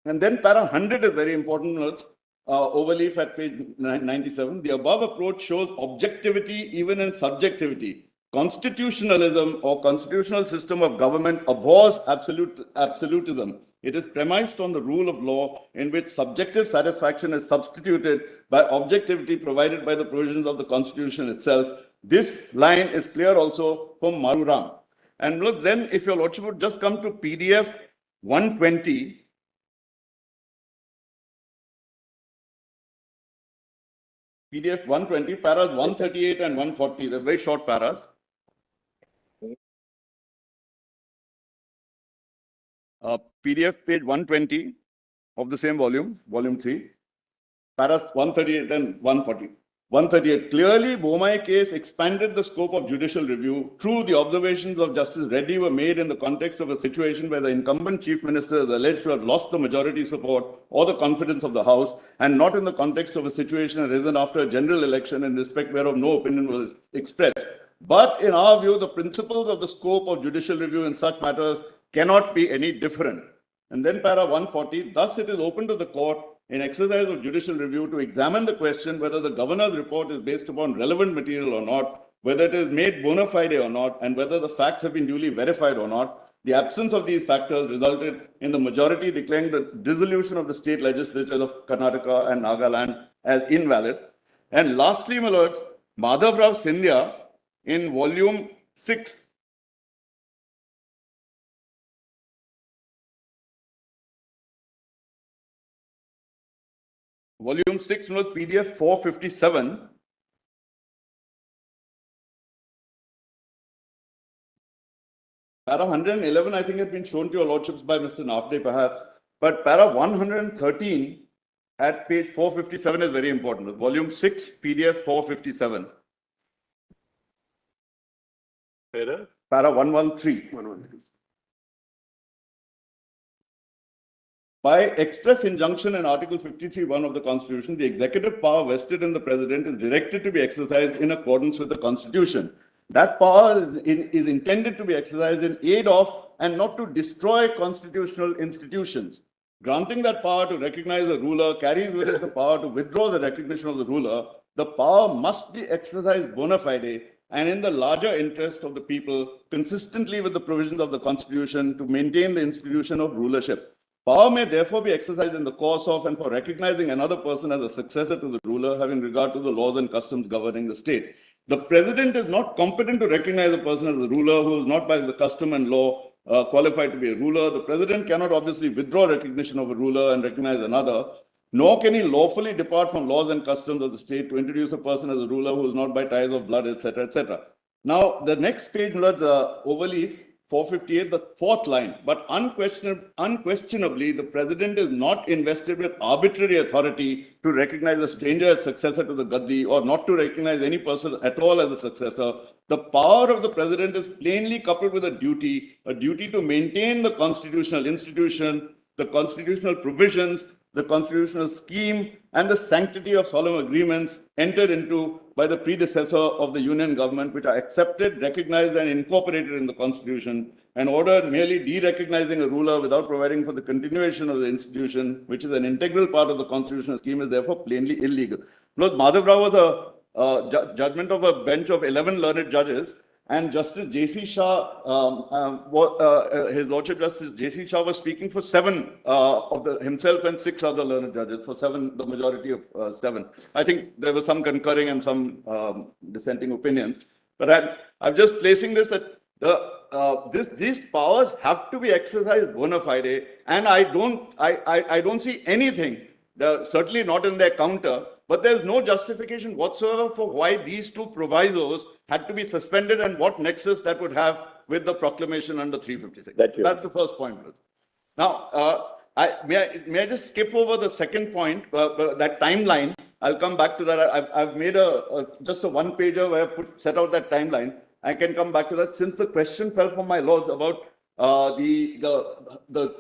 And then para 100 is very important, overleaf at page 97. The above approach shows objectivity even in subjectivity. Constitutionalism or constitutional system of government abhors absolutism. It is premised on the rule of law in which subjective satisfaction is substituted by objectivity provided by the provisions of the Constitution itself. This line is clear also from Maruram. And look, then if your lordship would just come to PDF 120, PDF 120, paras 138 and 140, they're very short paras. PDF page 120 of the same volume, volume 3, paras 138 and 140. 138. Clearly, Bomai case expanded the scope of judicial review. True, the observations of Justice Reddy were made in the context of a situation where the incumbent chief minister is alleged to have lost the majority support or the confidence of the House, and not in the context of a situation arisen after a general election in respect whereof no opinion was expressed. But in our view, the principles of the scope of judicial review in such matters cannot be any different. And then para 140, thus it is open to the court in exercise of judicial review to examine the question whether the governor's report is based upon relevant material or not, whether it is made bona fide or not, and whether the facts have been duly verified or not. The absence of these factors resulted in the majority declaring the dissolution of the state legislatures of Karnataka and Nagaland as invalid. And lastly, my lords, Madhav Rao Scindia in volume 6, Volume 6, PDF 457. Para 111, I think, has been shown to your lordships by Mr. Nafde, perhaps. But para 113 at page 457 is very important. Volume 6, PDF 457. Para 113. 113. By express injunction in Article 53(1) of the Constitution, the executive power vested in the President is directed to be exercised in accordance with the Constitution. That power is intended to be exercised in aid of and not to destroy constitutional institutions. Granting that power to recognize a ruler carries with it the power to withdraw the recognition of the ruler. The power must be exercised bona fide and in the larger interest of the people, consistently with the provisions of the Constitution to maintain the institution of rulership. Power may therefore be exercised in the course of and for recognizing another person as a successor to the ruler, having regard to the laws and customs governing the state. The President is not competent to recognize a person as a ruler who is not by the custom and law qualified to be a ruler. The President cannot obviously withdraw recognition of a ruler and recognize another, nor can he lawfully depart from laws and customs of the state to introduce a person as a ruler who is not by ties of blood, etc., etc. Now, the next page, overleaf, 458, the fourth line, but unquestionably, the President is not invested with arbitrary authority to recognize a stranger as successor to the Gaddi or not to recognize any person at all as a successor. The power of the President is plainly coupled with a duty to maintain the constitutional institution, the constitutional provisions, the constitutional scheme, and the sanctity of solemn agreements entered into by the predecessor of the Union government, which are accepted, recognized, and incorporated in the Constitution. An order merely de-recognizing a ruler without providing for the continuation of the institution, which is an integral part of the constitutional scheme, is therefore plainly illegal. Because Madhav Rao was a judgment of a bench of 11 learned judges, and Justice J.C. Shah, His Lordship Justice J.C. Shah was speaking for 7 of himself and 6 other learned judges, for 7, the majority of 7. I think there were some concurring and some dissenting opinions. But I'm just placing this that these powers have to be exercised bona fide, and I don't see anything, certainly not in their counter, but there's no justification whatsoever for why these two provisos had to be suspended and what nexus that would have with the proclamation under 356. That's the first point. Now, may I just skip over the second point, that timeline? I'll come back to that. I've made just a one-pager where I set out that timeline. I can come back to that since the question fell from my lords about the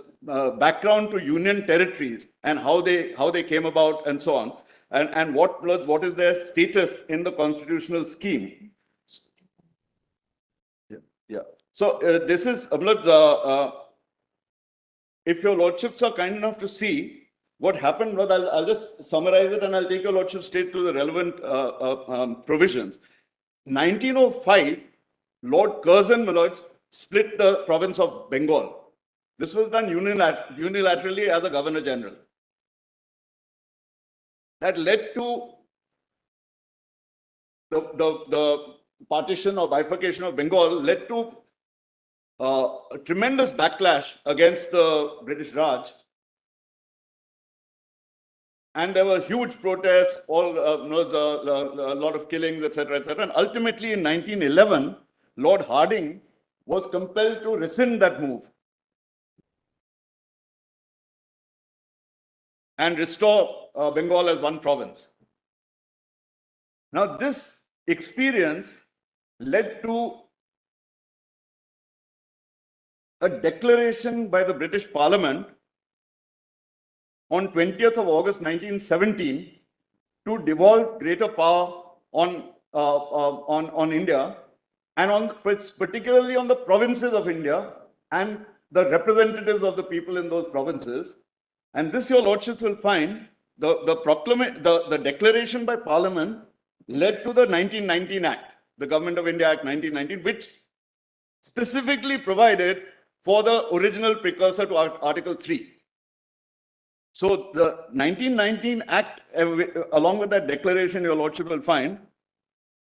background to union territories and how they came about and so on, and what is their status in the constitutional scheme. Yeah. So this is if your lordships are kind enough to see what happened, I'll just summarize it and I'll take your lordship straight to the relevant provisions. 1905, Lord Curzon, my lords, split the province of Bengal. This was done unilaterally as a Governor General. That led to the partition or bifurcation of Bengal, led to a tremendous backlash against the British Raj. And there were huge protests, a lot of killings, etc., etc. And ultimately in 1911, Lord Hardinge was compelled to rescind that move and restore Bengal as one province. Now, this experience led to a declaration by the British Parliament on 20th of August 1917 to devolve greater power on India and particularly on the provinces of India and the representatives of the people in those provinces. And this, your lordships will find, the declaration by Parliament led to the 1919 Act, the Government of India Act 1919, which specifically provided for the original precursor to Article 3. So the 1919 Act, along with that declaration, your lordship will find,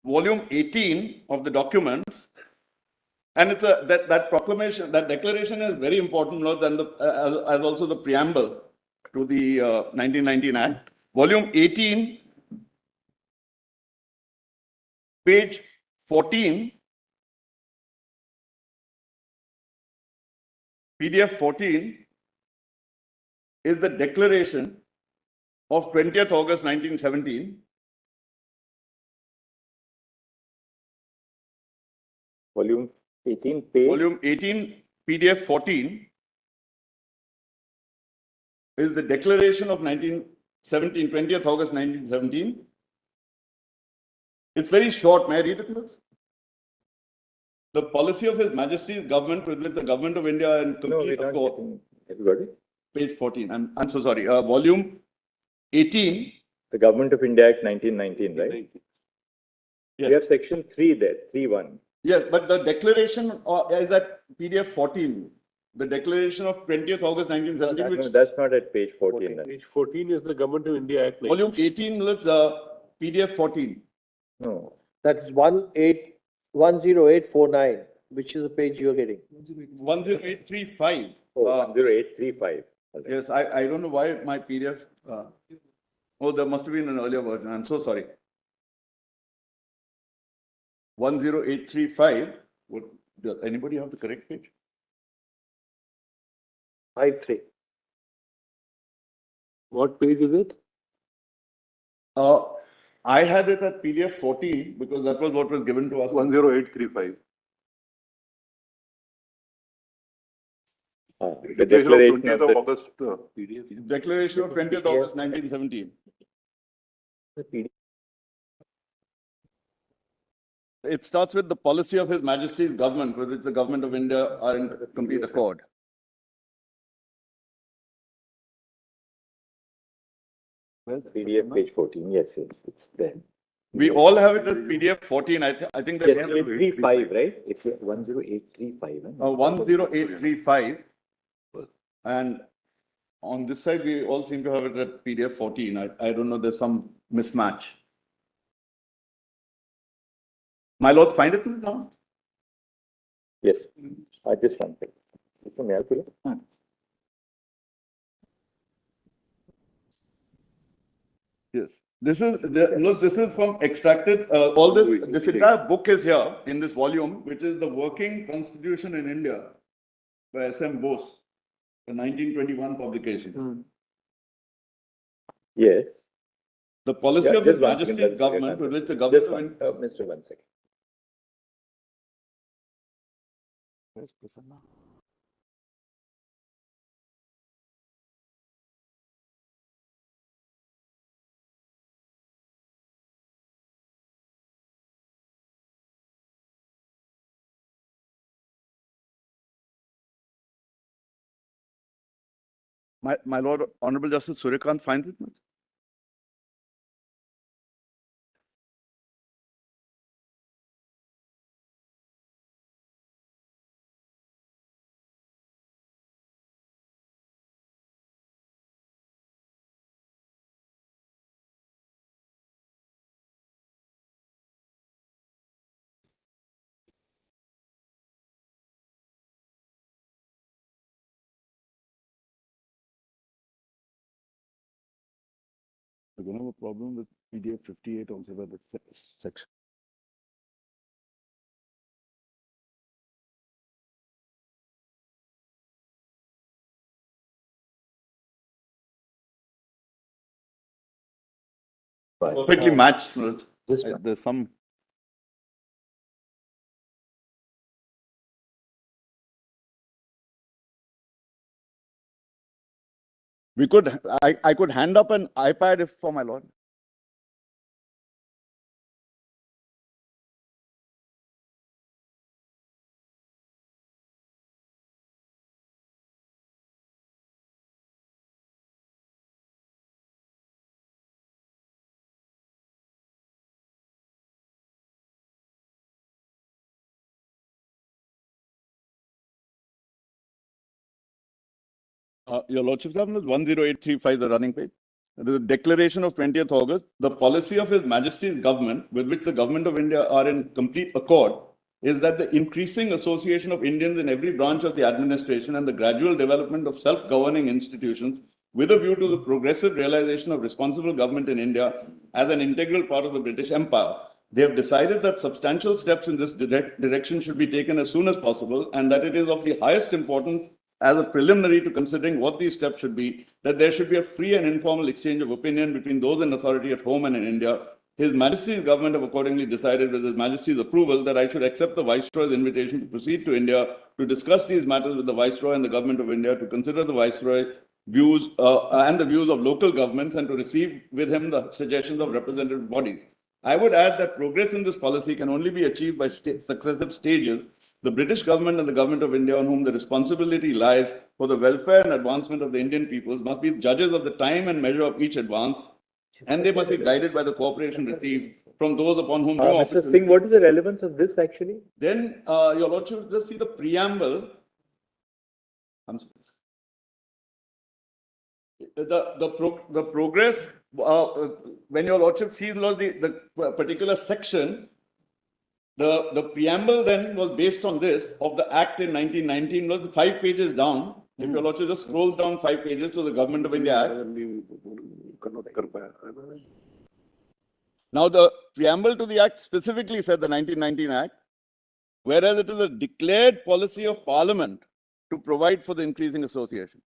volume 18 of the documents, and it's that proclamation, that declaration is very important, Lords, and as also the preamble to the 1919 Act. Volume 18, page 14, PDF 14, is the declaration of 20th August 1917. Volume 18, page. Volume 18, PDF 14 is the declaration of 1917, 20th August 1917. It's very short. May I read it, please? The policy of His Majesty's government with which the Government of India and complete accord. Have you got it? Page 14. I'm so sorry. Volume 18. The Government of India Act 1919, right? Yes. We have section 3 there, 3.1. Yes, but the declaration is at PDF 14. The declaration of 20th August 1917. No, that's not at page 14. Page 14 is the Government of India Act. Volume 18 looks PDF 14. No. That's 10849, which is the page you're getting. 10835. Oh, 10835. Right. Yes, I don't know why my PDF. Oh, there must have been an earlier version. I'm so sorry. 10835. Does anybody have the correct page? 53. What page is it? I had it at PDF 14 because that was what was given to us. 10835. The declaration 20th of of August PDF. Declaration of 20th August 1917. the PDF. It starts with the policy of His Majesty's government with which the Government of India are in complete accord. PDF page 14. Yes, it's there. We all have it as PDF 14. I think that Yes, 835, right? It's 10835. 10835. And on this side, we all seem to have it at PDF 14. I don't know, there's some mismatch. My lord, find it now? Yes, I just want it. May I pull it? Yes. look, this is from extracted, this entire book is here in this volume, which is the Working Constitution in India by S.M. Bose, the 1921 publication. Yes. The policy Yeah, of His just one second, Majesty's that's government, okay. with which the government Just of one, India. Mr. 1 second. My Lord, Honorable Justice Suryakant finds it. We're going to have a problem with PDF 58 also by the section. Perfectly matched. Just one. There's some. I could hand up an iPad if for my Lord. Your Lordship, 10835, the running page. The declaration of 20th August, the policy of His Majesty's government, with which the government of India are in complete accord, is that the increasing association of Indians in every branch of the administration and the gradual development of self-governing institutions with a view to the progressive realization of responsible government in India as an integral part of the British Empire. They have decided that substantial steps in this direction should be taken as soon as possible, and that it is of the highest importance as a preliminary to considering what these steps should be, that there should be a free and informal exchange of opinion between those in authority at home and in India. His Majesty's government have accordingly decided, with His Majesty's approval, that I should accept the Viceroy's invitation to proceed to India to discuss these matters with the Viceroy and the government of India, to consider the Viceroy's views and the views of local governments, and to receive with him the suggestions of representative bodies. I would add that progress in this policy can only be achieved by successive stages. The British government and the government of India, on whom the responsibility lies for the welfare and advancement of the Indian peoples, must be judges of the time and measure of each advance, and they must be guided by the cooperation received from those upon whom Mr. Singh, what is the relevance of this actually? Then, Your Lordship, just see the preamble. The progress, when Your Lordship sees the particular section, the preamble then was based on this of the Act in 1919, was 5 pages down. If Your Lordship just scrolls down 5 pages to the Government of India Act. Now, the preamble to the Act specifically said the 1919 Act, whereas it is a declared policy of Parliament to provide for the increasing association.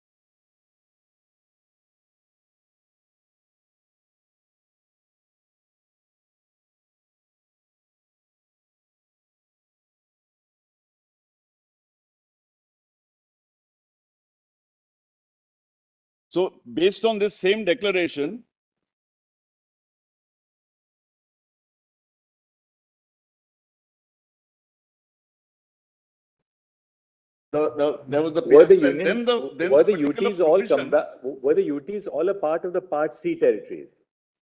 So, based on this same declaration, there was the Were the then union, the were the particular UTs all provision. were the UTs all a part of the Part C territories?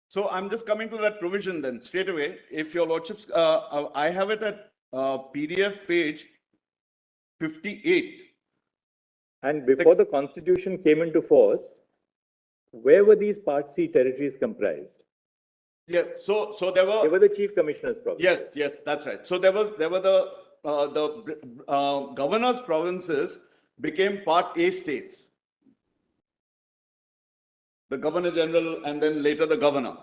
So I'm just coming to that provision then straight away. If Your Lordships, I have it at PDF page 58. And before the Constitution came into force, where were these Part C territories comprised? Yeah. So there They were the Chief Commissioner's provinces. Yes, that's right. So there were the governor's provinces became Part A states. The Governor General and then later the governor.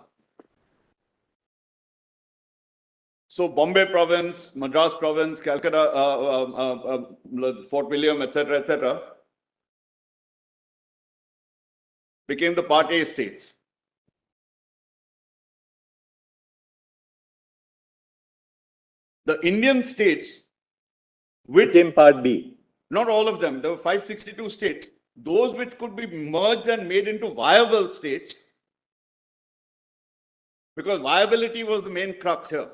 So Bombay province, Madras province, Calcutta, Fort William, etc., became the Part A states. The Indian states, which Became Part B. not all of them, there were 562 states, those which could be merged and made into viable states, because viability was the main crux here.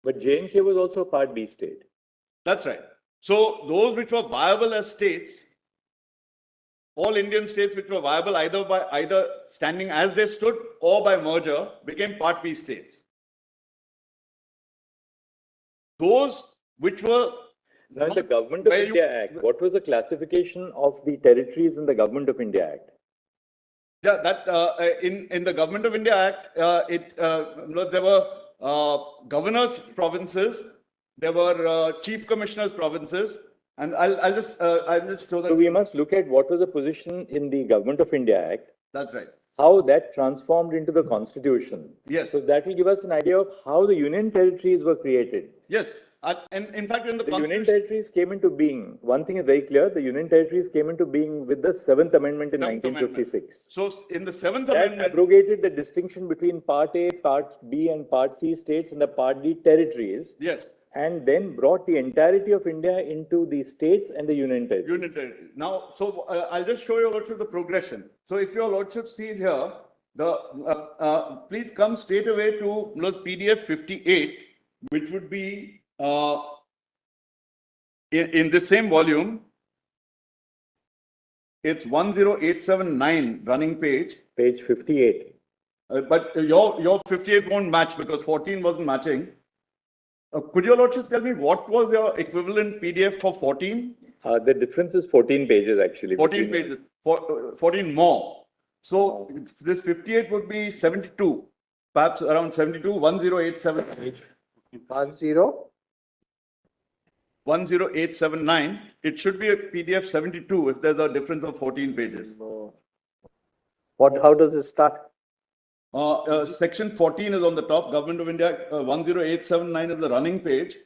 But J&K was also a Part B state. That's right. So those which were viable as states, all Indian states which were viable either standing as they stood or by merger, became Part B states. Those which were Now, in the Government of where India Act, what was the classification of the territories in the Government of India Act? yeah, that in the Government of India Act, there were governors' provinces, there were chief commissioners' provinces, and I'll just show that. So we must look at what was the position in the Government of India Act, That's right. how that transformed into the Constitution. Yes. So that will give us an idea of how the Union territories were created. Yes. And in fact, in the The Union Constitution, territories came into being. One thing is very clear, the Union territories came into being with the 7th Amendment in Seventh Amendment. 1956. so in the 7th That Amendment, abrogated the distinction between Part A, Part B and Part C states and the Part D territories, yes, and then brought the entirety of India into the states and the Union territories. Union territory. Now, so I'll just show your lordship the progression. So if your lordship sees here, please come straight away to PDF 58, which would be in this same volume. It's 10879 running page, Page 58. but your 58 won't match because 14 wasn't matching. Could your lordship tell me what was your equivalent PDF for 14? The difference is 14 pages actually. 14 between- pages, 14 more. So this 58 would be 72, perhaps around 72, 1087. 10879. It should be a PDF 72 if there's a difference of 14 pages. How does it start? Section 14 is on the top, Government of India, 10879 is the running page.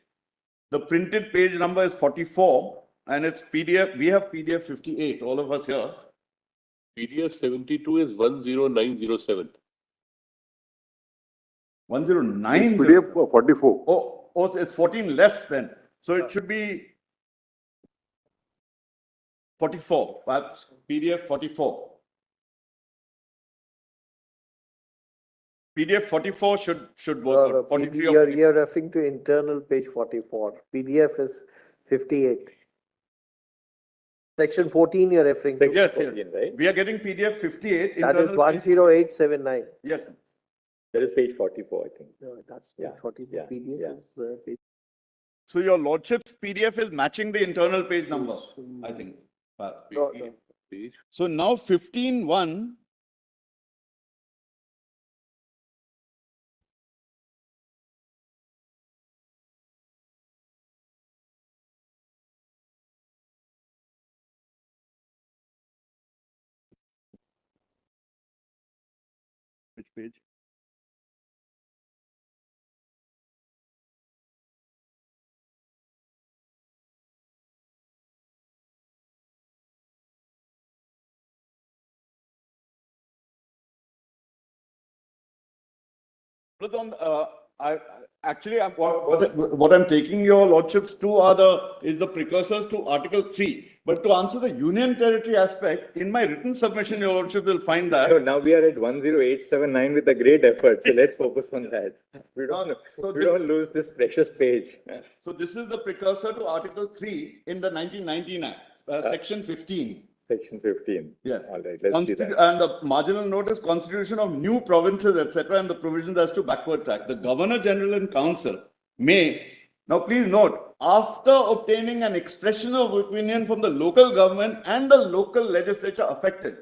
The printed page number is 44 and it's PDF, we have PDF 58, all of us here. PDF 72 is 10907. 109. PDF 44. Oh, it's 14 less then. So it should be 44, perhaps PDF 44. PDF 44 should work out. 43 or 44. You're referring to internal page 44. PDF is 58. Section 14 you're referring to. Section Yes, 14, yes. right? We are getting PDF 58. That is internal page- 10879. Yes. That is page 44, I think. No, that's Yeah, page 44. yeah, PDF yeah. is page. So your lordship's PDF is matching the internal page number, I think. No, no. Page. So now 15.1. Which page? But on, what I'm taking your lordships to is the precursors to Article 3. But to answer the union territory aspect, in my written submission, your lordship will find that. So now we are at 10879 with a great effort. So let's focus on that. We So don't lose this precious page. So this is the precursor to Article 3 in the 1919 Act, Section 15. Section 15. Yes. All right, let's see that. And the marginal note is constitution of new provinces, etc., and the provisions as to backward track. The Governor General and Council may, now please note, after obtaining an expression of opinion from the local government and the local legislature affected.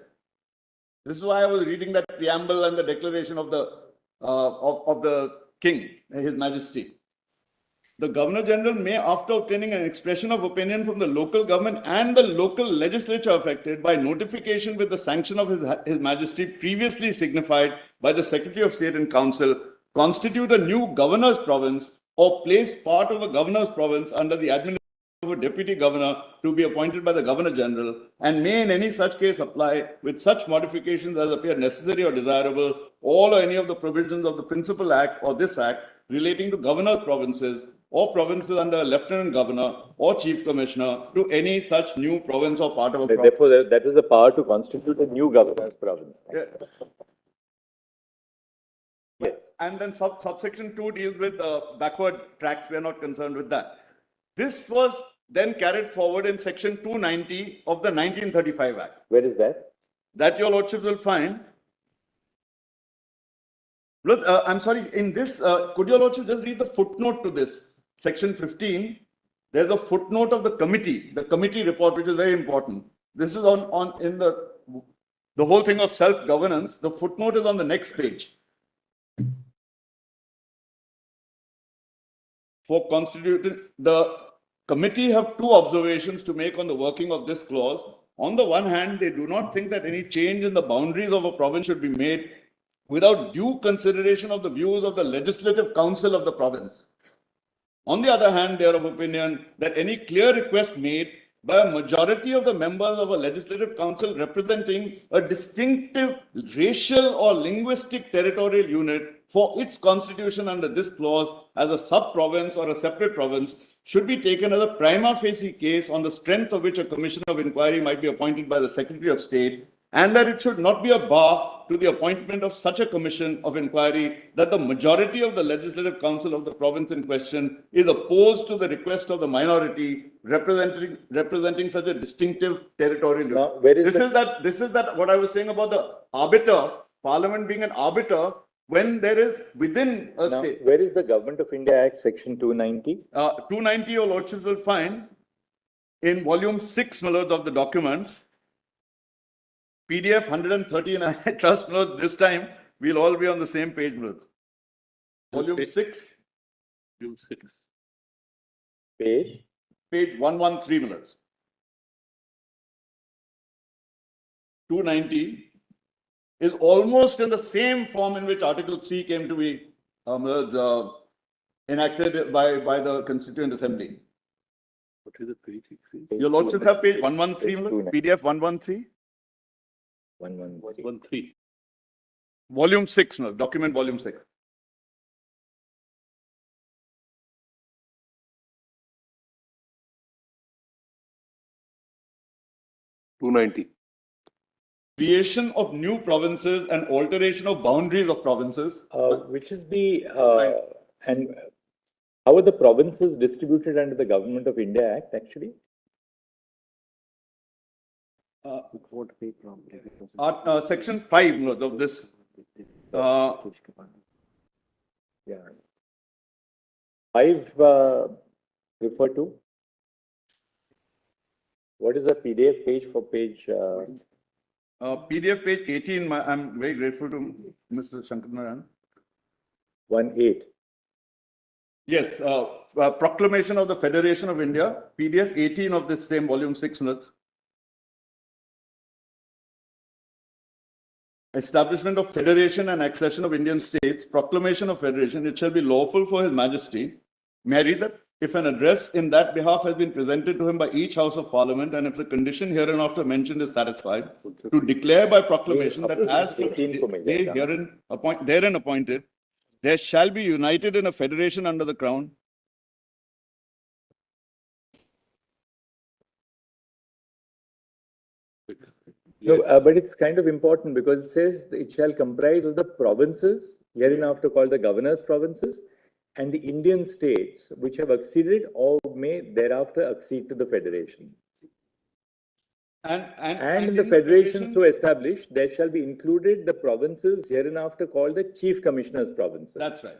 This is why I was reading that preamble and the declaration of the King, His Majesty. The Governor General may, after obtaining an expression of opinion from the local government and the local legislature affected, by notification with the sanction of His Majesty previously signified by the Secretary of State and Council, constitute a new governor's province or place part of a governor's province under the administration of a deputy governor to be appointed by the governor general, and may in any such case apply with such modifications as appear necessary or desirable, all or any of the provisions of the principal act or this act relating to governor's provinces or provinces under a lieutenant governor or chief commissioner to any such new province or part of a province. Therefore, that is the power to constitute a new governor's province. Yeah. Yes. And then subsection 2 deals with backward tracks. We are not concerned with that. This was then carried forward in section 290 of the 1935 Act. Where is that? That your lordships will find. Look, I'm sorry, in this, could your lordship just read the footnote to this? Section 15, there's a footnote of the committee report, which is very important. This is in the whole thing of self-governance. The footnote is on the next page. For constituting, the committee have two observations to make on the working of this clause. On the one hand, they do not think that any change in the boundaries of a province should be made without due consideration of the views of the legislative council of the province. On the other hand, they are of opinion that any clear request made by a majority of the members of a legislative council representing a distinctive racial or linguistic territorial unit for its constitution under this clause as a sub-province or a separate province should be taken as a prima facie case on the strength of which a commission of inquiry might be appointed by the Secretary of State, and that it should not be a bar to the appointment of such a commission of inquiry that the majority of the legislative council of the province in question is opposed to the request of the minority representing such a distinctive territorial unit. Now, where is This is that what I was saying about the arbiter, Parliament being an arbiter when there is within a Now, state. where is the Government of India Act, section 290? 290, your lordships will find in volume 6, my lords, of the document, PDF 130, and I trust, my lords, this time we'll all be on the same page, my lords. Volume 6, Volume 6. Page? page 113, my lords. 290 is almost in the same form in which Article 3 came to be enacted by the Constituent Assembly. What is the page? Your lordships have page 113, my lords, PDF 113, 113. 113. volume 6, my lords, document volume 6. $290. Creation of new provinces and alteration of boundaries of provinces. Which is the, and how are the provinces distributed under the Government of India Act, actually? Section 5, my lords, of this. Yeah. 5, refer to? What is the PDF page for page? PDF page 18, I'm very grateful to Mr. Shankarnarayan. 18. Yes, Proclamation of the Federation of India, PDF 18 of this same volume 6 minutes. Establishment of Federation and Accession of Indian States, Proclamation of Federation, it shall be lawful for His Majesty. May I read that? If an address in that behalf has been presented to him by each House of Parliament, and if the condition hereinafter mentioned is satisfied, to declare by proclamation that as from the day therein appointed, there shall be united in a federation under the Crown. No, but it's kind of important because it says it shall comprise of the provinces, hereinafter called the governor's provinces, and the Indian states which have acceded or may thereafter accede to the federation. And in the federation so established, there shall be included the provinces hereinafter called the chief commissioner's provinces. That's right.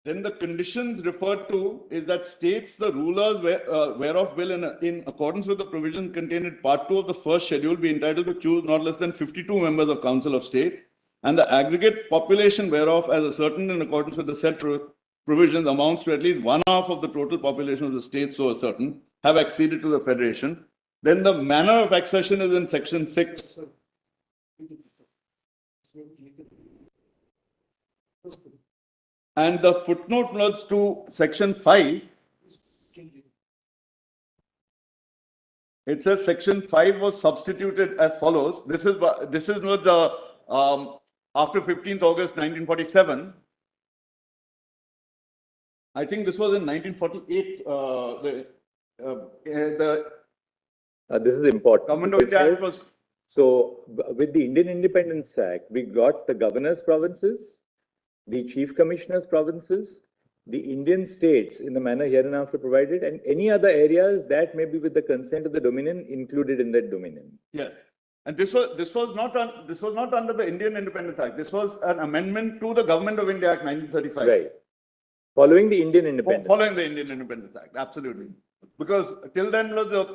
Then the conditions referred to is that states the rulers whereof will in accordance with the provisions contained in part 2 of the first schedule be entitled to choose not less than 52 members of Council of State, and the aggregate population whereof as ascertained in accordance with the said provisions amounts to at least 1/2 of the total population of the state so ascertained have acceded to the federation. Then the manner of accession is in section 6. And the footnote notes to section 5. It says section 5 was substituted as follows. This is not the after 15th August 1947. I think this was in 1948. This is important. Government of India Act was. So with the Indian Independence Act, we got the governor's provinces, the chief commissioner's provinces, the Indian states in the manner hereinafter provided, and any other areas that may be with the consent of the dominion included in that dominion. Yes, and this was not under the Indian Independence Act. This was an amendment to the Government of India Act 1935. Right. Following the Indian Independence. Following the Indian Independence Act, absolutely. Because till then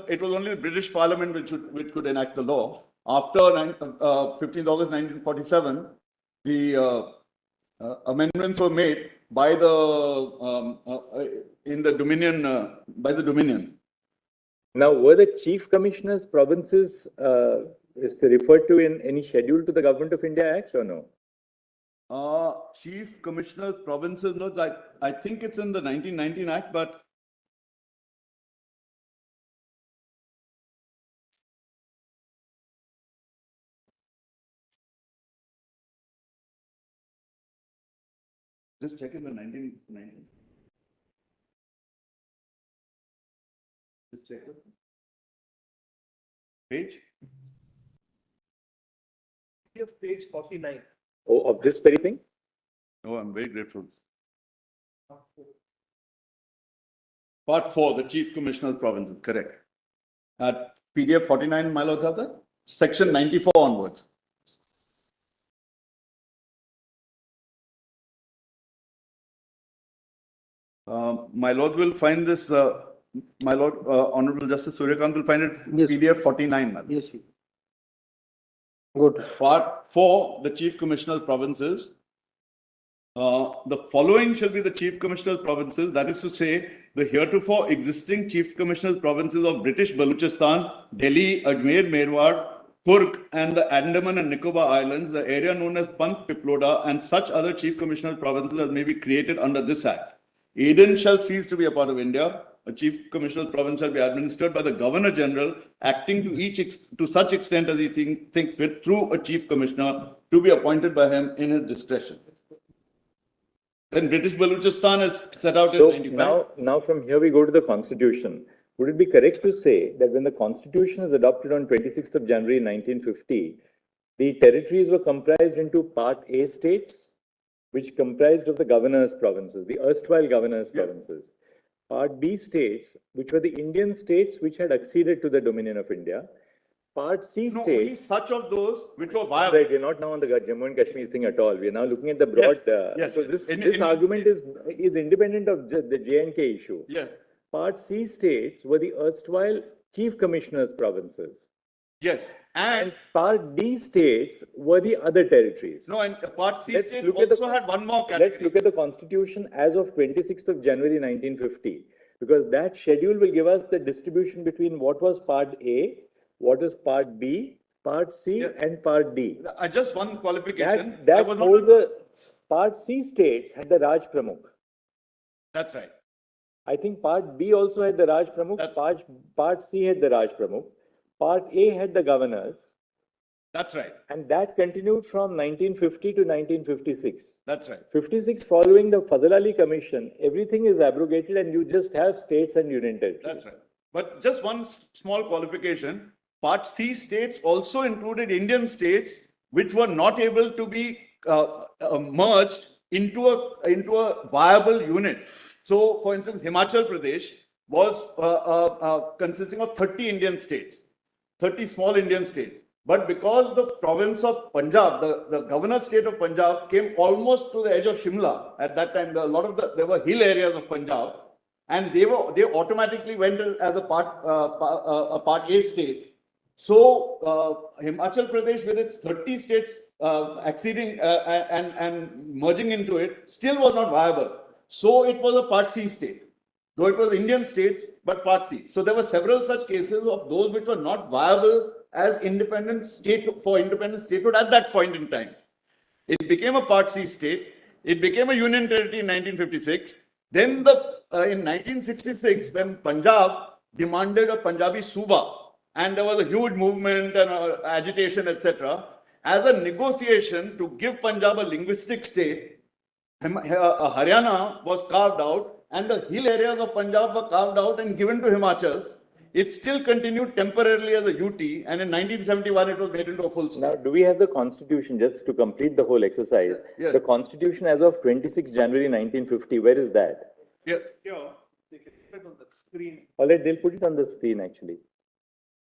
it was only the British Parliament which could enact the law. After 15th August 1947, the amendments were made by the in the Dominion by the Dominion. Now, were the chief commissioners' provinces is referred to in any schedule to the Government of India Act or no? Chief Commissioner provinces, no, I think it's in the 1919 Act, but just check in the 1919. Just check it. Page? Page 49. Oh, of this very thing? Oh, I'm very grateful. Part 4, the Chief Commissioner provinces, correct. At PDF 49, my lord, section 94 onwards. My lord will find this, my lord, Honorable Justice Suryakant will find it Yes. PDF 49. Madam. Yes. Good. Part 4, the Chief Commissioner provinces. The following shall be the Chief Commissioner provinces, that is to say, the heretofore existing Chief Commissioner provinces of British Baluchistan, Delhi, Ajmer, Merwar, Kurg, and the Andaman and Nicobar Islands, the area known as Pant Piploda, and such other Chief Commissioner provinces as may be created under this Act. Aden shall cease to be a part of India. A Chief Commissioner province shall be administered by the Governor General, acting to such extent as he thinks fit through a Chief Commissioner to be appointed by him in his discretion. Then British Baluchistan is set out in 95. Now from here we go to the Constitution. Would it be correct to say that when the Constitution is adopted on 26th of January 1950, the territories were comprised into Part A states, which comprised of the governor's provinces, the erstwhile governor's provinces. Part B states, which were the Indian states which had acceded to the Dominion of India. Part C No, only states. such of those which were viable. Right, we're not now on the Jammu and Kashmir thing at all. We're now looking at the broad. Yes. So this argument is independent of the J&K issue. Yes. Part C states were the erstwhile chief commissioners' provinces. Yes. And Part D states were the other territories. No, and Part C Let's state look at also had one more category. Let's look at the Constitution as of 26th of January 1950, because that schedule will give us the distribution between what was Part A, what is Part B, Part C, and Part D. Just one qualification. That holds the Part C states had the Raj Pramukh. That's right. I think Part B also had the Raj Pramukh. Part C had the Raj Pramukh. Part A had the governors. That's right. And that continued from 1950 to 1956. That's right. 56, following the Fazal Ali Commission, everything is abrogated and you just have states and union territories. That's right. But just one small qualification. Part C states also included Indian states which were not able to be merged into a viable unit. So, for instance, Himachal Pradesh was consisting of 30 Indian states, 30 small Indian states. But because the province of Punjab, the governor state of Punjab came almost to the edge of Shimla at that time, there were hill areas of Punjab, and they automatically went as a part A state. So Himachal Pradesh, with its 30 states acceding and merging into it, still was not viable. So it was a Part C state, though it was Indian states, but Part C. So there were several such cases of those which were not viable as independent statehood at that point in time. It became a Part C state. It became a union territory in 1956. Then in 1966, when Punjab demanded a Punjabi Suba, and there was a huge movement and agitation, etc. As a negotiation to give Punjab a linguistic state, Haryana was carved out and the hill areas of Punjab were carved out and given to Himachal. It still continued temporarily as a UT, and in 1971 it was made into a full state. Now, do we have the constitution, just to complete the whole exercise? Yeah. The constitution as of 26 January 1950, where is that? Yeah. Yeah, they can put it on the screen. All right, they'll put it on the screen actually.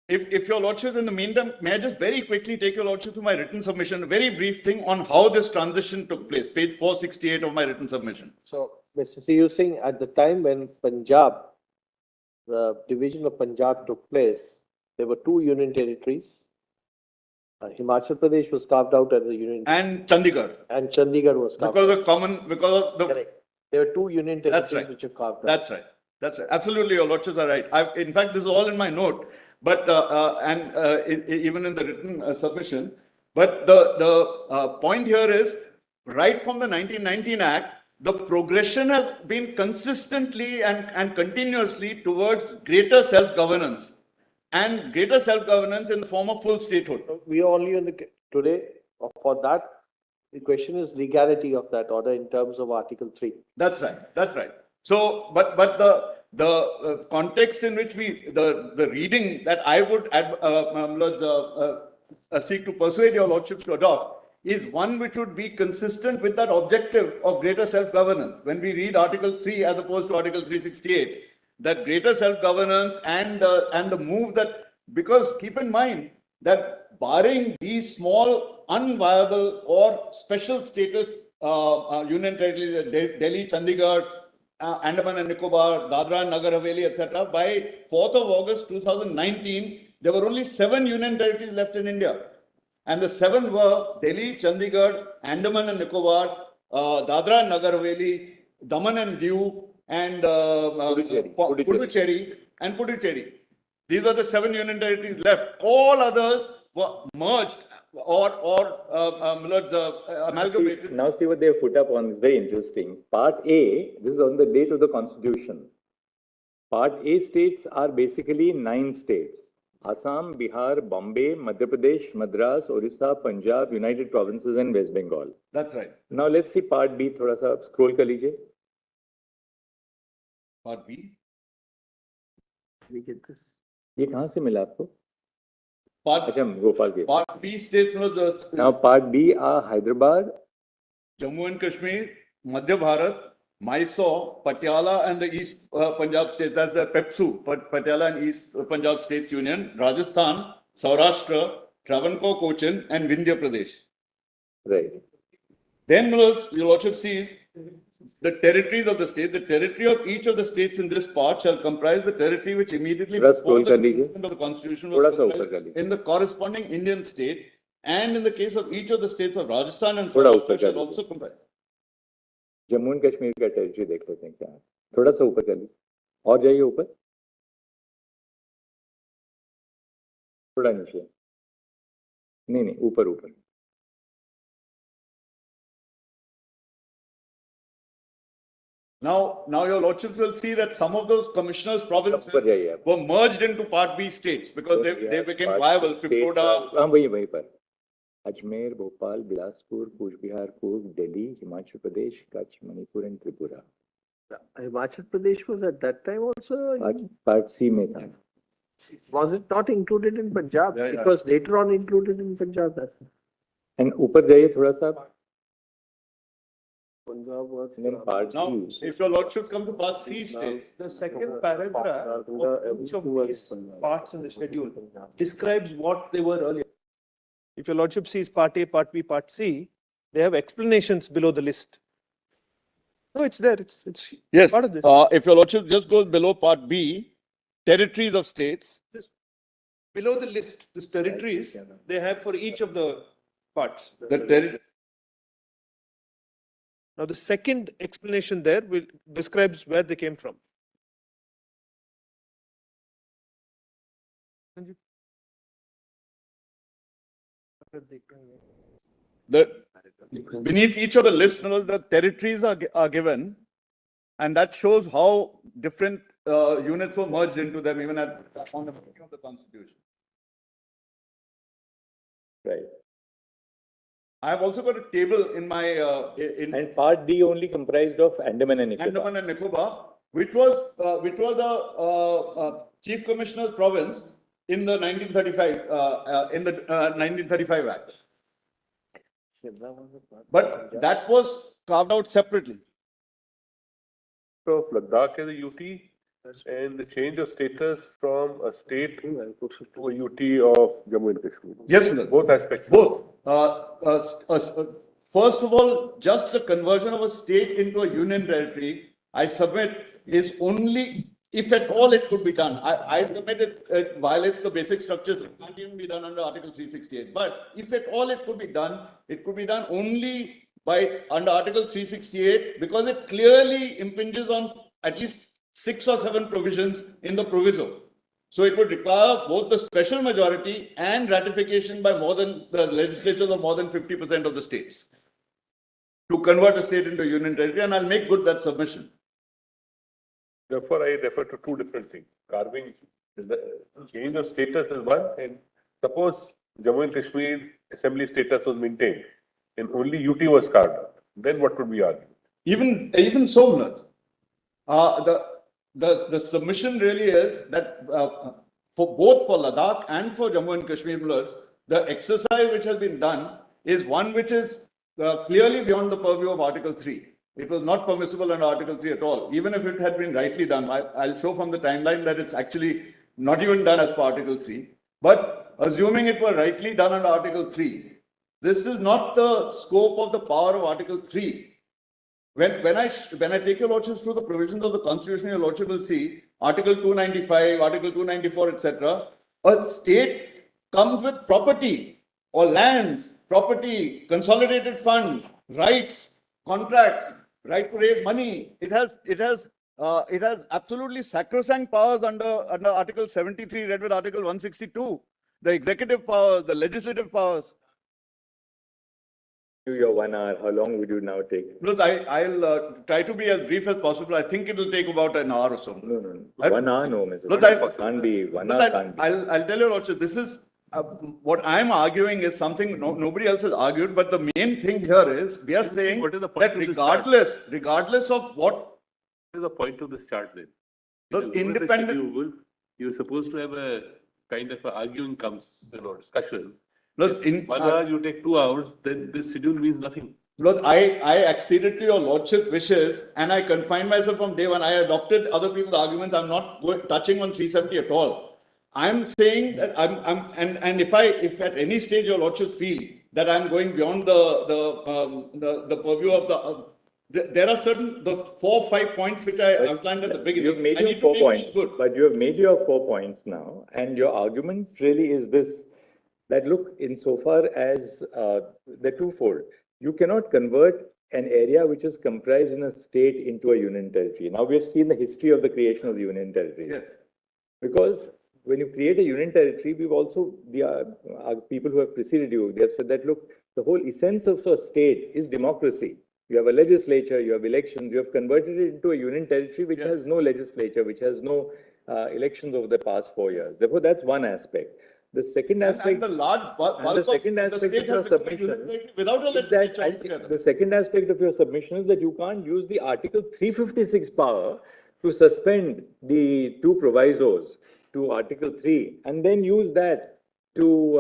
If your lordships, in the meantime, may I just very quickly take your lordship to my written submission, a very brief thing on how this transition took place, page 468 of my written submission. So, Mr. C, you're saying at the time when Punjab, the division of Punjab took place, there were two union territories. Himachal Pradesh was carved out as a union, And Chandigarh, and Chandigarh was carved because out. because of the, Correct. There were two union That's territories right. which are carved out. that's right. That's right. Absolutely, your lordships are right. In fact, this is all in my note, but, even in the written submission. But the point here is, right from the 1919 Act, the progression has been consistently and continuously towards greater self-governance, and greater self-governance in the form of full statehood. We are only on the, today, for that, the question is legality of that order in terms of Article 3. That's right. That's right. So, but the context in which the reading that I would seek to persuade your lordships to adopt is one which would be consistent with that objective of greater self-governance. When we read Article 3 as opposed to Article 368, that greater self-governance and the move that, because keep in mind that barring these small, unviable or special status union territories, Delhi, Chandigarh, Andaman and Nicobar, Dadra and Nagar Haveli, etc., by 4th of August 2019, there were only 7 union territories left in India. And the 7 were Delhi, Chandigarh, Andaman and Nicobar, Dadra and Nagar Haveli, Daman and Diu, and Puducherry and Puducherry. These were the 7 union territories left. All others were merged or amalgamated. Now see what they have put up on, it's very interesting. Part A, this is on the date of the constitution. Part A states are basically 9 states. Assam, Bihar, Bombay, Madhya Pradesh, Madras, Orissa, Punjab, United Provinces and West Bengal. That's right. Now let's see part B, thoda sa scroll kar lijiye. Part B. We get this. ये कहाँ से मिला आपको? Part, अच्छा, गोपाल के. part B states, Now part B are Hyderabad, Jammu and Kashmir, Madhya Bharat, Mysore, Patiala and the East Punjab states, that's the PEPSU, Patiala and East Punjab States Union, Rajasthan, Saurashtra, Travancore, Cochin and Vindhya Pradesh. right. Then, your lordship sees the territories of the state. The territory of each of the states in this part shall comprise the territory which immediately थोड़ा before scroll the कर लीजिए. commencement of the constitution थोड़ा was सा ऊपर comprised कर लीजिए. in the corresponding Indian state, and in the case of each of the states of Rajasthan and थोड़ा ऊपर Saurashtra कर shall लीजिए. also comprise. Jammu and Kashmir का टेरिटरी देख लेते हैं क्या है. थोड़ा सा ऊपर कर लीजिए. और जाइए ऊपर. थोड़ा नीचे. नहीं, ऊपर ऊपर. Now your lordships will see that some of those commissioners' provinces ऊपर जाइए आप. were merged into Part B states because they became viable. Pipoda, हाँ, वहीं पर. Ajmer, Bhopal, Bilaspur, Cooch Behar, Coorg, Delhi, Himachal Pradesh, Kutch, Manipur and Tripura. Himachal Pradesh was at that time also, part C में था. was it not included in Punjab? Yeah, It was later on included in Punjab. And ऊपर जाइए थोड़ा सा. Punjab was. And then part now, C. if your lordships come to Part C state, The second paragraph of each of these parts in the schedule describes what they were earlier. If your lordship sees part A, part B, part C, they have explanations below the list. No, it's there, it's yes, part of this. if your lordship just goes below Part B, territories of states, Below the list, these territories, they have for each of the parts. the territory. Now, the second explanation there describes where they came from. The beneath each of the lists, the territories are given, and that shows how different units were merged into them even on the beginning of the constitution. Right. I have also got a table in my And part D only comprised of Andaman and Nicobar. Andaman and Nicobar, which was a chief commissioner's province in the 1935 Act. But that was carved out separately. of Ladakh as a UT and the change of status from a state to a UT of Jammu and Kashmir. Yes, Vinod. Both aspects. Both. First of all, just the conversion of a state into a union territory, I submit, is only if at all it could be done. I submit it violates the basic structures. It can't even be done under Article 368. But if at all it could be done only under Article 368 because it clearly impinges on at least 6 or 7 provisions in the proviso. So it would require both the special majority and ratification by more than the legislatures of more than 50% of the states to convert a state into a union territory, and I'll make good that submission. Therefore, I refer to two different things. Carving, the change of status is one, and suppose Jammu and Kashmir assembly status was maintained and only UT was carved out, then what would be argued? Even so, Manoj, the submission really is that for Ladakh and for Jammu and Kashmir, the exercise which has been done is one which is clearly beyond the purview of Article 3. It was not permissible under Article 3 at all, even if it had been rightly done. I'll show from the timeline that it's actually not even done as per Article 3. But assuming it were rightly done under Article 3, this is not the scope of the power of Article 3. When I take your lordships through the provisions of the Constitution, your lordship will see Article 295, Article 294, etc. A state comes with property or lands, property, consolidated fund, rights, contracts, right to raise money. It has absolutely sacrosanct powers under Article 73, read with Article 162. The executive powers, the legislative powers. Your 1 hour, how long would you now take? Look, I'll try to be as brief as possible. I think it will take about an hour or so. No. 1 hour, no, Mr. Look, can't be 1 hour. Can't be. I'll tell you also, this is what I'm arguing is something nobody else has argued, but the main thing here is we are saying that regardless of what is the point of this chart then? Look, independent. You're supposed to have a kind of arguing discussion. Look, in 1 hour you take 2 hours, then this schedule means nothing. Look, I acceded to your lordship wishes and I confined myself from day one. I adopted other people's arguments. I'm not touching on 370 at all. I'm saying that and if at any stage your lordship feel that I'm going beyond the purview of there are certain 4 or 5 points which I outlined at the beginning. You've made your 4 points, but you have made your 4 points now, and your argument really is this: that look, insofar as they're twofold, you cannot convert an area which is comprised in a state into a union territory. Now we have seen the history of the creation of the union territories. Yes. Because when you create a union territory, we've also, people who have preceded you, they have said that, look, the whole essence of a state is democracy. You have a legislature, you have elections, you have converted it into a union territory which has no legislature, which has no elections over the past 4 years. Therefore, that's one aspect. The second aspect, and the large bulk of the second aspect of your submission without a legislature. The second aspect of your submission is that you can't use the Article 356 power to suspend the 2 provisos to Article 3 and then use that to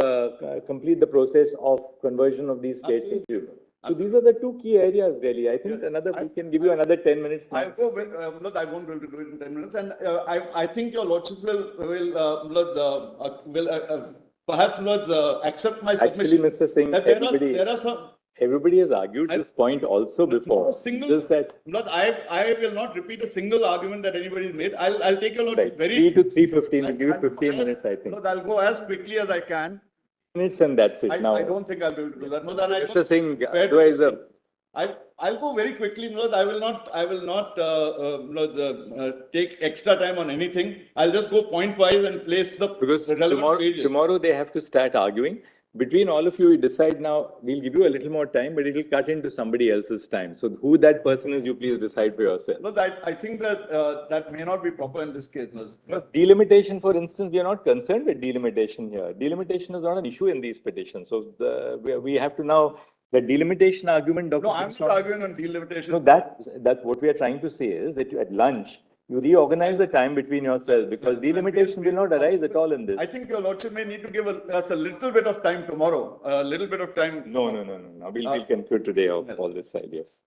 complete the process of conversion of these states into. So these are the 2 key areas, really. I think we can give you another 10 minutes. I'll go with, no, I won't be able to do it in 10 minutes. And I think your lordship will perhaps accept my submission. Actually, Mr. Singh, everybody has argued this point also before. Just that. I will not repeat a single argument that anybody has made. I'll take your lordship very. 3 to 3:15. We'll give you 15 minutes, I think. I'll go as quickly as I can. Minutes and that's it. Now, I don't think I'll be able to do that. No, then Mr. Singh, advisor. I'll go very quickly. No, I will not take extra time on anything. I'll just go point wise and place the because relevant pages. tomorrow they have to start arguing. between all of you, we decide now, we'll give you a little more time, but it'll cut into somebody else's time. So who that person is, you please decide for yourself. No, I think that, that may not be proper in this case. No, delimitation, for instance, we are not concerned with delimitation here. Delimitation is not an issue in these petitions. So we have to now, the delimitation argument, Dr. No, I'm It's not arguing on delimitation. No, that what we are trying to say is that at lunch, you reorganize the time between yourselves because delimitation will not arise at all in this. I think your lordship may need to give us a little bit of time tomorrow, a little bit of time. No. We'll conclude today of all this side, yes.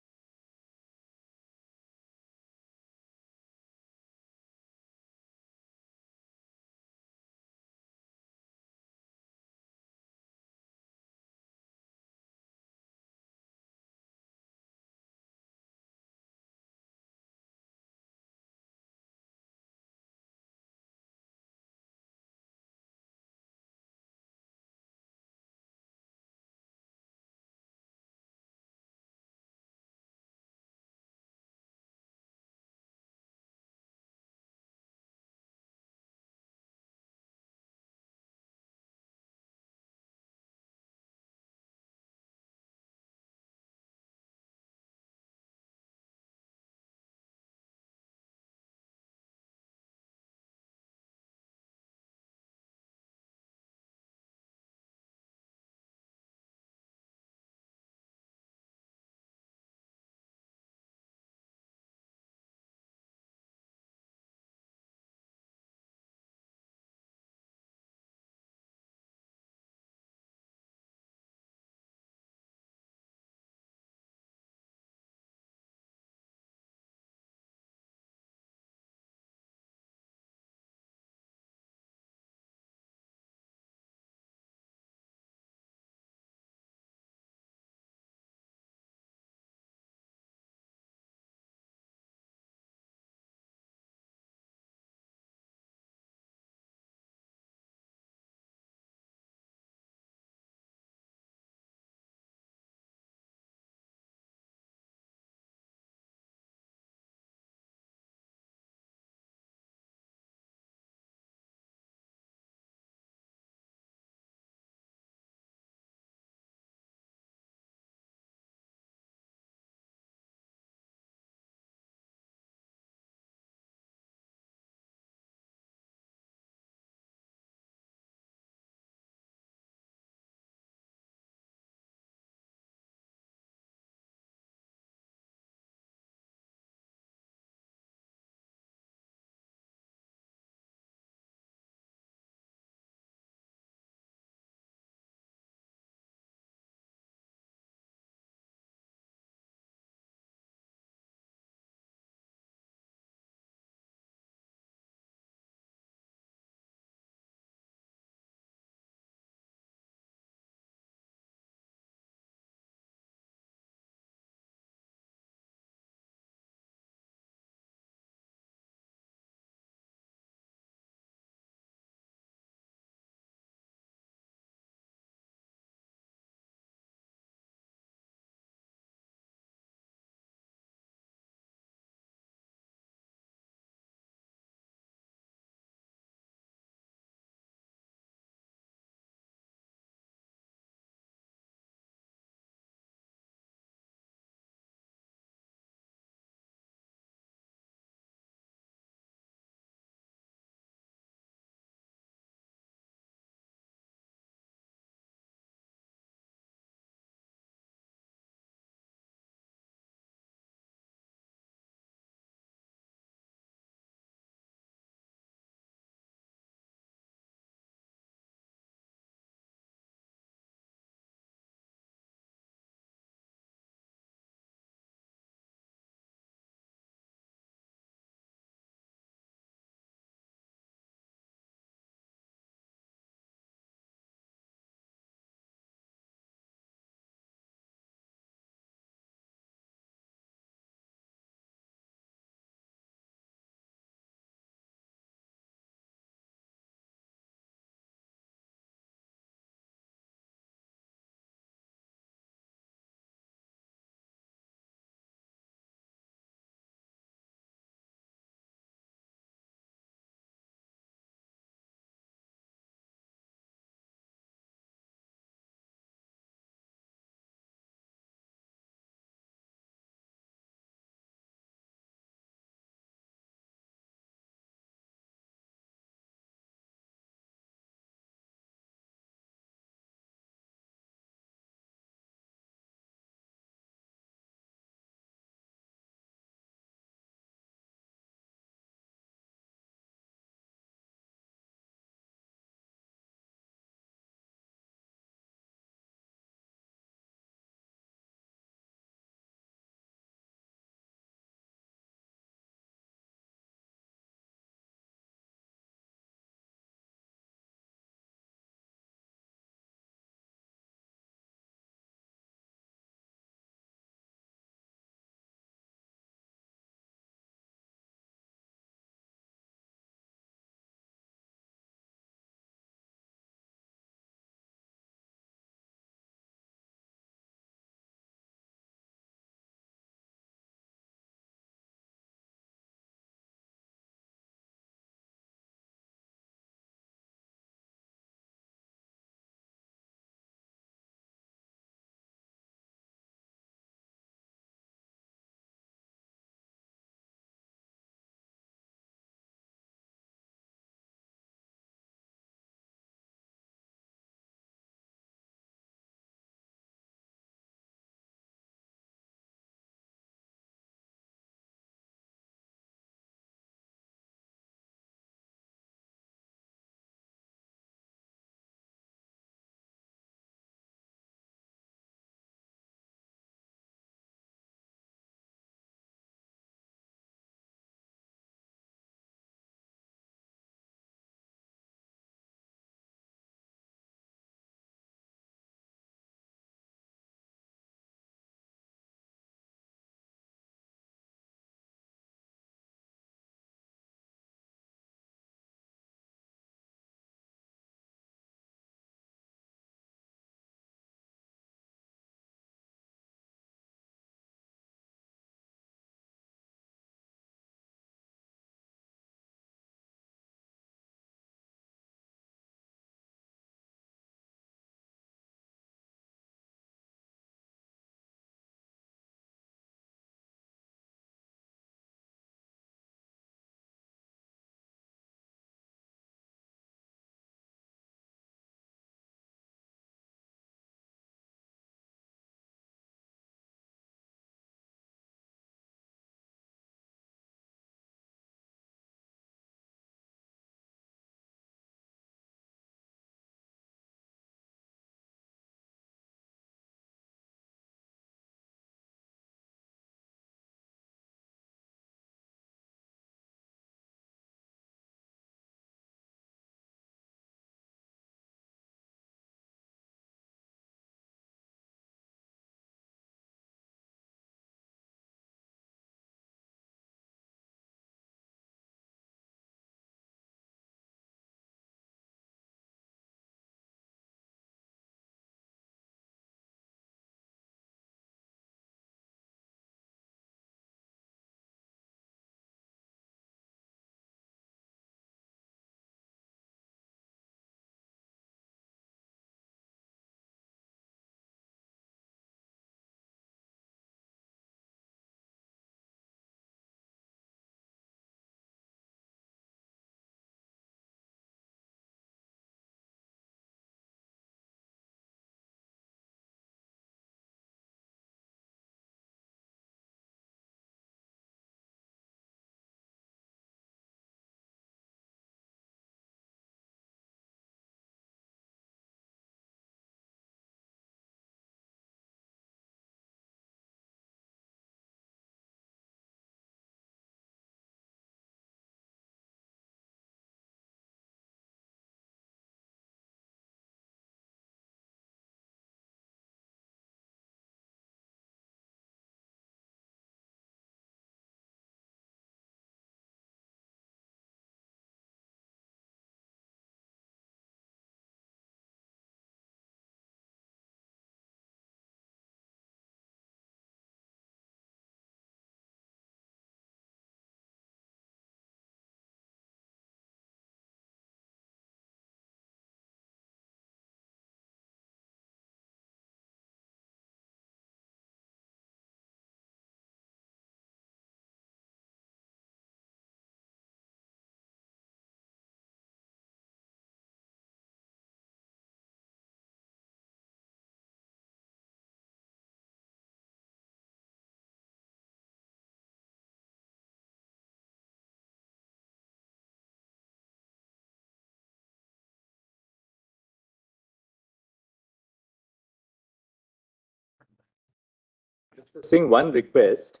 Mr. Singh, one request.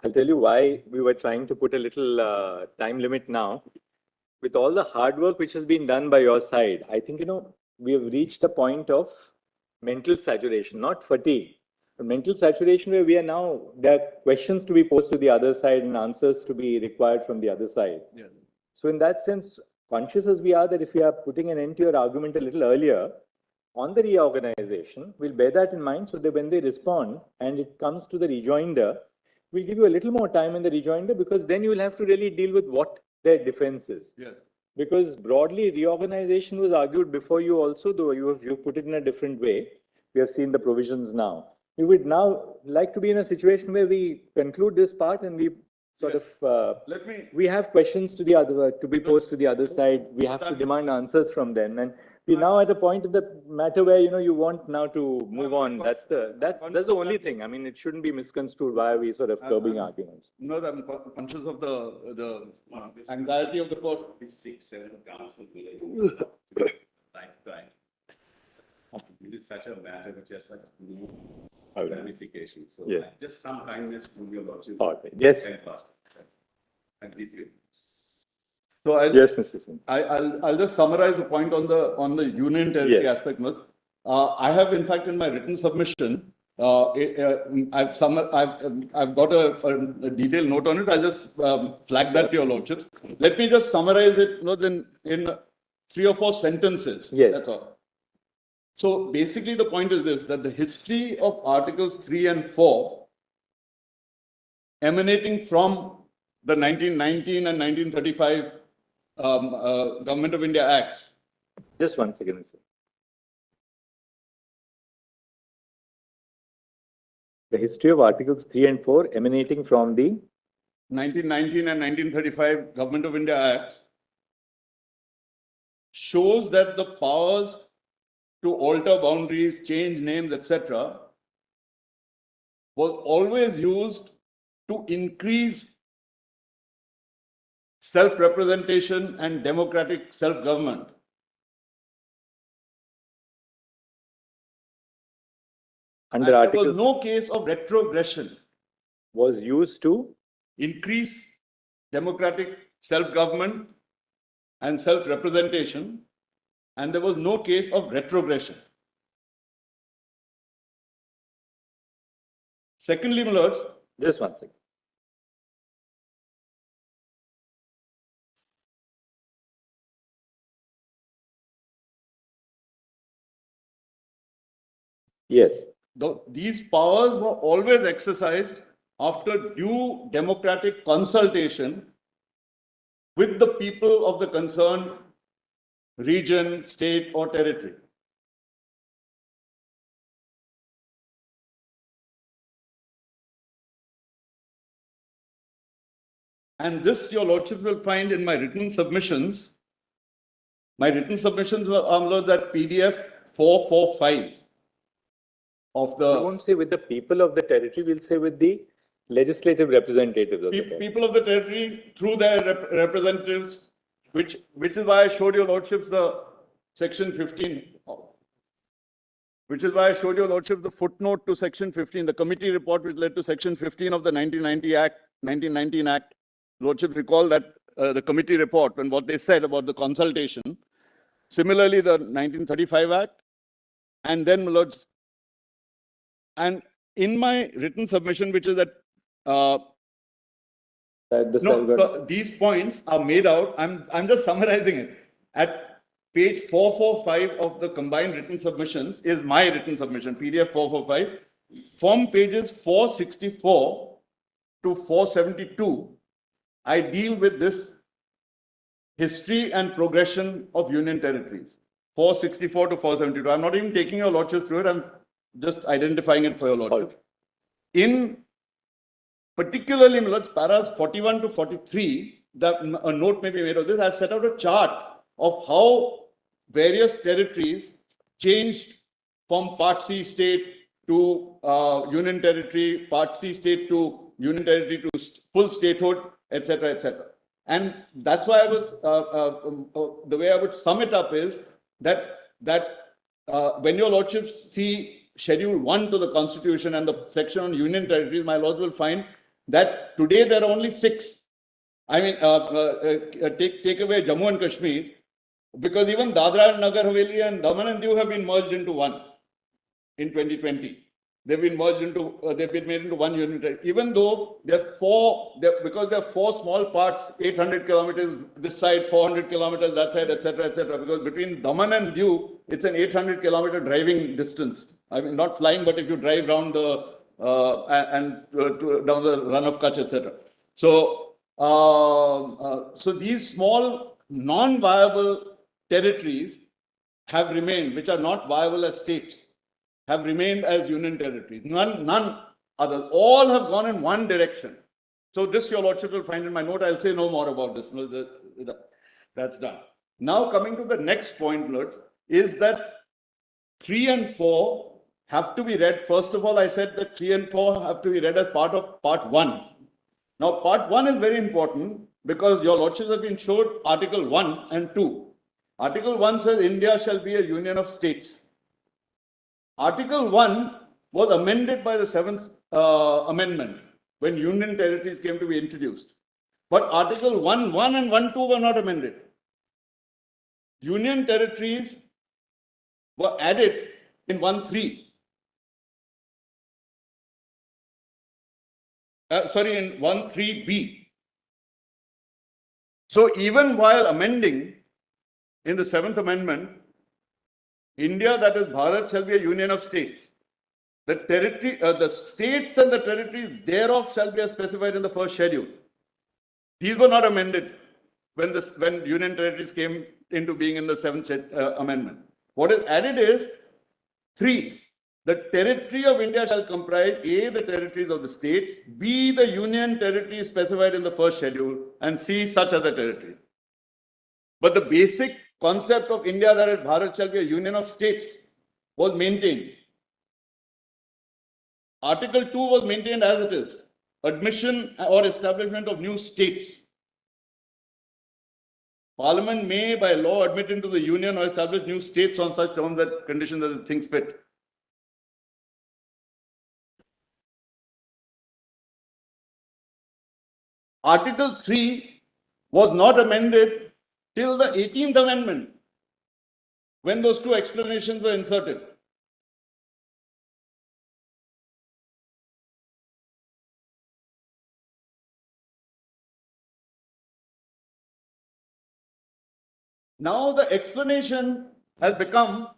I'll tell you why we were trying to put a little time limit now. With all the hard work which has been done by your side, I think, we have reached a point of mental saturation, not fatigue. But mental saturation where we are now, there are questions to be posed to the other side and answers to be required from the other side. Yeah. So in that sense, conscious as we are that if we are putting an end to your argument a little earlier, on the reorganization, we'll bear that in mind so that when they respond and it comes to the rejoinder, we'll give you a little more time in the rejoinder because then you will have to really deal with what their defense is. Yeah. Because broadly, reorganization was argued before you also, though you put it in a different way. We have seen the provisions now. We would now like to be in a situation where we conclude this part and we sort of, we have questions to the other, to be posed to the other side. We have to demand answers from them. And we're now at a point of the matter where, you want now to move on. That's the only thing. I mean, it shouldn't be misconstrued. Why are we sort of curbing arguments? No, I'm conscious of the anxiety of the court. 6, 7 council lifetime. It is such a matter which has such ramifications. So Yeah. just some kindness from your lordship. Okay. Yes. And leave you. So Yes, Mr. Singh. I'll just summarize the point on the union territory Yes. aspect. I have, in fact, in my written submission, I've got a detailed note on it. I'll just flag that to your lordship. Let me just summarize it, in 3 or 4 sentences. Yes. That's all. So basically, the point is this: that the history of Articles 3 and 4, emanating from the 1919 and 1935 Government of India Acts. Just 1 second, Mr. The history of Articles 3 and 4 emanating from the 1919 and 1935 Government of India Acts shows that the powers to alter boundaries, change names, etc., was always used to increase self-representation and democratic self-government. under There Article was no case of retrogression. was used to Increase democratic self-government and self-representation, and there was no case of retrogression. Secondly, my lords, just 1 second. Yes. these powers were always exercised after due democratic consultation with the people of the concerned region, state, or territory. And this, your lordship will find in my written submissions. My written submissions were that PDF 445 of We the won't say with the people of the territory, we'll say with the legislative representatives of the territory. people of the territory through their representatives, which is why I showed your lordships the section 15. Which is why I showed your lordships the footnote to section 15, the committee report which led to section 15 of the 1919 Act. Lordships recall that the committee report and what they said about the consultation. Similarly, the 1935 Act, and then, lords, and in my written submission, which is that these points are made out. I'm just summarizing it. At page 445 of the combined written submissions is my written submission, PDF 445. From pages 464 to 472, I deal with this history and progression of union territories. 464 to 472. I'm not even taking your lordships through it. I'm just identifying it for your lordship. In particularly, my lords, paras 41 to 43, a note may be made of this. I've set out a chart of how various territories changed from Part C state to union territory, Part C state to union territory to full statehood, etc., etc. And that's why I was, the way I would sum it up is that when your lordships see Schedule 1 to the Constitution and the section on union territories, my lords will find that today there are only 6. I mean, take away Jammu and Kashmir, because even Dadra and Nagar Haveli and Daman and Diu have been merged into one in 2020. They've been merged into, they've been made into one union territory. Even though because there are 4 small parts, 800 kilometers this side, 400 kilometers that side, etc., etc. Because between Daman and Diu, it's an 800-kilometer driving distance. I mean, not flying, but if you drive round the down the run of Kutch, etc. So, so these small non-viable territories have remained, which are not viable as states, have remained as union territories. None others. All have gone in one direction. So this your lordship will find in my note. I'll say no more about this. No, that's done. Now coming to the next point, lords, is that 3 and 4 have to be read. First of all, I said that 3 and 4 have to be read as part of part 1. Now, part 1 is very important because your lordships have been showed Article 1 and 2. Article 1 says India shall be a union of states. Article 1 was amended by the 7th Amendment when union territories came to be introduced. But Article 1.1 and 1.2 were not amended. Union territories were added in 1.3. In 1.3b. So even while amending in the 7th Amendment, India, that is Bharat, shall be a union of states. The territory, the states and the territories thereof shall be as specified in the first schedule. These were not amended when union territories came into being in the 7th Amendment. What is added is 3. The territory of India shall comprise A, the territories of the states, B, the union territories specified in the first schedule, and C, such other territories. But the basic concept of India, that is Bharat, shall be a union of states, was maintained. Article 2 was maintained as it is. Admission or establishment of new states. Parliament may, by law, admit into the union or establish new states on such terms and conditions as it thinks fit. Article 3 was not amended till the 18th Amendment, when those 2 explanations were inserted. Now the explanation has become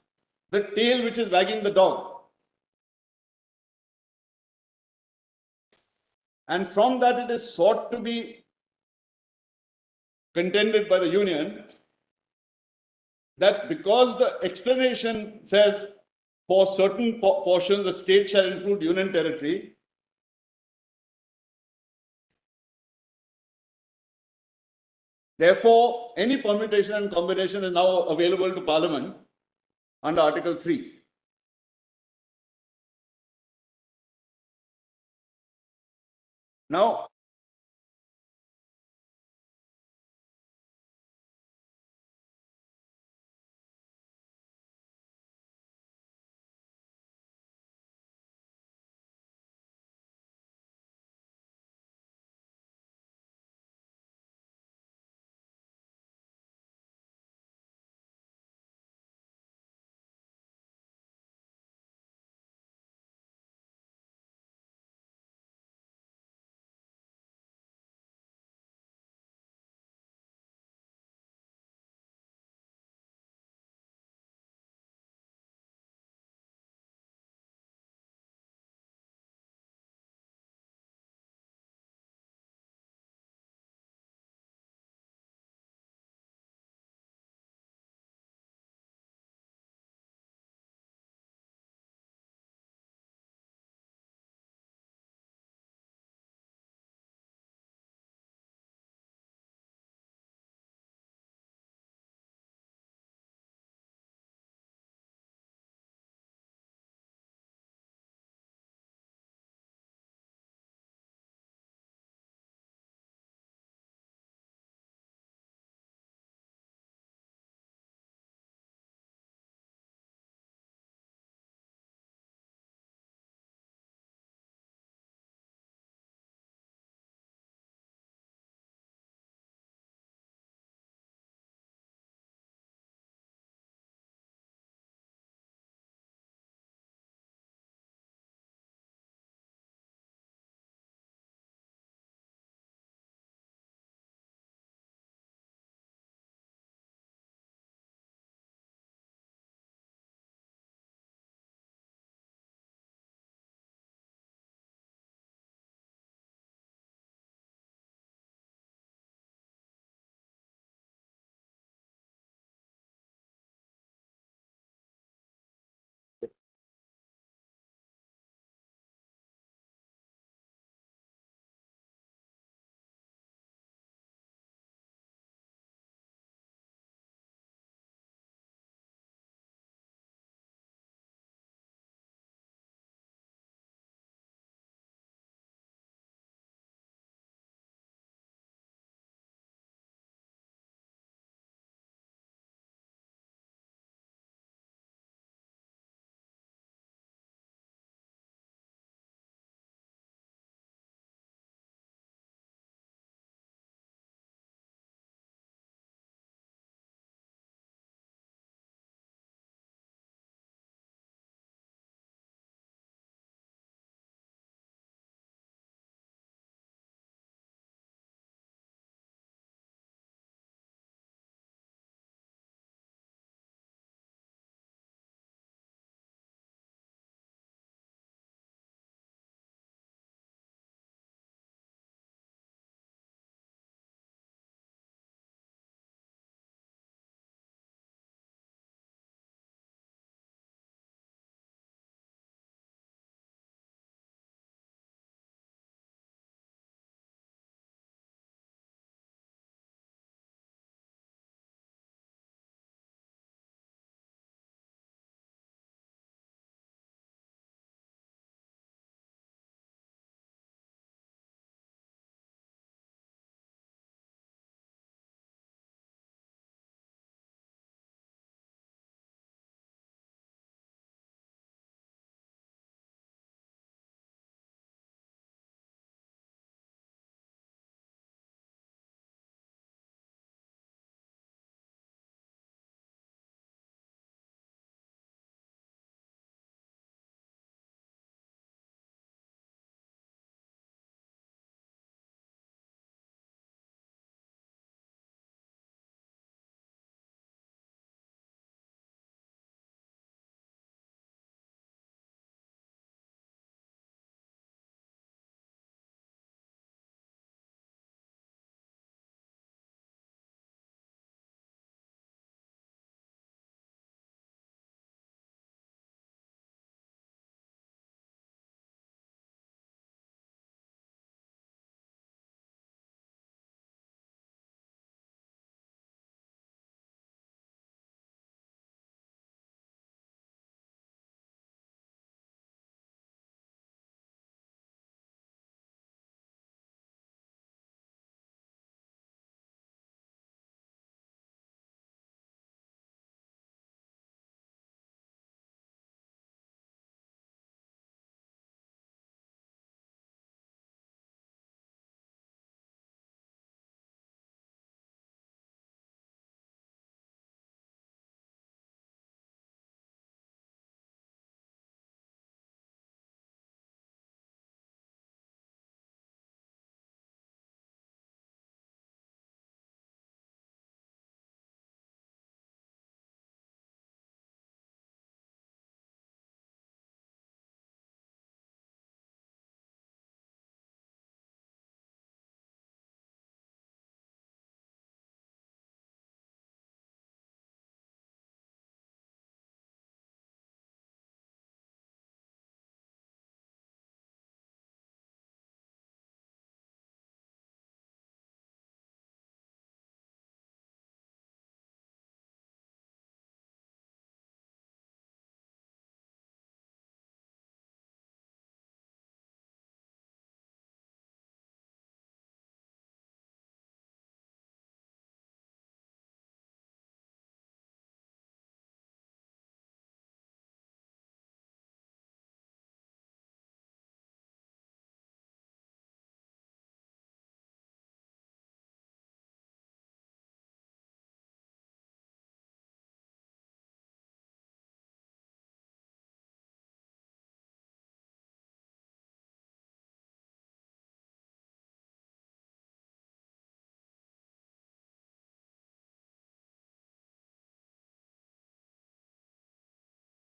the tail which is wagging the dog. And from that it is sought to be contended by the union that because the explanation says for certain portions the state shall include union territory, therefore any permutation and combination is now available to Parliament under Article 3. Now,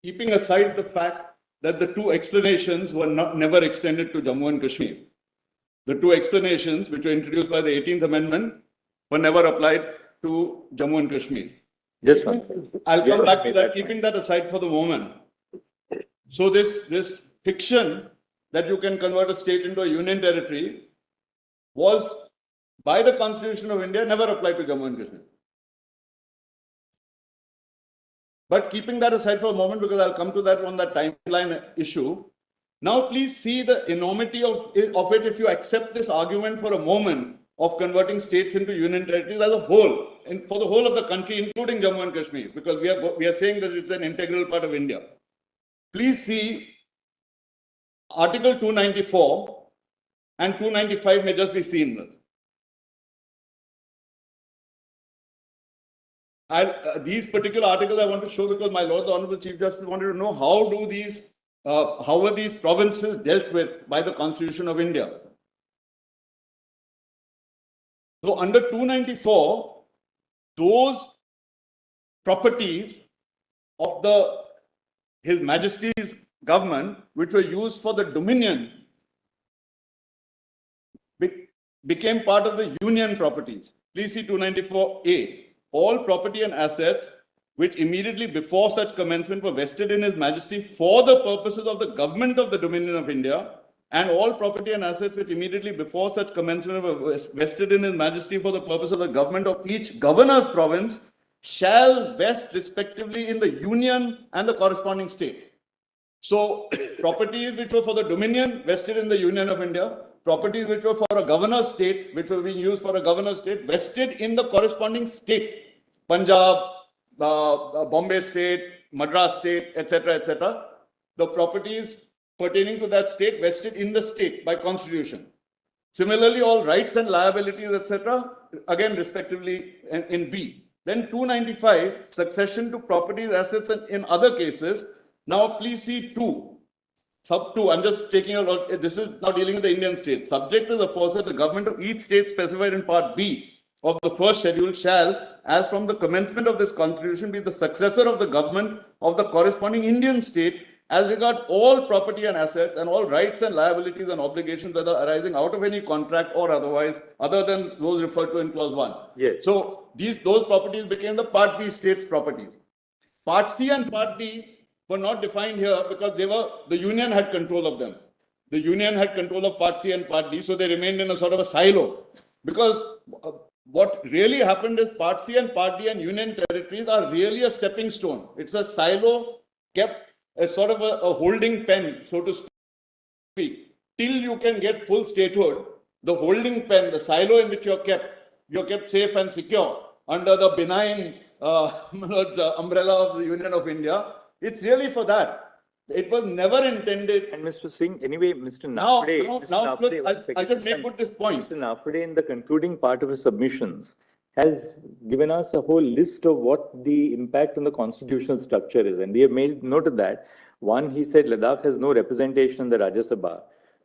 keeping aside the fact that the two explanations were never extended to Jammu and Kashmir. The two explanations which were introduced by the 18th Amendment were never applied to Jammu and Kashmir. Just one second. I'll Yeah, come back to made that, that keeping that aside for the moment. So this fiction that you can convert a state into a union territory was, by the Constitution of India, never applied to Jammu and Kashmir. But keeping that aside for a moment, because I'll come to that on that timeline issue. Now, please see the enormity of it if you accept this argument for a moment of converting states into union territories as a whole, and for the whole of the country, including Jammu and Kashmir, because we are saying that it's an integral part of India. Please see Article 294 and 295 may just be seen. These particular articles I want to show because my Lord the Honorable Chief Justice wanted to know how were these provinces dealt with by the Constitution of India. So under 294, those properties of His Majesty's government, which were used for the dominion, became part of the union properties. Please see 294A. All property and assets which immediately before such commencement were vested in His Majesty for the purposes of the government of the Dominion of India, and all property and assets which immediately before such commencement were vested in His Majesty for the purpose of the government of each governor's province shall vest respectively in the union and the corresponding state. So properties which were for the Dominion vested in the Union of India, properties which were for a governor's state, which were being used for a governor's state, vested in the corresponding state, Punjab, Bombay state, Madras state, etc., etc. The properties pertaining to that state vested in the state by constitution. Similarly, all rights and liabilities, etc., again, respectively in B. Then 295, succession to properties, assets, and in other cases. Now, please see 2. Sub 2, I'm just taking a look. This is now dealing with the Indian state. Subject to the aforesaid, the government of each state specified in Part B of the first schedule shall, as from the commencement of this constitution, be the successor of the government of the corresponding Indian state as regards all property and assets and all rights and liabilities and obligations that are arising out of any contract or otherwise, other than those referred to in clause 1. Yes. So those properties became the Part B state's properties. Part C and Part D were not defined here because the union had control of them. The union had control of Part C and Part D, so they remained in a sort of a silo. Because what really happened is Part C and Part D and union territories are really a stepping stone. It's a silo kept as sort of a holding pen, so to speak. Till you can get full statehood, the holding pen, the silo in which you're kept safe and secure under the benign umbrella of the Union of India. It's really for that. It was never intended. And Mr. Singh, anyway, Mr. Now, Nafde, I'll just make this point. Mr. Nafde, in the concluding part of his submissions, has given us a whole list of what the impact on the constitutional structure is. And we have made note of that. One, he said Ladakh has no representation in the Rajya Sabha.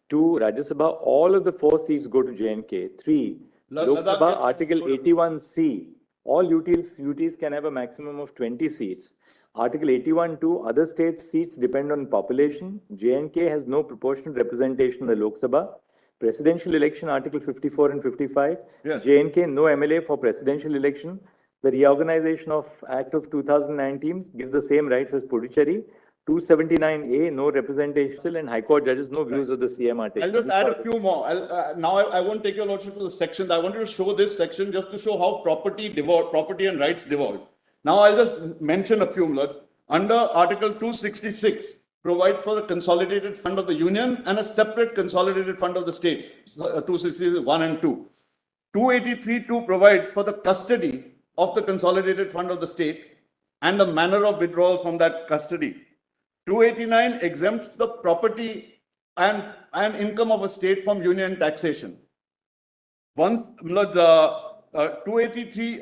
2, Rajya Sabha, all of the 4 seats go to J&K. 3, Lok Sabha, Article 81C, all UTs can have a maximum of 20 seats. Article 81(2), other states' seats depend on population. J&K has no proportional representation in the Lok Sabha. Presidential election, Article 54 and 55. Yes. J&K, no MLA for presidential election. The reorganization of Act of 2019 gives the same rights as Puducherry. 279A, no representation, and High Court judges, no views of the CMRT. I'll just add a few more. Now I won't take your lordship to the sections. I wanted to show this section just to show how property and rights devolved. Now I'll just mention a few more. Under Article 266 provides for the consolidated fund of the union and a separate consolidated fund of the states. 261 and 2. 283(2) provides for the custody of the consolidated fund of the state and the manner of withdrawals from that custody. 289 exempts the property and income of a state from union taxation. Once 283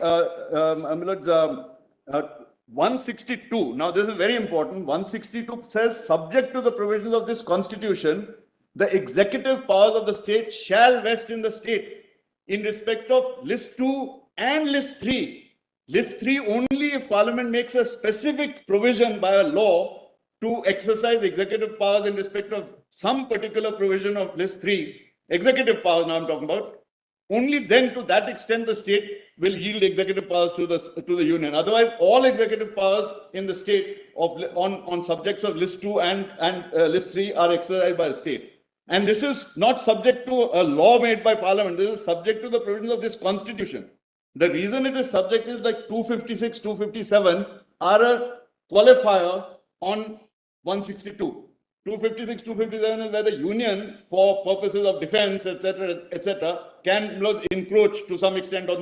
162. Now this is very important. 162 says, subject to the provisions of this constitution, the executive powers of the state shall vest in the state in respect of list 2 and list 3. List 3 only if Parliament makes a specific provision by a law to exercise executive powers in respect of some particular provision of list 3, executive powers now I'm talking about, only then to that extent the state will yield executive powers to the union. Otherwise, all executive powers in the state on subjects of list 2 and list 3 are exercised by the state. And this is not subject to a law made by parliament. This is subject to the provisions of this constitution. The reason it is subject is that 256, 257 are a qualifier on 162. 256, 257 is where the union, for purposes of defense, etc., can encroach to some extent on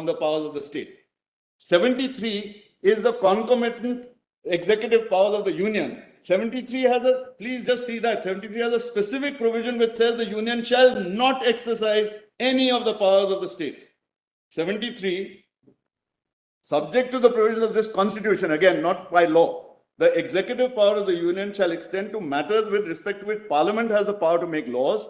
the powers of the state. 73 is the concomitant executive powers of the union. 73 has a, please just see that, 73 has a specific provision which says the union shall not exercise any of the powers of the state. 73, subject to the provisions of this constitution, again, not by law, the executive power of the union shall extend to matters with respect to which parliament has the power to make laws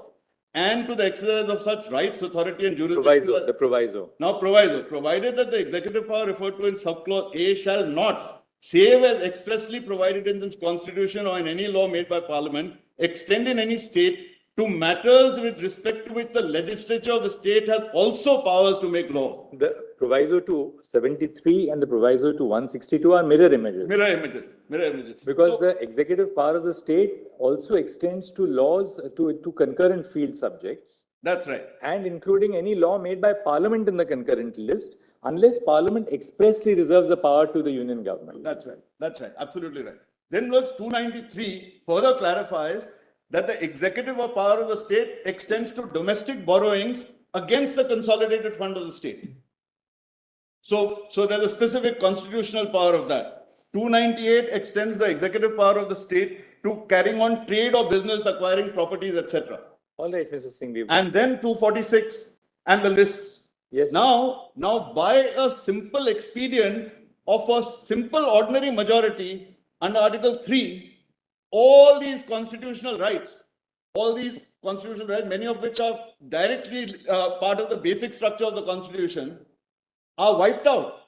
and to the exercise of such rights, authority and jurisdiction. The proviso. Now, proviso, provided that the executive power referred to in subclause A shall not, save as expressly provided in this constitution or in any law made by parliament, extend in any state to matters with respect to which the legislature of the state has also powers to make law. The proviso to 73 and the proviso to 162 are mirror images. Mirror images, mirror images. Because So, the executive power of the state also extends to laws, to concurrent field subjects, that's right. and including any law made by parliament in the concurrent list, unless parliament expressly reserves the power to the union government. That's right. That's right. Absolutely right. Then verse 293 further clarifies that the executive power of the state extends to domestic borrowings against the consolidated fund of the state. So there's a specific constitutional power of that. 298 extends the executive power of the state to carrying on trade or business, acquiring properties, etc. All right, Mr. Singh. And then 246 and the lists. Yes. Now, by a simple expedient of a simple ordinary majority under Article 3, all these constitutional rights, many of which are directly part of the basic structure of the Constitution, are wiped out.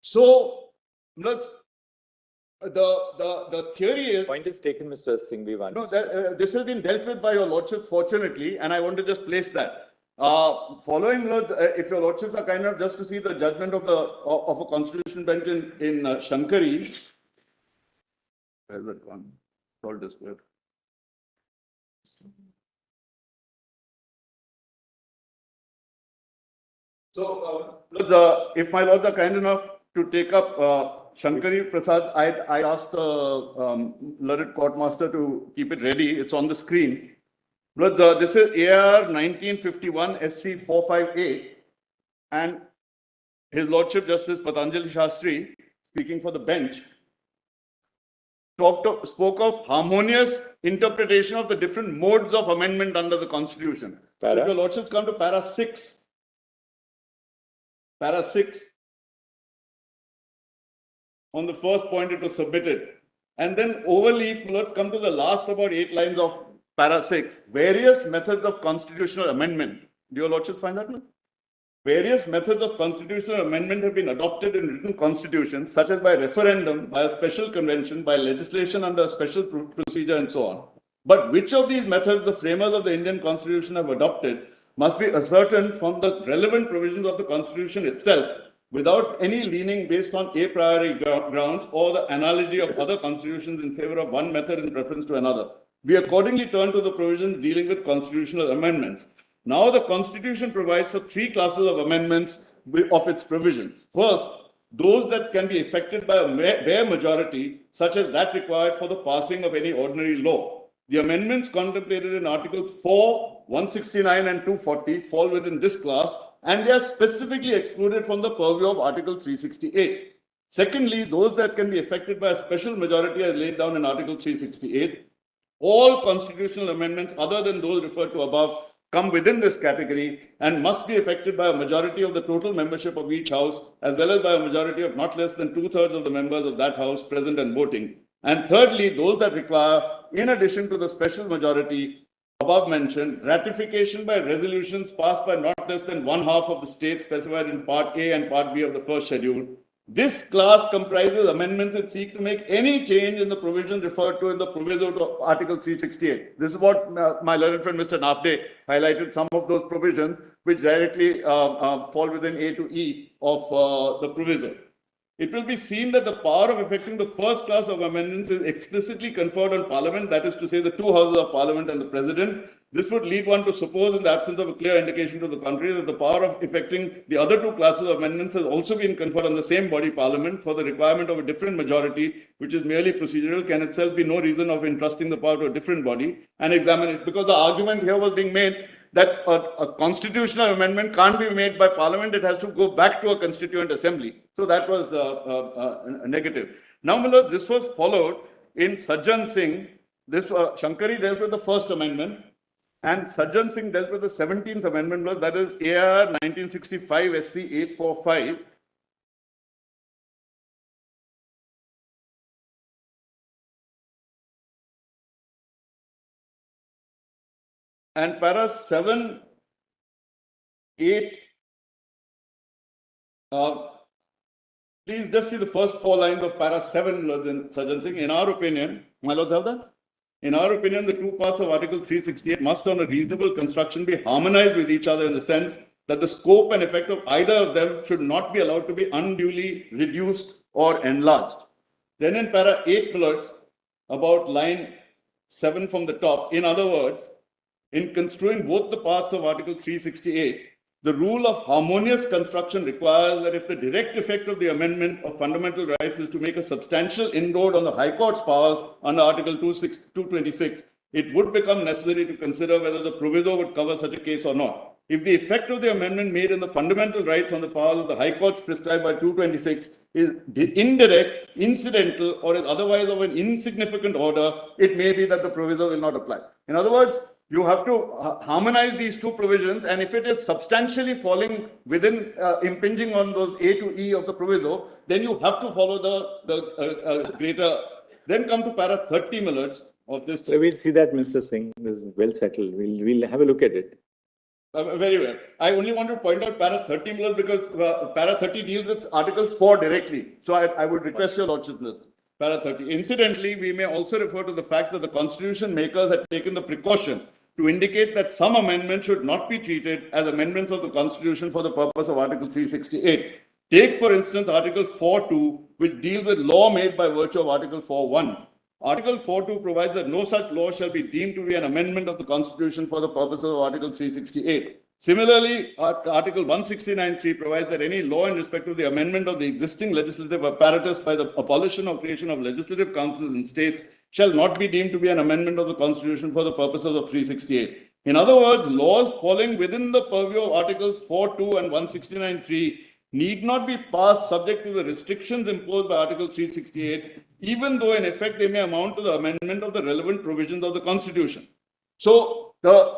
So, the theory is... Point is taken, Mr. Singh. No, this has been dealt with by your lordship, fortunately, and I want to just place that. Following, if your lordships are kind enough just to see the judgment of a constitution bench in Shankari. Where's that one? All this word. So, if my lords are kind enough to take up Shankari Prasad, I asked the learned court master to keep it ready. It's on the screen. This is AR 1951 SC 458, and His Lordship Justice Patanjali Shastri, speaking for the bench, spoke of harmonious interpretation of the different modes of amendment under the Constitution. If your Lordships come to para 6, on the first point it was submitted, and then overleaf, let's come to the last about 8 lines of para 6, various methods of constitutional amendment. Do your Lordships find that one? Various methods of constitutional amendment have been adopted in written constitutions, such as by referendum, by a special convention, by legislation under a special procedure, and so on. But which of these methods the framers of the Indian Constitution have adopted must be ascertained from the relevant provisions of the Constitution itself, without any leaning based on a priori grounds or the analogy of other constitutions in favor of one method in preference to another. We accordingly turn to the provisions dealing with constitutional amendments. Now, the Constitution provides for 3 classes of amendments of its provisions. First, those that can be effected by a bare majority, such as that required for the passing of any ordinary law. The amendments contemplated in Articles 4, 169 and 240 fall within this class, and they are specifically excluded from the purview of Article 368. Secondly, those that can be effected by a special majority as laid down in Article 368. All constitutional amendments other than those referred to above come within this category and must be effected by a majority of the total membership of each house, as well as by a majority of not less than 2/3 of the members of that house present and voting. And thirdly, those that require, in addition to the special majority above mentioned, ratification by resolutions passed by not less than 1/2 of the states specified in Part A and Part B of the first schedule, This class comprises amendments that seek to make any change in the provisions referred to in the proviso to Article 368. This is what my learned friend Mr. Nafde highlighted, some of those provisions which directly fall within A to E of the proviso. It will be seen that the power of effecting the first class of amendments is explicitly conferred on Parliament, that is to say the two houses of Parliament and the President. This would lead one to suppose, in the absence of a clear indication to the contrary, that the power of effecting the other two classes of amendments has also been conferred on the same body, Parliament, for the requirement of a different majority, which is merely procedural, can itself be no reason of entrusting the power to a different body and examine it. Because the argument here was being made that a constitutional amendment can't be made by Parliament, it has to go back to a constituent assembly. So that was a negative. Now, Milord, this was followed in Sajjan Singh. This Shankari dealt with the First Amendment, and Sajjan Singh dealt with the 17th Amendment, that is AR 1965 SC 845. And para 7, 8, please just see the first 4 lines of para 7, Sajjan Singh. In our opinion, my lord, have that? In our opinion, the two parts of Article 368 must, on a reasonable construction, be harmonized with each other in the sense that the scope and effect of either of them should not be allowed to be unduly reduced or enlarged. Then in para 8, milords, about line 7 from the top, in other words, in construing both the parts of Article 368, the rule of harmonious construction requires that if the direct effect of the amendment of fundamental rights is to make a substantial inroad on the High Court's powers under Article 226, it would become necessary to consider whether the proviso would cover such a case or not. If the effect of the amendment made in the fundamental rights on the powers of the High Courts prescribed by 226 is indirect, incidental, or is otherwise of an insignificant order, it may be that the proviso will not apply. In other words, you have to harmonize these two provisions, and if it is substantially falling within, impinging on those A to E of the proviso, then you have to follow the greater. Then come to para 30, milords, of this. So we'll see that, Mr. Singh. This is well settled. We'll have a look at it. Very well. I only want to point out para 30, milords, because para 30 deals with Article 4 directly. So I would request your lordship, para 30. Incidentally, we may also refer to the fact that the constitution makers had taken the precaution to indicate that some amendments should not be treated as amendments of the Constitution for the purpose of Article 368. Take, for instance, Article 4.2, which deals with law made by virtue of Article 4.1. Article 4.2 provides that no such law shall be deemed to be an amendment of the Constitution for the purposes of Article 368. Similarly, Article 169.3 provides that any law in respect of the amendment of the existing legislative apparatus by the abolition or creation of legislative councils in states shall not be deemed to be an amendment of the Constitution for the purposes of 368. In other words, laws falling within the purview of Articles 4.2 and 169.3 need not be passed subject to the restrictions imposed by Article 368, even though in effect they may amount to the amendment of the relevant provisions of the Constitution. So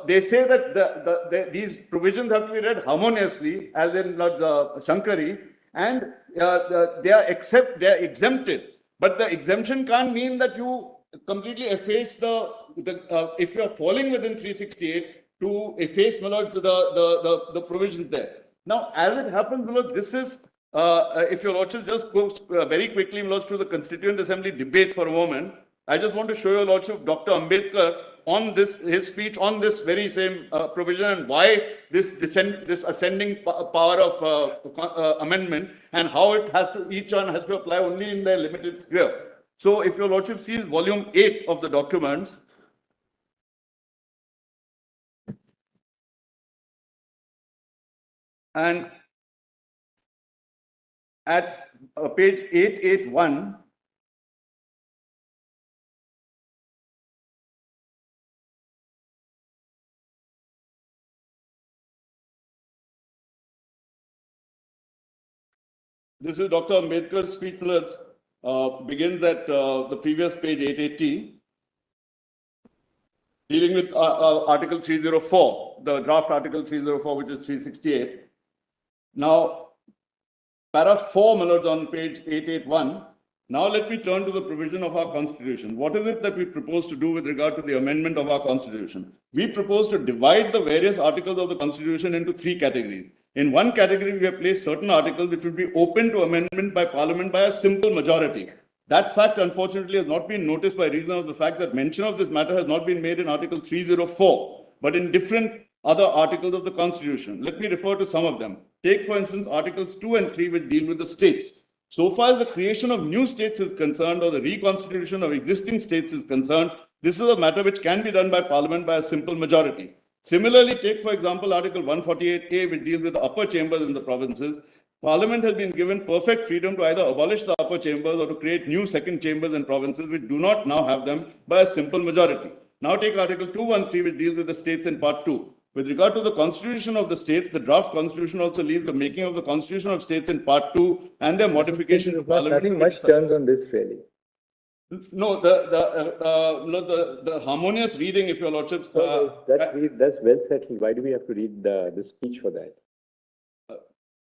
they say that these provisions have to be read harmoniously, as in the Shankari, and they are exempted. But the exemption can't mean that you completely efface if you are falling within 368, to efface, my lord, the provisions there. Now, as it happens, my lord, this is, if your lordship just goes very quickly, my lord, to the Constituent Assembly debate for a moment, I just want to show your lordship Dr. Ambedkar on this, his speech on this very same provision, and why this ascending power of amendment, and how it has to, each one has to apply only in their limited sphere. So if your lordship sees volume 8 of the documents, and at page 881, this is Dr. Ambedkar's speech, begins at the previous page 880, dealing with Article 304, the draft Article 304, which is 368. Now, para 4, my lords, on page 881. Now let me turn to the provision of our Constitution. What is it that we propose to do with regard to the amendment of our Constitution? We propose to divide the various articles of the Constitution into 3 categories. In one category, we have placed certain articles which would be open to amendment by Parliament by a simple majority. That fact, unfortunately, has not been noticed by reason of the fact that mention of this matter has not been made in Article 304, but in different other articles of the Constitution. Let me refer to some of them. Take, for instance, Articles 2 and 3, which deal with the states. So far as the creation of new states is concerned or the reconstitution of existing states is concerned, this is a matter which can be done by Parliament by a simple majority. Similarly, take, for example, Article 148A, which deals with the upper chambers in the provinces. Parliament has been given perfect freedom to either abolish the upper chambers or to create new second chambers in provinces which do not now have them by a simple majority. Now take Article 213, which deals with the states in Part 2. With regard to the constitution of the states, the draft constitution also leaves the making of the constitution of states in Part 2 and their modification to Parliament. Nothing much turns on this really. No, the harmonious reading, if your lordships. That's well settled. Why do we have to read the speech for that?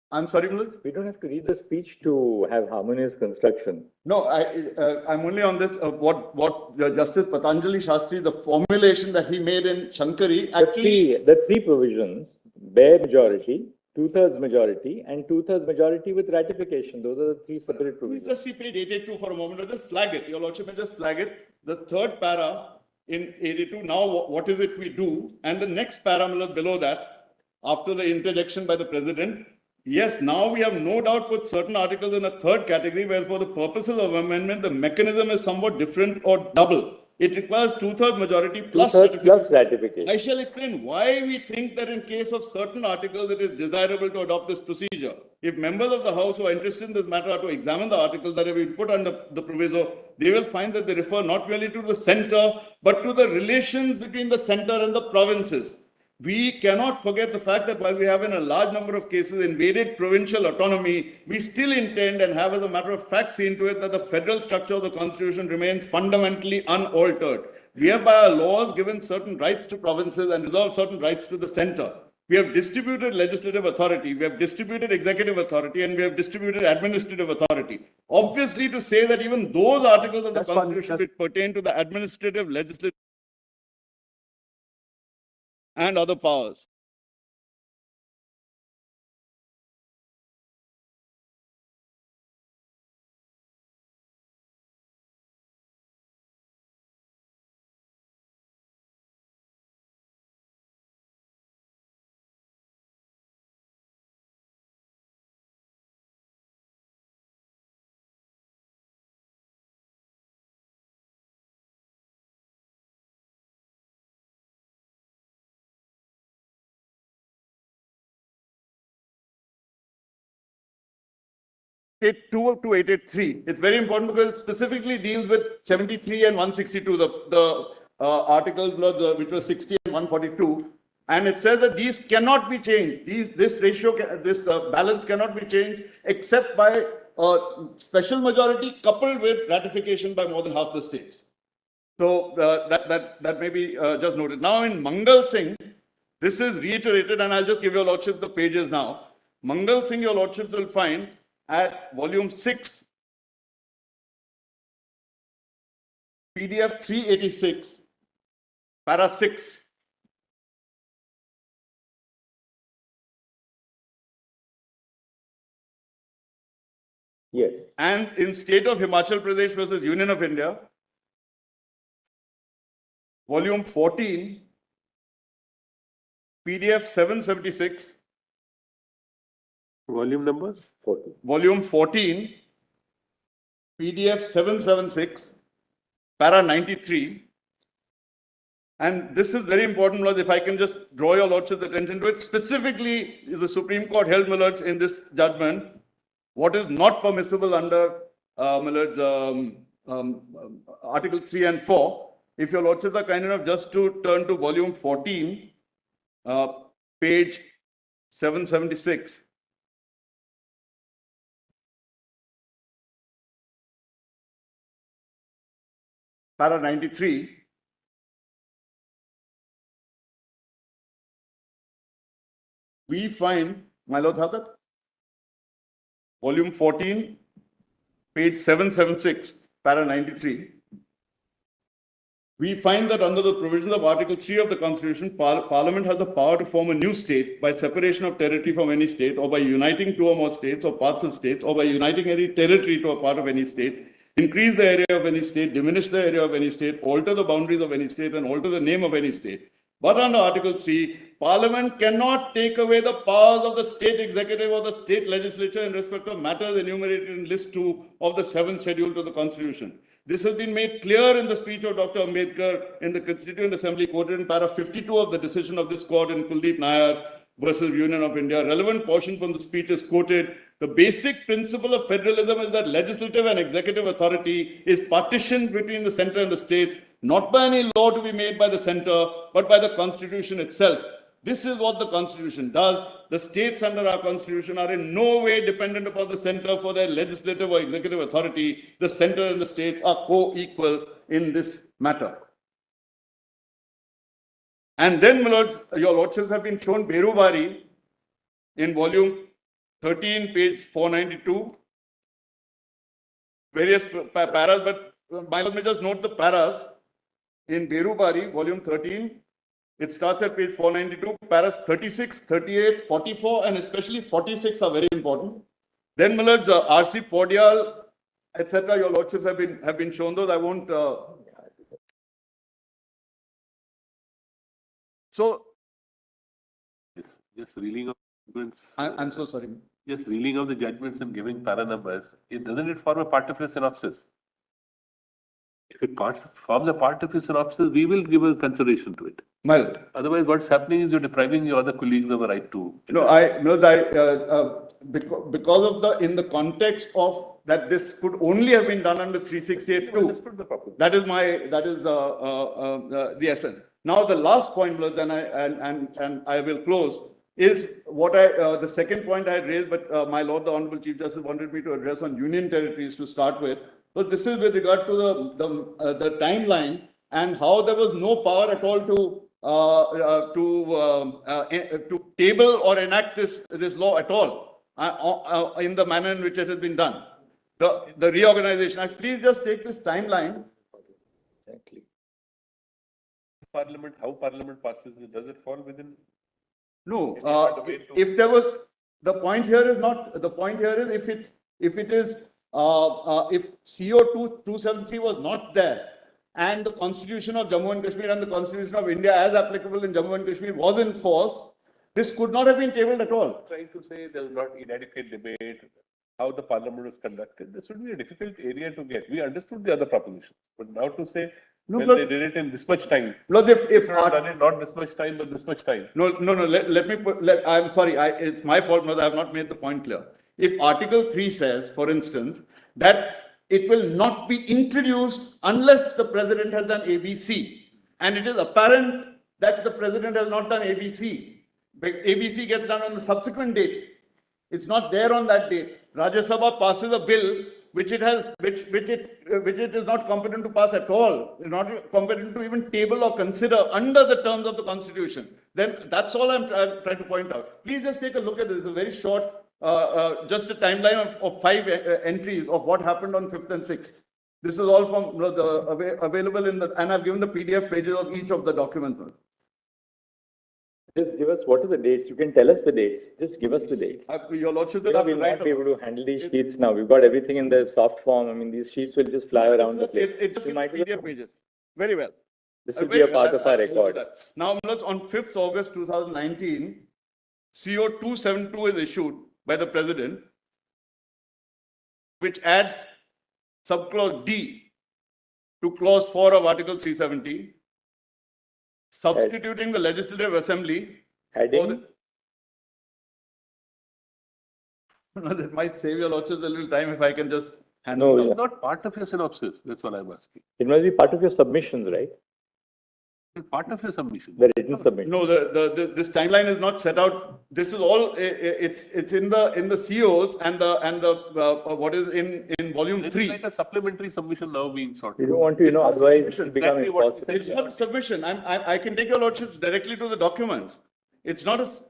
I'm sorry, Mulad? We don't have to read the speech to have harmonious construction. No, I'm only on this, what Justice Patanjali Shastri, the formulation that he made in Shankari, actually. The three provisions, bare majority, two-thirds majority, and two-thirds majority with ratification. Those are the three separate provisions. Just see page 82 for a moment, or just flag it. Your lordship may just flag it. The third para in 82, now what is it we do? And the next para below that, after the interjection by the president, yes, now we have no doubt put certain articles in a third category where for the purposes of amendment, the mechanism is somewhat different or double. It requires two-thirds majority plus ratification. I shall explain why we think that in case of certain articles, it is desirable to adopt this procedure. If members of the House who are interested in this matter are to examine the articles that have been put under the proviso, they will find that they refer not merely to the center, but to the relations between the center and the provinces. We cannot forget the fact that while we have in a large number of cases invaded provincial autonomy, we still intend and have as a matter of fact seen to it that the federal structure of the constitution remains fundamentally unaltered. We have by our laws given certain rights to provinces and reserved certain rights to the center. We have distributed legislative authority, we have distributed executive authority, and we have distributed administrative authority. Obviously, to say that even those articles of the constitution which pertain to the administrative, legislative, and other powers. It 28283. It's very important because it specifically deals with 73 and 162, the articles which were 60 and 142. And it says that these cannot be changed. This ratio, this balance cannot be changed except by a special majority coupled with ratification by more than half the states. So that may be just noted. Now in Mangal Singh, this is reiterated, and I'll just give your lordship the pages now. Mangal Singh, your lordships will find at volume 6, PDF 386, para 6. Yes. And in State of Himachal Pradesh versus Union of India, volume 14, PDF 776. Volume number? 40. Volume 14, PDF 776, para 93. And this is very important, Lord, if I can just draw your lordship's attention to it. Specifically, the Supreme Court held, my lords, in this judgment, what is not permissible under, my lords, Article 3 and 4. If your lordships are kind enough just to turn to volume 14, page 776. Para 93. We find, my lord, have that? Volume 14, page 776, para 93. we find that under the provisions of Article 3 of the Constitution, Parliament has the power to form a new state by separation of territory from any state, or by uniting two or more states or parts of states, or by uniting any territory to a part of any state, increase the area of any state, diminish the area of any state, alter the boundaries of any state, and alter the name of any state. But under Article 3, Parliament cannot take away the powers of the state executive or the state legislature in respect of matters enumerated in List 2 of the 7th schedule to the Constitution. This has been made clear in the speech of Dr. Ambedkar in the Constituent Assembly quoted in paragraph 52 of the decision of this court in Kuldeep Nair versus Union of India. Relevant portion from the speech is quoted. The basic principle of federalism is that legislative and executive authority is partitioned between the center and the states, not by any law to be made by the center, but by the Constitution itself. This is what the Constitution does. The states under our Constitution are in no way dependent upon the center for their legislative or executive authority. The center and the states are co-equal in this matter. And then, my lords, your lordships have been shown Berubari in volume 13, page 492. Various paras, but my lord may just note the paras in Berubari, volume 13. It starts at page 492, paras 36, 38, 44, and especially 46 are very important. Then, my lords, R.C. Podial, etc., your lordships have been shown those. I won't. So, Just reeling of judgments. I'm so sorry. Just reeling of the judgments and giving para numbers, doesn't it form a part of your synopsis? If it forms a part of your synopsis, we will give a consideration to it. Well, Otherwise, what's happening is you're depriving your other colleagues of a right to. because of in the context of that this could only have been done under 368(2). Understood the problem. That is the essence. Now, the last point, then I will close, is what the second point I had raised, but my Lord, the Honorable Chief Justice wanted me to address on union territories to start with. So this is with regard to the timeline and how there was no power at all to table or enact this law at all in the manner in which it has been done. The reorganization. Please just take this timeline. Exactly. Parliament, how Parliament passes it, does it fall within? No, if there was, the point here is not, the point here is if it is, if CO 273 was not there and the Constitution of Jammu and Kashmir and the Constitution of India as applicable in Jammu and Kashmir was in force, this could not have been tabled at all. Trying to say there was not inadequate debate, how the Parliament was conducted, this would be a difficult area to get. We understood the other propositions, but now to say, No, well, but- they did it in this much time. No, if Not done it, not this much time, but this much time. No, let me put, I'm sorry, it's my fault, no, I have not made the point clear. If Article 3 says, for instance, that it will not be introduced unless the president has done ABC, and it is apparent that the president has not done ABC, but ABC gets done on the subsequent date. It's not there on that date. Rajya Sabha passes a bill which it is not competent to pass at all, not competent to even table or consider under the terms of the Constitution. Then that's all I'm trying to point out. Please just take a look at this. It's a very short, just a timeline of 5 entries of what happened on 5th and 6th. This is all from available in the, and I've given the PDF pages of each of the documents. Just give us, what are the dates? You can tell us the dates. Just give us the dates. Your Lordship will We have will to not write. be able to handle these sheets now. We've got everything in the soft form. I mean, these sheets will just fly around the place. It just You gives might the PDF pages. Very well. This will be a part of our record. Now, on 5th August 2019, CO 272 is issued by the President, which adds subclause D to clause 4 of Article 370, substituting the Legislative Assembly. Heading, That might save your lordships a little time if I can just hand No, it yeah. out. Not part of your synopsis, that's what I'm asking. it must be part of your submissions, right? Part of your submission. The written submission. No, this timeline is not set out. This is all, it's in the COs and what is in volume It's 3. like a supplementary submission now being sought. We don't want to, It's not otherwise it submission, will become exactly what you impossible. said. It's not a submission. I can take your lordships directly to the documents. It's not a, So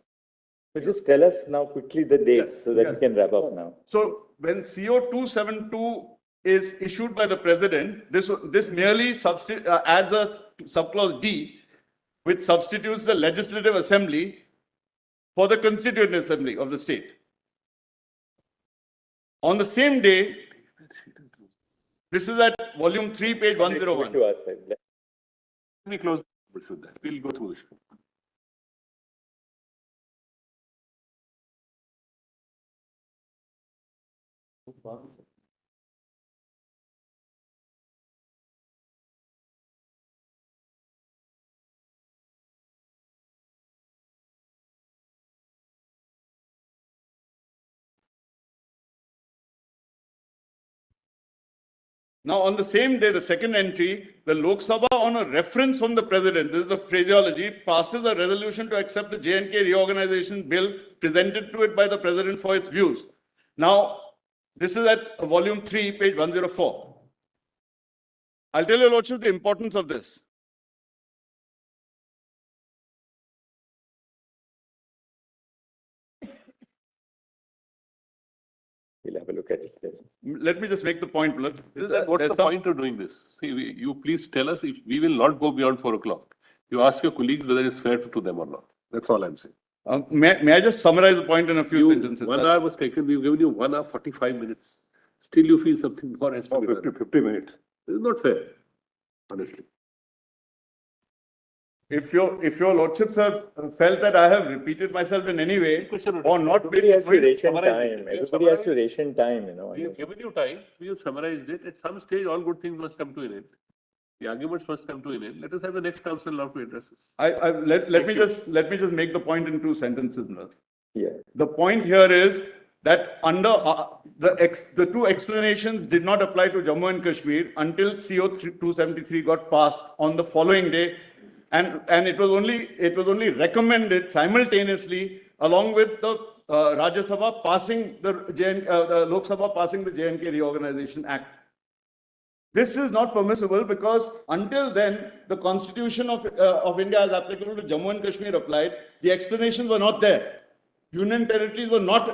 just tell us now quickly the dates so that we yes. can wrap up now. so when CO 272 is issued by the president, this merely adds a subclause D, which substitutes the legislative assembly for the constituent assembly of the state. On the same day, this is at volume 3, page 101. To us, sir. Let me close with that. We'll go through this. Now, on the same day, the second entry, the Lok Sabha, on a reference from the president, this is the phraseology, passes a resolution to accept the J&K reorganization bill presented to it by the president for its views. Now, this is at volume 3, page 104. I'll tell you, Lordship, the importance of this. We'll have a look at it. Yes. Let me just make the point, Lord. What's the point of doing this? See, you please tell us if we will not go beyond 4 o'clock. You ask your colleagues whether it's fair to them or not. That's all I'm saying. May I just summarize the point in a few sentences? 1 hour was taken. We've given you 1 hour 45 minutes. Still, you feel something more has to be done. 50 minutes. This is not fair, honestly. If your lordships have felt that I have repeated myself in any way or not Everybody made has to ration summarize time. it. We have Everybody has to summarized. ration time, you know. We have given you time. We have summarized it. At some stage, all good things must come to an end. The arguments must come to an end. Let us have the next council now to address this. let me just make the point in 2 sentences, Mr. Yeah. The point here is that under the 2 explanations did not apply to Jammu and Kashmir until CO 273 got passed on the following day, and it was only recommended simultaneously along with the Rajya Sabha passing the Lok Sabha passing the J&K Reorganization Act. This is not permissible because until then the Constitution of India as applicable to Jammu and Kashmir applied. The explanations were not there. Union territories were not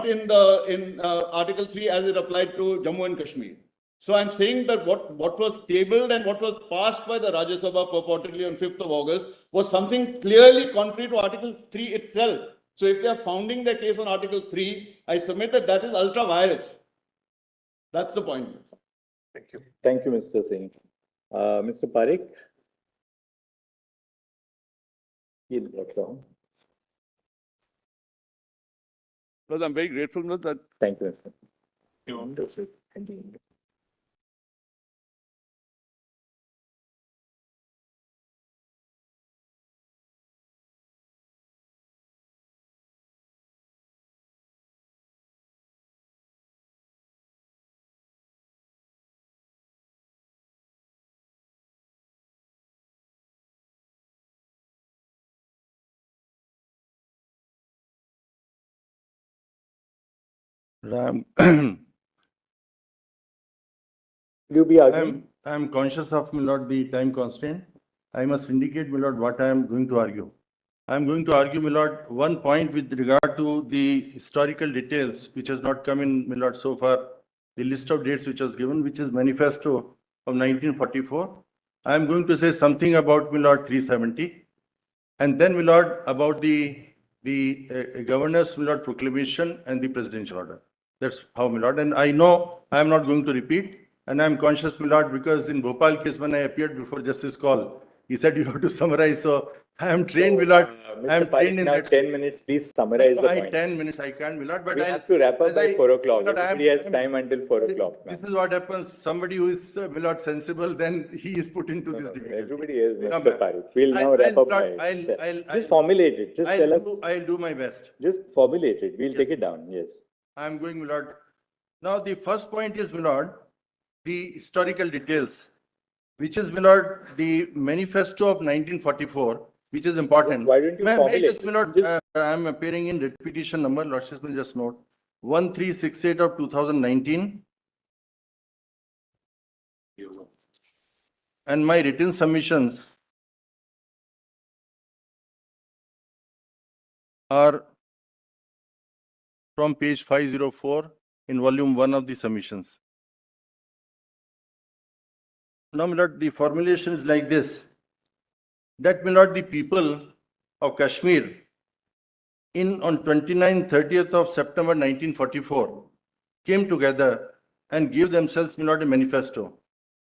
in Article 3 as it applied to Jammu and Kashmir. So I'm saying that what was tabled and what was passed by the Rajya Sabha purportedly on 5th of August was something clearly contrary to Article 3 itself. So if they are founding their case on Article 3, I submit that is ultra virus. That's the point. Thank you. Thank you, Mr. Singh. Mr. Parekh? He'll walk down. Because I'm very grateful that. Thank you, Mr. You want to say? Continue. I'm, Will you be arguing? I'm conscious of, my lord, the time constraint. I must indicate, my lord, what I am going to argue. I am going to argue, my lord, one point with regard to the historical details, which has not come in, my lord, so far. The list of dates which was given, which is manifesto of 1944. I am going to say something about, my lord, 370. And then, my lord, about the governor's, my lord, proclamation and the presidential order. That's how, my lord. And I know I am not going to repeat. And I am conscious, my lord, because in Bhopal case, when I appeared before Justice Call, he said you have to summarize. So I am trained, my lord. I am trained in now that. 10 minutes, please summarize the point. 10 minutes, I can't, my lord. But We have to wrap up by 4 o'clock. But Everybody has time until 4 o'clock. This is what happens. Somebody who is, my lord, sensible, then he is put into this difficulty. Everybody is, No, Mr. Parekh. We'll now wrap up by. Just formulate it. Just tell us. I'll do my best. Just formulate it. We'll take it down. Yes. I am going, my lord. Now, the first point is, my lord, the historical details, which is, my lord, the manifesto of 1944, which is important. Why don't you May I formulate just, my lord, I am appearing in repetition number, lordship will just note, 1368 of 2019. And my written submissions are from page 504 in volume 1 of the submissions. Now, my lord, the formulation is like this, that, my lord, the people of Kashmir on 29th, 30th of September 1944 came together and gave themselves, my lord, a manifesto.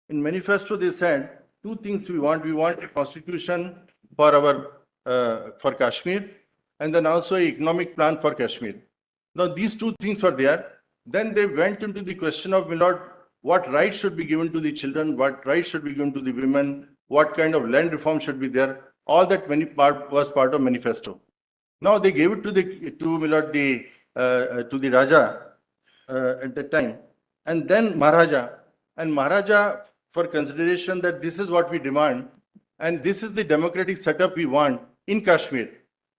In manifesto, they said two things we want. We want a constitution for for Kashmir, and then also an economic plan for Kashmir. Now, these two things were there. Then they went into the question of, my lord, what rights should be given to the children, what rights should be given to the women, what kind of land reform should be there. All that was part of manifesto. Now they gave it to my lord, to the Raja at that time, and then Maharaja. And Maharaja, for consideration that this is what we demand, and this is the democratic setup we want in Kashmir.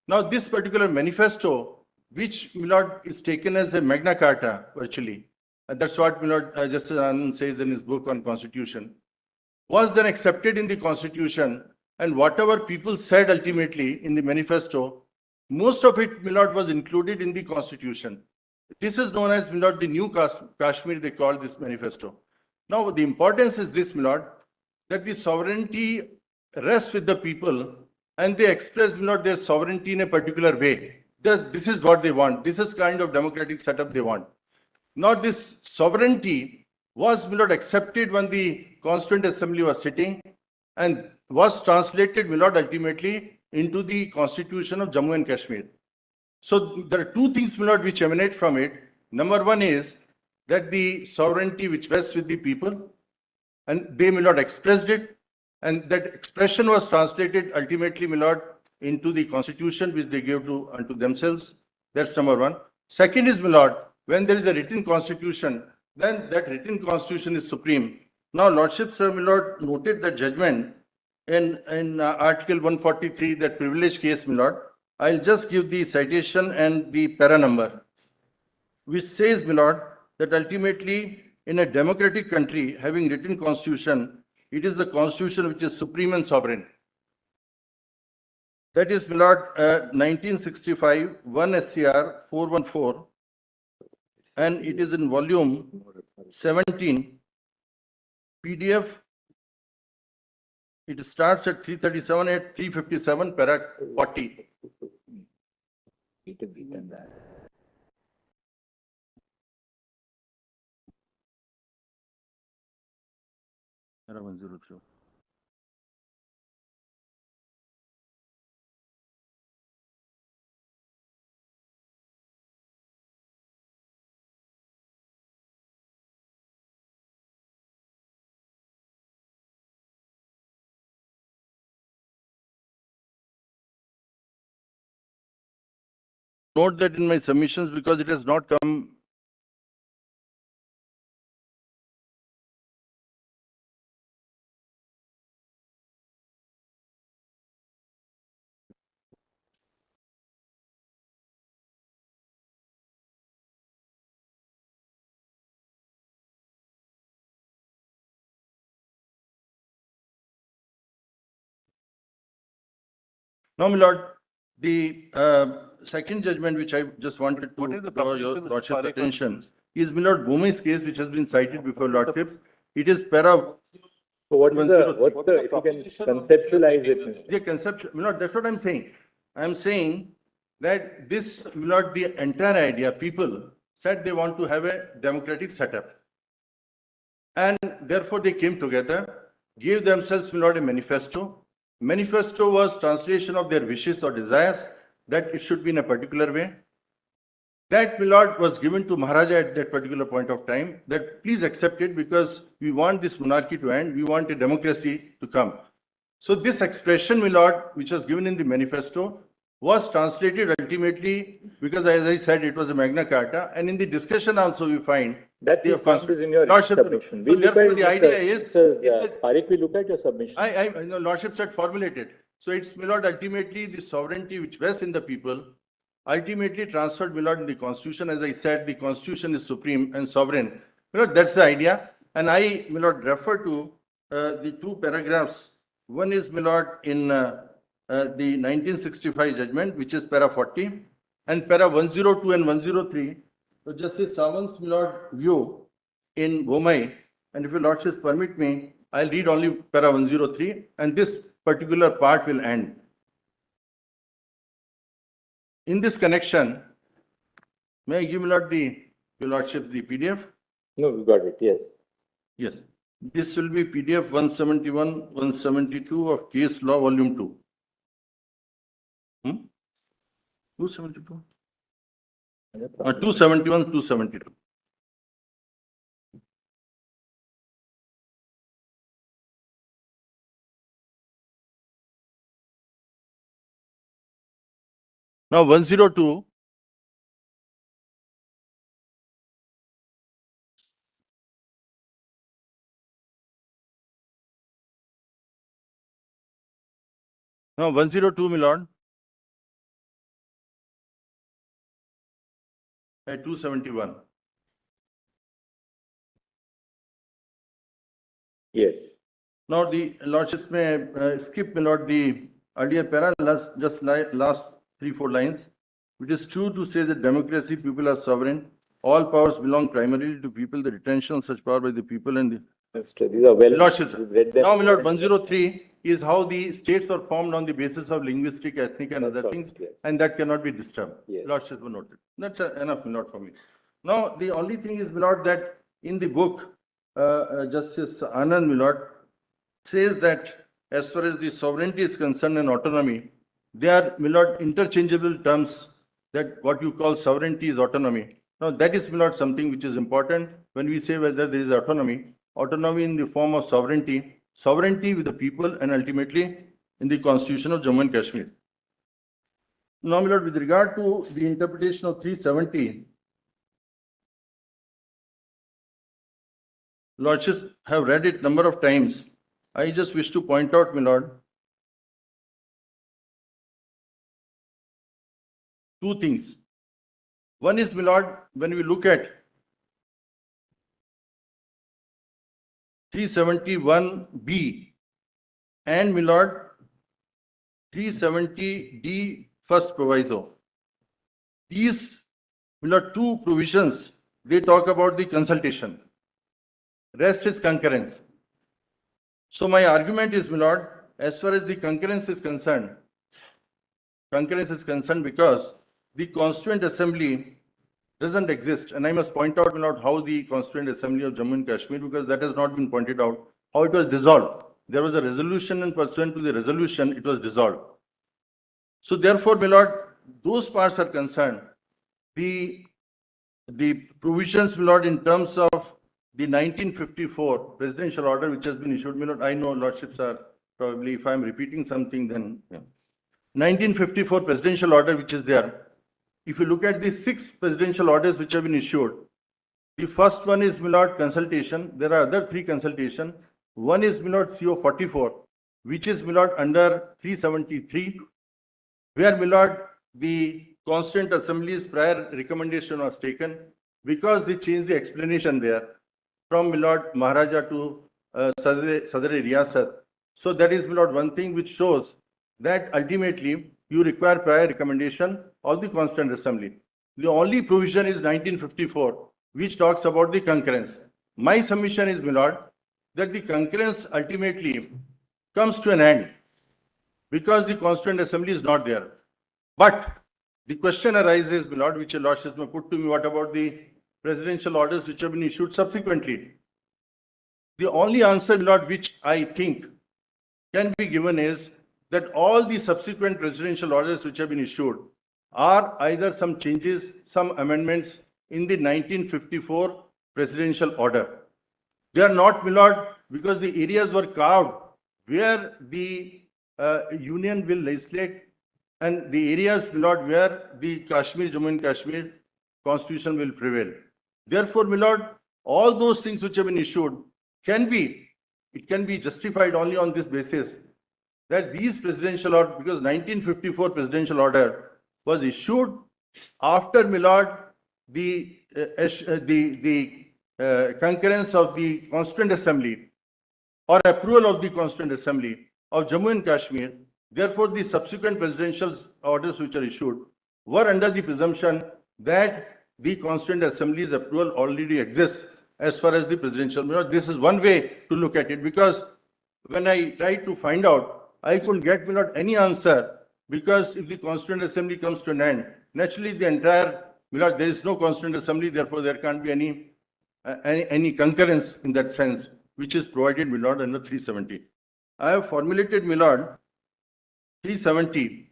Now, this particular manifesto, which, my lord, is taken as a Magna Carta, virtually, and that's what, my lord, Justice Anand says in his book on Constitution, was then accepted in the Constitution, and whatever people said ultimately in the manifesto, most of it, my lord, was included in the Constitution. This is known as, my lord, the new Kashmir, they call this manifesto. Now, the importance is this, my lord, that the sovereignty rests with the people, and they express, my lord, their sovereignty in a particular way. This is what they want. This is kind of democratic setup they want. Now, this sovereignty was, my lord, accepted when the Constituent Assembly was sitting, and was translated, my lord, ultimately into the Constitution of Jammu and Kashmir. So there are two things, my lord, which emanate from it. Number one is that the sovereignty which rests with the people, and they, my lord, expressed it, and that expression was translated ultimately, my lord, into the Constitution which they gave unto themselves. That's number one. Second is, my lord, when there is a written Constitution, then that written Constitution is supreme. Now, lordships have, my lord, noted that judgment in Article 143, that privilege case, my lord. I'll just give the citation and the para number, which says, my lord, that ultimately in a democratic country having written constitution, it is the constitution which is supreme and sovereign. That is, my lord, 1965, 1 SCR 414, and it is in volume 17, PDF. It starts at 337, at 357, para 40. Para 103. Note that in my submissions, because it has not come. Now, my lord, the second judgment which I just wanted to draw your lordship's attention is, my lord, Bhumi's case, which has been cited before lordships. It is para. So what's the, if you can conceptualize it? The conceptual, my lord, that's what I'm saying. I'm saying that this, my lord, the entire idea, people said they want to have a democratic setup. And therefore they came together, gave themselves, my lord, a manifesto. Manifesto was translation of their wishes or desires, that it should be in a particular way. That, my lord, was given to Maharaja at that particular point of time, that please accept it because we want this monarchy to end, we want a democracy to come. So this expression, my lord, which was given in the manifesto, was translated ultimately, because as I said, it was a Magna Carta, and in the discussion also we find that the fact is in your submission. So therefore the idea is that Parikh, we look at your submission. lordship said formulated. So it's, my lord, ultimately the sovereignty which rests in the people, ultimately transferred, my lord, in the constitution. As I said, the constitution is supreme and sovereign. My lord, that's the idea. And I, my lord, refer to the two paragraphs. One is, my lord, in the 1965 judgment, which is para 40, and para 102 and 103. So Justice Sawant's, my lord, view in Bhumai, and if your lordships permit me, I'll read only para 103 and this particular part will end. In this connection, may I give your lordship the PDF? No, we got it, yes. Yes. This will be PDF 171, 172 of Case Law Volume 2. 272? 271, 272. Now 102. Now 102, my lord. At 271. Yes. Now the lordships may skip, my lord, the earlier para, last 3-4 lines. It is true to say that democracy, people are sovereign. All powers belong primarily to people. The retention of such power by the people and the That's true. These are well. lordships. we've read them. Now, my lord, 103 is how the states are formed on the basis of linguistic, ethnic, and That's other all, things, yes. and that cannot be disturbed. Yes. Lordships were noted. That's enough, my lord, for me. Now, the only thing is, my lord, that in the book, Justice Anand, my lord, says that as far as the sovereignty is concerned and autonomy, they are, my lord, interchangeable terms, that what you call sovereignty is autonomy. Now, that is, my lord, something which is important when we say whether there is autonomy in the form of sovereignty with the people, and ultimately in the constitution of Jammu and Kashmir. Now, my lord, with regard to the interpretation of 370, lordships have read it number of times. I just wish to point out, my lord, two things. One is, my lord, when we look at 371B and, my lord, 370D first proviso. These, my lord, two provisions, they talk about the consultation. Rest is concurrence. So my argument is, my lord, as far as the concurrence is concerned because the Constituent Assembly doesn't exist. And I must point out, my lord, how the Constituent Assembly of Jammu and Kashmir, because that has not been pointed out, how it was dissolved. There was a resolution, and pursuant to the resolution, it was dissolved. So therefore, my lord, those parts are concerned. The provisions, my lord, in terms of the 1954 presidential order, which has been issued, my lord, I know lordships are probably, if I'm repeating something, then 1954 presidential order, which is there. If you look at the 6 presidential orders which have been issued, the first one is, my lord, consultation. There are other 3 consultation. One is, my lord, CO 44, which is, my lord, under 373, where, my lord, the Constituent Assembly's prior recommendation was taken because they changed the explanation there from, my lord, Maharaja to Sadr-e Riyasat. So that is, my lord, one thing which shows that ultimately you require prior recommendation of the Constituent Assembly. The only provision is 1954, which talks about the concurrence. My submission is, my lord, that the concurrence ultimately comes to an end because the Constituent Assembly is not there. But the question arises, my lord, which your lordships may put to me, what about the presidential orders which have been issued subsequently? The only answer, my lord, which I think can be given is that all the subsequent presidential orders which have been issued are either some changes, some amendments in the 1954 presidential order. They are not, my lord, because the areas were carved where the union will legislate, and the areas, my lord, where the Jammu and Kashmir constitution will prevail. Therefore, my lord, all those things which have been issued can be justified only on this basis that these presidential orders, because 1954 presidential order was issued after, my lord, the concurrence of the Constituent Assembly or approval of the Constituent Assembly of Jammu and Kashmir. Therefore, the subsequent presidential orders which are issued were under the presumption that the Constituent Assembly's approval already exists. as far as the presidential, this is one way to look at it, because when I tried to find out, I couldn't get any answer, because if the Constituent Assembly comes to an end, naturally the entire, there is no Constituent Assembly, therefore there can't be any concurrence in that sense, which is provided, under 370. I have formulated, 370.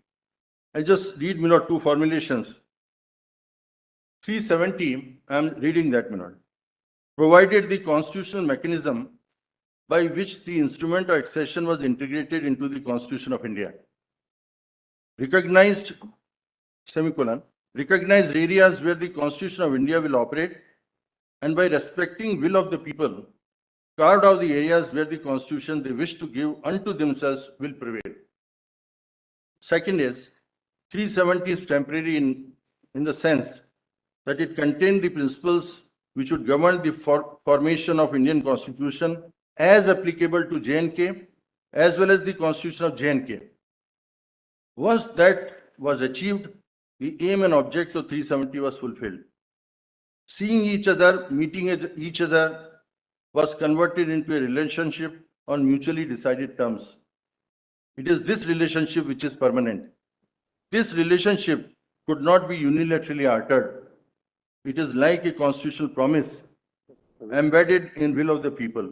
I just read, two formulations. 370, I am reading that, provided the constitutional mechanism by which the instrument of accession was integrated into the Constitution of India. Recognized, recognized areas where the Constitution of India will operate, and by respecting will of the people, carved out the areas where the Constitution they wish to give unto themselves will prevail. Second is, 370 is temporary in the sense that it contained the principles which would govern the formation of Indian Constitution as applicable to J&K as well as the Constitution of J&K. Once that was achieved, the aim and object of 370 was fulfilled. Seeing each other, meeting each other was converted into a relationship on mutually decided terms. It is this relationship which is permanent. This relationship could not be unilaterally altered. It is like a constitutional promise embedded in will of the people.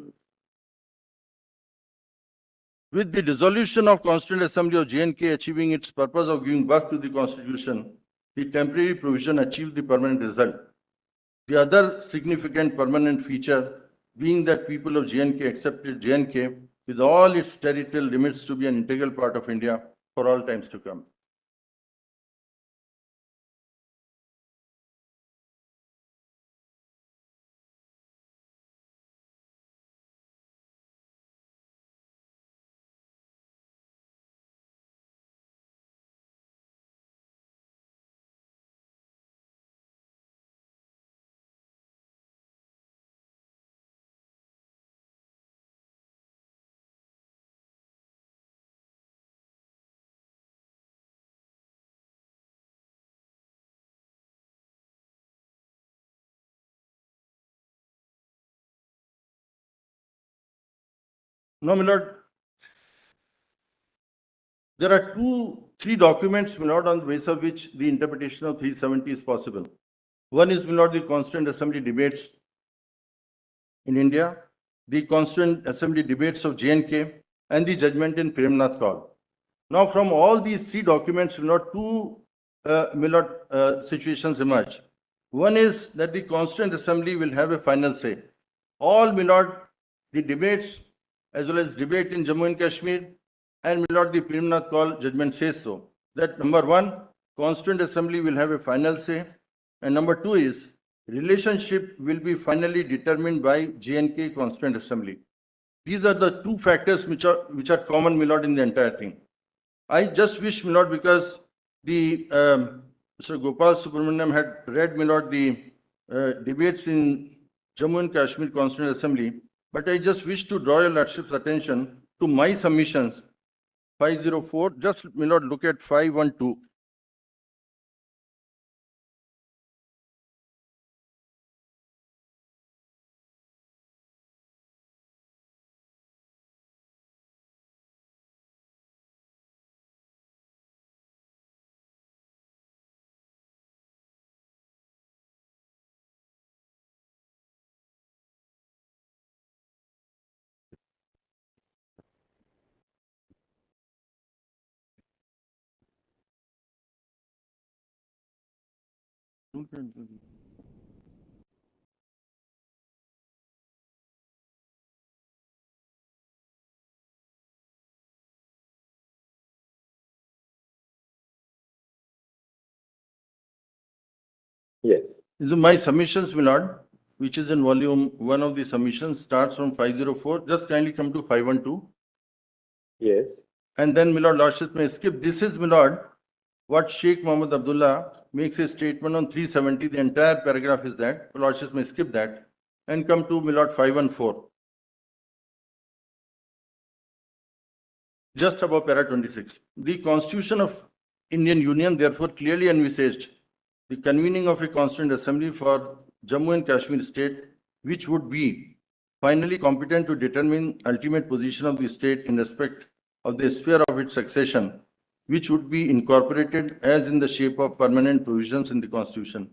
With the dissolution of Constituent Assembly of J&K achieving its purpose of giving birth to the Constitution, the temporary provision achieved the permanent result. The other significant permanent feature being that people of J&K accepted J&K with all its territorial limits to be an integral part of India for all times to come. No, my lord, there are three documents, my lord, on the basis of which the interpretation of 370 is possible. One is, my lord, the Constituent Assembly debates in India, the Constituent Assembly debates of J&K, and the judgment in Premnath call. Now, from all these three documents, my lord, two situations emerge. One is that the Constituent Assembly will have a final say. All, my lord, the debates as well as debate in Jammu and Kashmir, and my lord, the Premnath call judgment says so. That number one, Constituent Assembly will have a final say, and number two is relationship will be finally determined by J&K Constituent Assembly. These are the two factors which are common, my lord, in the entire thing. I just wish, my lord, because the Mr. Gopal Subramaniam had read, my lord, the debates in Jammu and Kashmir Constituent Assembly, but I just wish to draw your lordship's attention to my submissions 504. Just, my lord, look at 512. Yes. So my submissions, my lord, which is in volume 1 of the submissions, starts from 504. Just kindly come to 512. Yes. And then, my lord, lordship may skip. This is, my lord, what Sheikh Mohammed Abdullah makes a statement on 370. The entire paragraph is that. Lordship may skip that and come to, my lord, 514. Just above para 26. The Constitution of Indian Union therefore clearly envisaged the convening of a Constituent Assembly for Jammu and Kashmir state which would be finally competent to determine ultimate position of the state in respect of the sphere of its succession, which would be incorporated as in the shape of permanent provisions in the Constitution.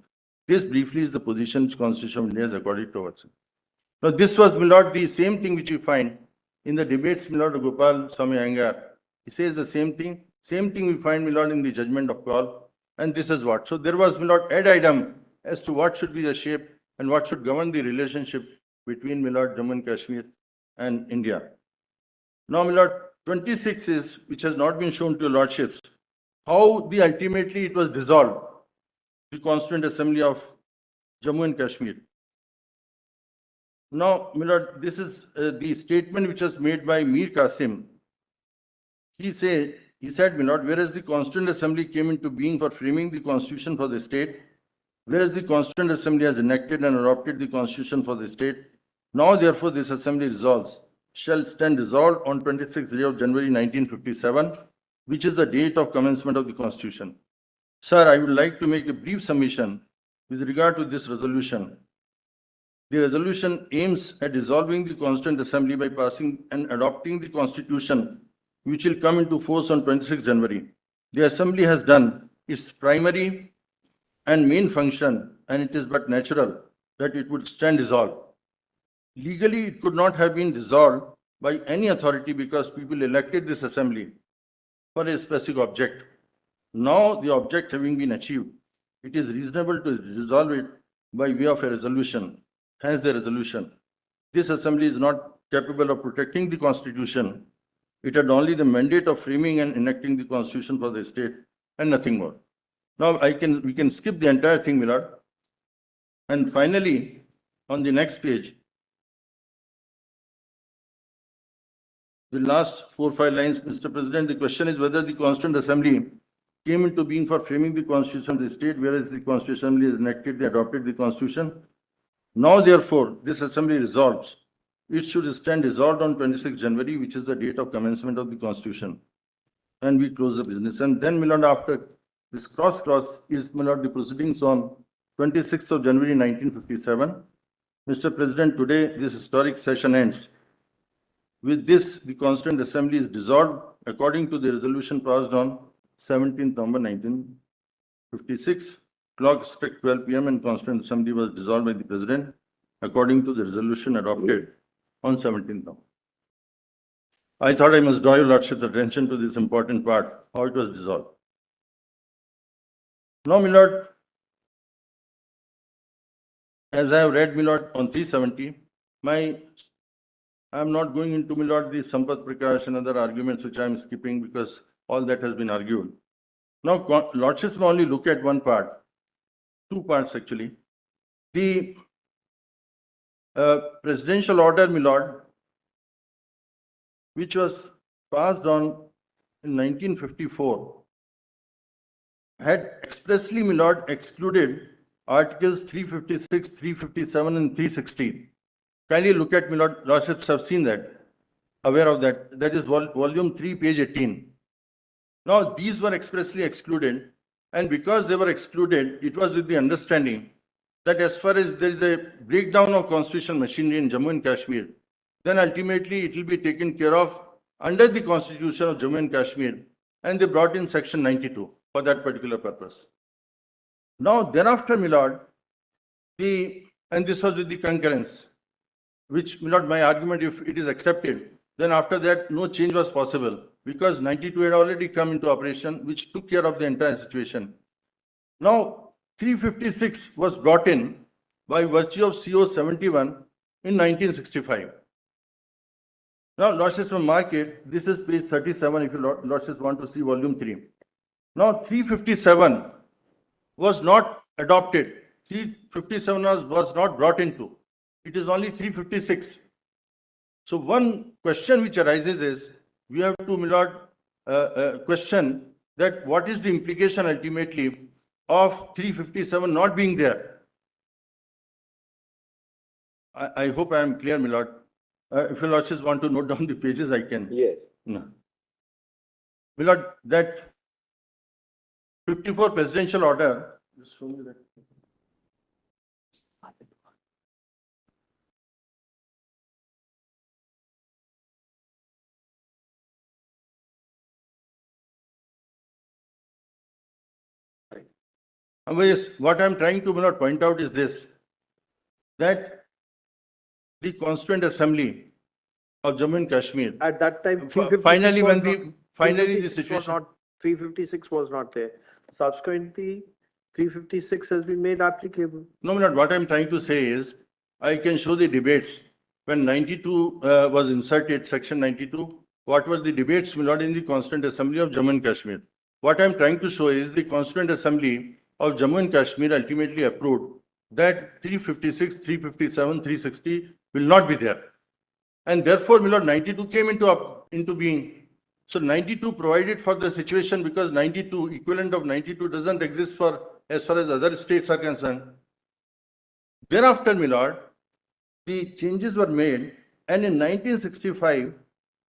This briefly is the position which Constitution of India has accorded towards. Now, this was, my lord, the same thing which we find in the debates, my lord, Gopal Swami Iyengar. He says the same thing we find, my lord, in the judgment of call, and this is what. So there was, my lord, ad item as to what should be the shape and what should govern the relationship between, my lord, Jammu and Kashmir and India. Now, my lord, 26 is, which has not been shown to your lordships, how the ultimately it was dissolved, the Constituent Assembly of Jammu and Kashmir. Now, my lord, this is the statement which was made by Mir Qasim. He said, my lord, whereas the Constituent Assembly came into being for framing the Constitution for the state, whereas the Constituent Assembly has enacted and adopted the Constitution for the state, now therefore this Assembly resolves, shall stand resolved on 26th day of January 1957, which is the date of commencement of the Constitution. Sir, I would like to make a brief submission with regard to this resolution. The resolution aims at dissolving the Constituent Assembly by passing and adopting the Constitution, which will come into force on 26 January. The Assembly has done its primary and main function, and it is but natural that it would stand dissolved. Legally, it could not have been dissolved by any authority because people elected this Assembly for a specific object. Now, the object having been achieved, it is reasonable to resolve it by way of a resolution. Hence the resolution. This Assembly is not capable of protecting the Constitution. It had only the mandate of framing and enacting the Constitution for the state and nothing more. Now we can skip the entire thing, my lord. And finally, on the next page, the last 4 or 5 lines, Mr. President, the question is whether the Constituent Assembly came into being for framing the Constitution of the state, whereas the Constituent Assembly has enacted, they adopted the Constitution. Now, therefore, this Assembly resolves, it should stand resolved on 26 January, which is the date of commencement of the Constitution. And we close the business. And then, my lord, after this cross is, my lord, the proceedings on 26th of January 1957. Mr. President, today this historic session ends. With this, the Constituent Assembly is dissolved according to the resolution passed on 17th November 1956. Clock struck 12 p.m. and Constituent Assembly was dissolved by the President according to the resolution adopted on 17th November. I thought I must draw your lordship's attention to this important part, how it was dissolved. Now, my lord, as I have read, my lord, on 370, I am not going into, my lord, the Sampath Prakash and other arguments which I am skipping because all that has been argued. Now, lordships may only look at one part. 2 parts actually. The presidential order, my lord, which was passed on in 1954, had expressly, my lord, excluded Articles 356, 357, and 360. Kindly look at, my lord, lordships have seen that, aware of that. That is volume 3, page 18. Now, these were expressly excluded. And because they were excluded, it was with the understanding that as far as there is a breakdown of constitutional machinery in Jammu and Kashmir, then ultimately it will be taken care of under the Constitution of Jammu and Kashmir. And they brought in section 92 for that particular purpose. Now, thereafter, my lord, and this was with the concurrence, which, my lord, my argument, if it is accepted, then after that, no change was possible. Because 92 had already come into operation, which took care of the entire situation. Now, 356 was brought in by virtue of CO 71 in 1965. Now, lordships will mark it. This is page 37 if you lordships want to see volume 3. Now, 357 was not adopted. 357 was not brought into. It is only 356. So, one question which arises is, we have to, my lord, question that what is the implication ultimately of 357 not being there? I hope I am clear, my lord. If your lordships want to note down the pages, I can. Yes. No. My lord, that 54 presidential order, just show me that. Yes, what I'm trying to, my lord, point out is this, that the Constituent Assembly of Jammu and Kashmir, At that time, finally, when finally the 356 was situation. not, 356 was not there. Subsequently, 356 has been made applicable. No, my lord, what I'm trying to say is, I can show the debates. When 92 was inserted, section 92, what were the debates, my lord, in the Constituent Assembly of Jammu and Kashmir? What I'm trying to show is the Constituent Assembly of Jammu and Kashmir ultimately approved that 356, 357, 360 will not be there. And therefore, my lord, 92 came into being. So 92 provided for the situation because 92, equivalent of 92 doesn't exist for as far as other states are concerned. Thereafter, my lord, the changes were made, and in 1965,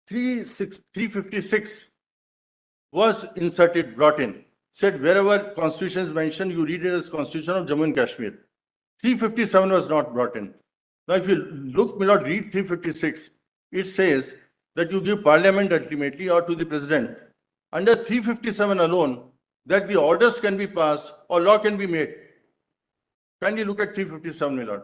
356 was inserted, brought in. Said wherever constitution is mentioned, you read it as Constitution of Jammu and Kashmir. 357 was not brought in. Now, if you look, my lord, read 356, it says that you give parliament ultimately or to the president. Under 357 alone, that the orders can be passed or law can be made. Kindly look at 357, my lord.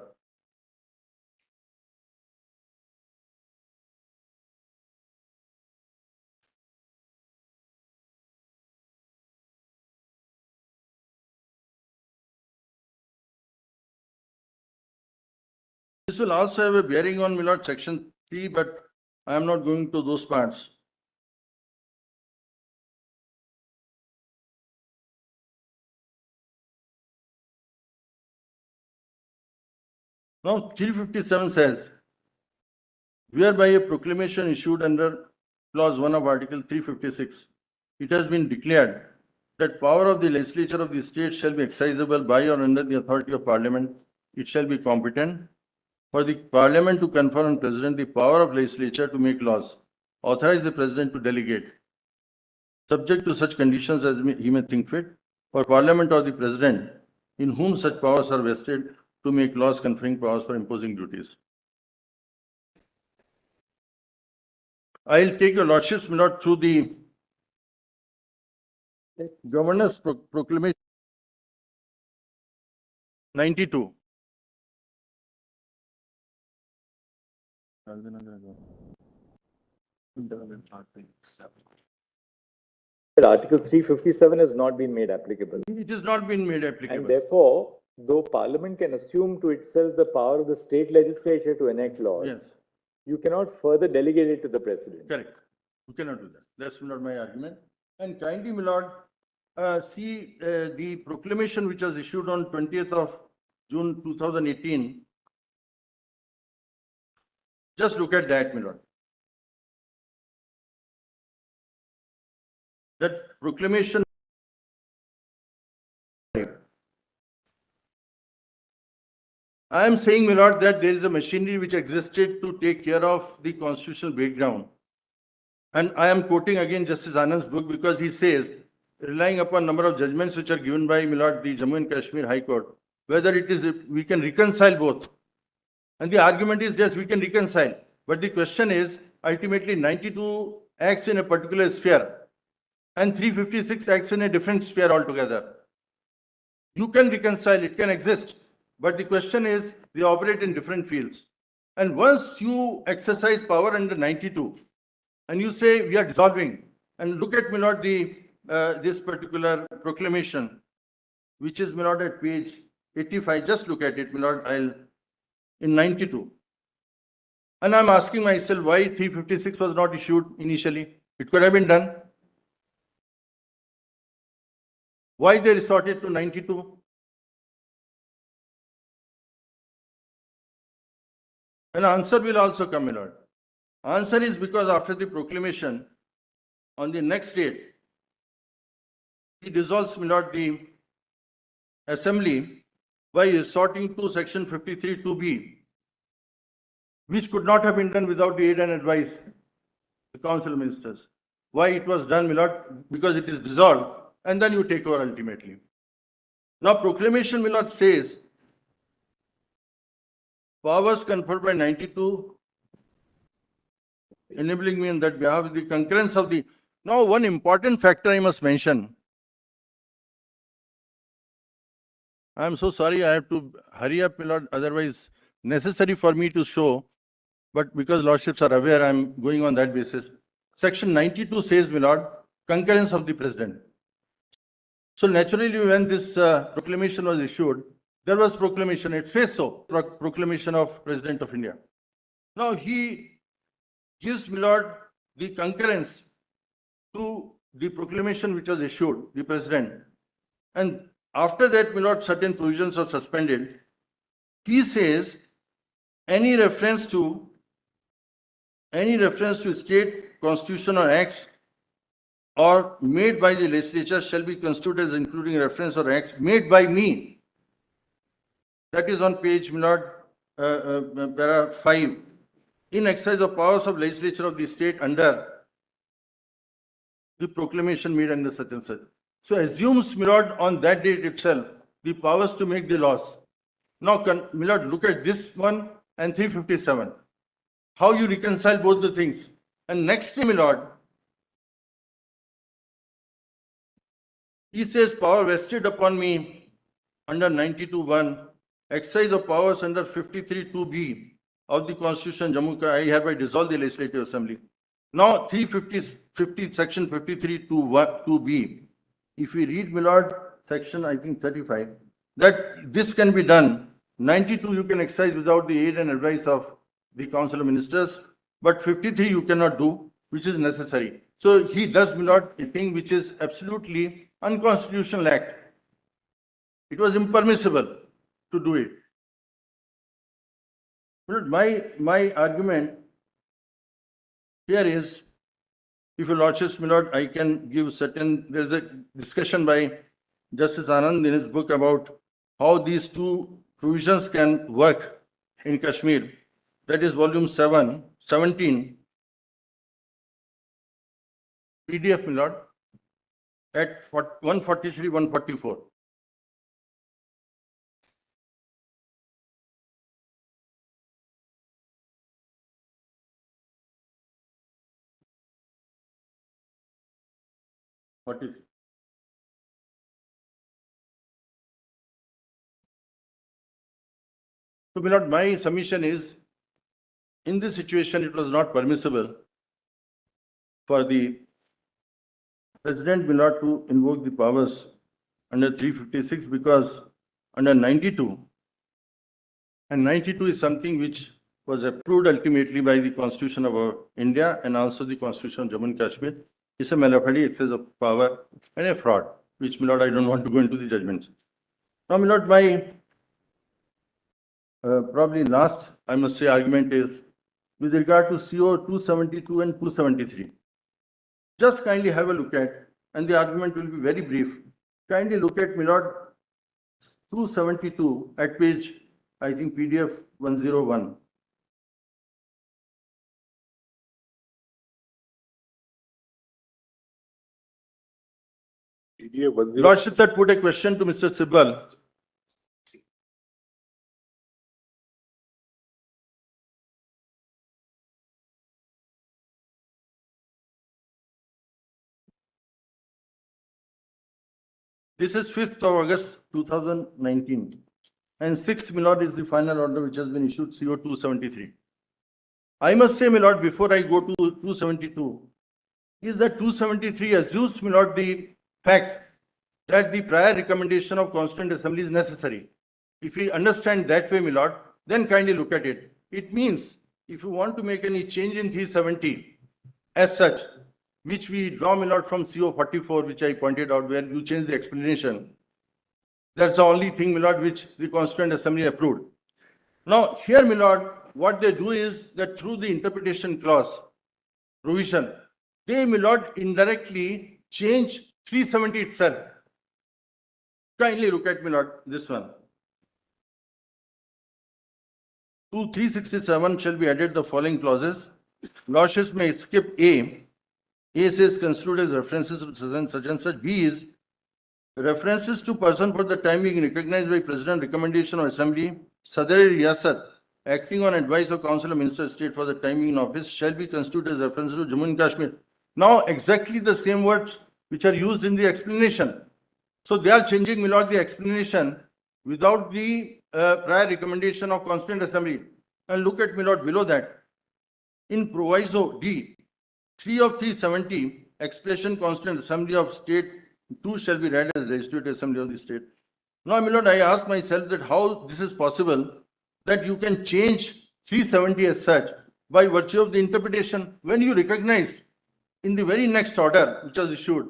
This will also have a bearing on, my lord, section 3, but I am not going to those parts. Now, 357 says, whereby a proclamation issued under clause 1 of article 356, it has been declared that power of the legislature of the state shall be exercisable by or under the authority of parliament. It shall be competent for the parliament to confer on president the power of legislature to make laws, authorize the president to delegate, subject to such conditions as he may think fit, for parliament or the president, in whom such powers are vested, to make laws conferring powers for imposing duties. I'll take your lordships, my lord, through the governor's proclamation 92. Article 357 has not been made applicable. It has not been made And applicable. therefore, though Parliament can assume to itself the power of the state legislature to enact laws, Yes, you cannot further delegate it to the president. correct. You cannot do that. That's not my argument. And kindly, my lord, see the proclamation which was issued on 20th of June 2018. Just look at that, my lord. That proclamation. I am saying, my lord, that there is a machinery which existed to take care of the constitutional breakdown. And I am quoting again Justice Anand's book because he says, relying upon number of judgments which are given by, my lord, the Jammu and Kashmir High Court, whether it is, we can reconcile both. And the argument is, yes, we can reconcile. But the question is, ultimately 92 acts in a particular sphere and 356 acts in a different sphere altogether. You can reconcile, it can exist. But the question is, they operate in different fields. And once you exercise power under 92, and you say we are dissolving, and look at, my lord, the this particular proclamation, which is, my lord, at page 85. Just look at it, my lord, in 92. And I'm asking myself why 356 was not issued initially. It could have been done. Why they resorted to 92? An answer will also come, my lord. Answer is because after the proclamation, on the next date, he dissolves, my lord, the assembly by resorting to section 53 2B, which could not have been done without the aid and advice of the council of ministers. Why it was done, my lord? Because it is dissolved, and then you take over ultimately. Now, proclamation, my lord, says powers conferred by 92, enabling me in that behalf the concurrence of the. Now, one important factor I must mention. I'm so sorry, I have to hurry up, my lord, otherwise necessary for me to show, but because lordships are aware, I'm going on that basis. Section 92 says, my lord, concurrence of the president. So naturally, when this proclamation was issued, there was proclamation, it says so, proclamation of President of India. Now he gives, my lord, the concurrence to the proclamation which was issued, the president. And after that, my lord, certain provisions are suspended. He says any reference to state constitution or acts or made by the legislature shall be construed as including reference or acts made by me. That is on page, my lord, para 5. In exercise of powers of legislature of the state under the proclamation made under such and such. So assumes, my lord, on that date itself, the powers to make the laws. Now, my lord, look at this one and 357. How you reconcile both the things. And next, my lord, he says power vested upon me under 92(1), exercise of powers under 53(2)(b) of the Constitution, Jammu, I hereby dissolve the Legislative Assembly. Now, 350, section 53(2)(b). If we read, my lord, section, I think 35, that this can be done. 92 you can exercise without the aid and advice of the Council of Ministers, but 53 you cannot do, which is necessary. So he does, my lord, a thing which is absolutely unconstitutional act. It was impermissible to do it. But my argument here is, if you lordships, my lord, I can give certain, there's a discussion by Justice Anand in his book about how these two provisions can work in Kashmir. That is volume 17, PDF, my lord, at 143, 144. What is it? So, my lord, my submission is, in this situation, it was not permissible for the President, my lord, to invoke the powers under 356 because under 92, and 92 is something which was approved ultimately by the Constitution of India and also the Constitution of Jammu and Kashmir. It's a malafide, excess of power, and a fraud, which, my lord, I don't want to go into the judgments. Now, my lord, my probably last, I must say, argument is with regard to CO 272 and 273. Just kindly have a look at, and the argument will be very brief. Kindly look at, my lord, 272 at page, I think, PDF 101. Lordship had put a question to Mr. Sibal. This is 5th of August 2019. And 6th, my lord, is the final order which has been issued, CO 273. I must say, my lord, before I go to 272, is that 273 assumes, my lord, the fact that the prior recommendation of Constituent Assembly is necessary. If we understand that way, my lord, then kindly look at it. It means if you want to make any change in 370 as such, which we draw, my lord, from CO 44, which I pointed out, where you change the explanation. That's the only thing, my lord, which the Constituent Assembly approved. Now, here, my lord, what they do is that through the interpretation clause provision, they, my lord, indirectly change 370 itself. Kindly look at, my lord, this one. To 367 shall be added the following clauses. Lordships may skip A. A says construed as references to such and such. B is references to person for the time being recognized by President recommendation of Assembly. Sadr Riyasat, acting on advice of Council of Ministers of State for the time being in office, shall be construed as references to Jammu and Kashmir. Now, exactly the same words which are used in the explanation. So they are changing, my lord, the explanation without the prior recommendation of Constituent Assembly. And look at, my lord, below that. In proviso D, 3 of 370, expression Constituent Assembly of State 2 shall be read as Legislative Assembly of the State. Now, my lord, I ask myself that how this is possible that you can change 370 as such by virtue of the interpretation when you recognize in the very next order which was issued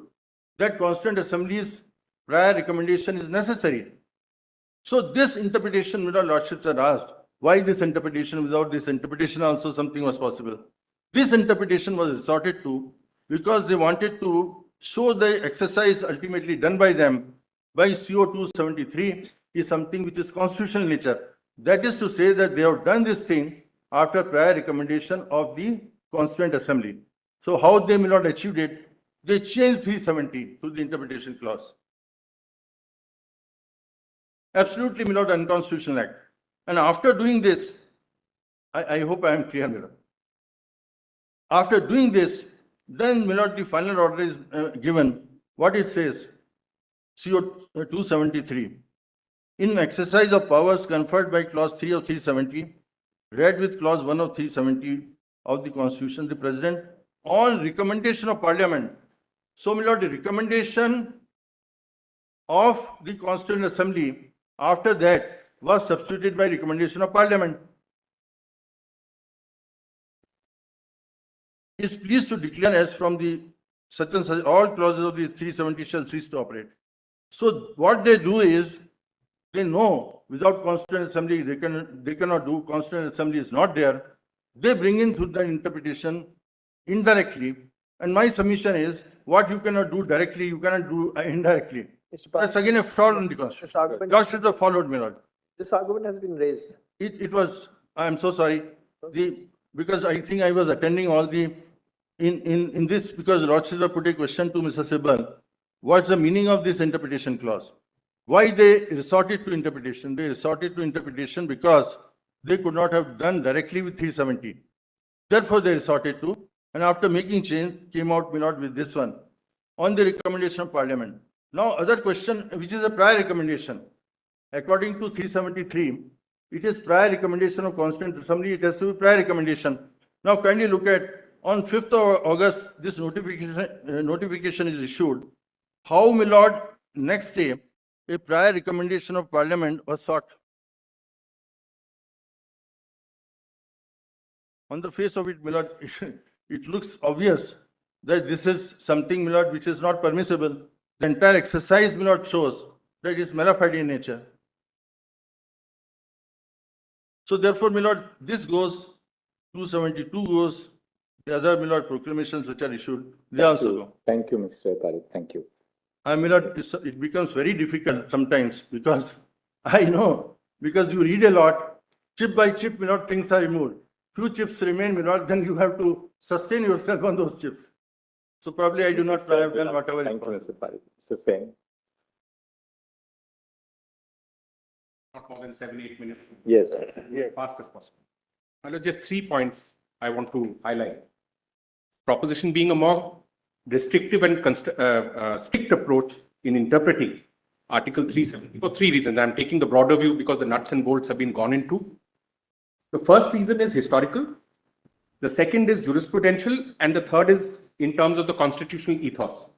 that Constituent Assembly's prior recommendation is necessary. So this interpretation, my lordships are asked, why this interpretation? Without this interpretation also something was possible. This interpretation was resorted to because they wanted to show the exercise ultimately done by them by CO 273 is something which is constitutional in nature. That is to say that they have done this thing after prior recommendation of the Constituent Assembly. So how they may not achieved it? They changed 370 to the interpretation clause. Absolutely, my lord, unconstitutional act. And after doing this, I hope I am clear, my lord. After doing this, then, my lord, the final order is given. What it says, CO 273. In exercise of powers conferred by clause 3 of 370, read with clause 1 of 370 of the Constitution, the President, on recommendation of Parliament. So, my lord, the recommendation of the Constituent Assembly after that was substituted by recommendation of Parliament. Is pleased to declare as from the such and such all clauses of the 370 shall cease to operate. So what they do is they know without Constituent Assembly they cannot do. Constituent Assembly is not there. They bring in through the interpretation indirectly. And my submission is what you cannot do directly, you cannot do indirectly. That's again a fraud on the Constitution. Lordships have followed, my lord. This argument has been raised. It was, I am so sorry, because I think I was attending all the, in this, because Lordships have put a question to Mr. Sibal, what's the meaning of this interpretation clause? Why they resorted to interpretation? They resorted to interpretation because they could not have done directly with 370. Therefore, they resorted to, and after making change, came out, my lord, with this one, on the recommendation of Parliament. Now, other question, which is a prior recommendation. According to 373, it is prior recommendation of Constituent Assembly, it has to be prior recommendation. Now, kindly look at, on 5th of August, this notification is issued. How, my lord, next day, a prior recommendation of Parliament was sought. On the face of it, my lord, it looks obvious that this is something, my lord, which is not permissible. The entire exercise, my lord, shows that it is mala fide in nature. So therefore, my lord, this goes, 272 goes, the other, my lord, proclamations which are issued, they also go. Thank you, Mr. Parikh. Thank you. I mean, it becomes very difficult sometimes because I know, because you read a lot, chip by chip, my lord, things are removed. Few chips remain, my lord, then you have to sustain yourself on those chips. So probably I do not have done whatever. Thank you, Mr. Parikh. Mr. Sen. Not more than 7-8 minutes. Yes. Fast as possible. Now, just 3 points I want to highlight. Proposition being a more restrictive and strict approach in interpreting Article 370 for 3 reasons. I'm taking the broader view because the nuts and bolts have been gone into. The first reason is historical. The second is jurisprudential. And the third is in terms of the constitutional ethos.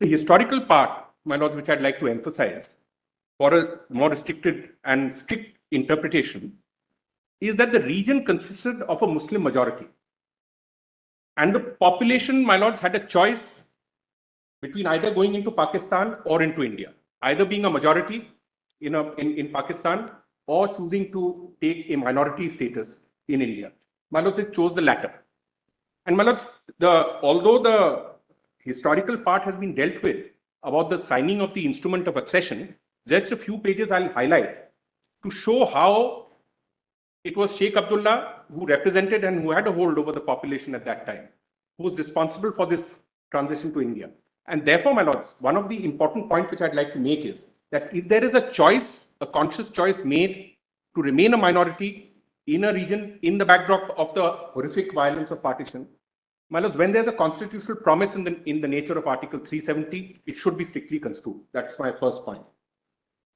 The historical part, my lord, which I'd like to emphasize for a more restricted and strict interpretation is that the region consisted of a Muslim majority. And the population, my lords, had a choice between either going into Pakistan or into India, either being a majority in Pakistan or choosing to take a minority status in India. My lords, it chose the latter. And my lords, although the historical part has been dealt with about the signing of the instrument of accession, just a few pages I'll highlight to show how it was Sheikh Abdullah who represented and who had a hold over the population at that time, who was responsible for this transition to India. And therefore, my lords, one of the important points which I'd like to make is that if there is a choice, a conscious choice made to remain a minority in a region in the backdrop of the horrific violence of partition, my lords, when there's a constitutional promise in the nature of Article 370, it should be strictly construed. That's my first point.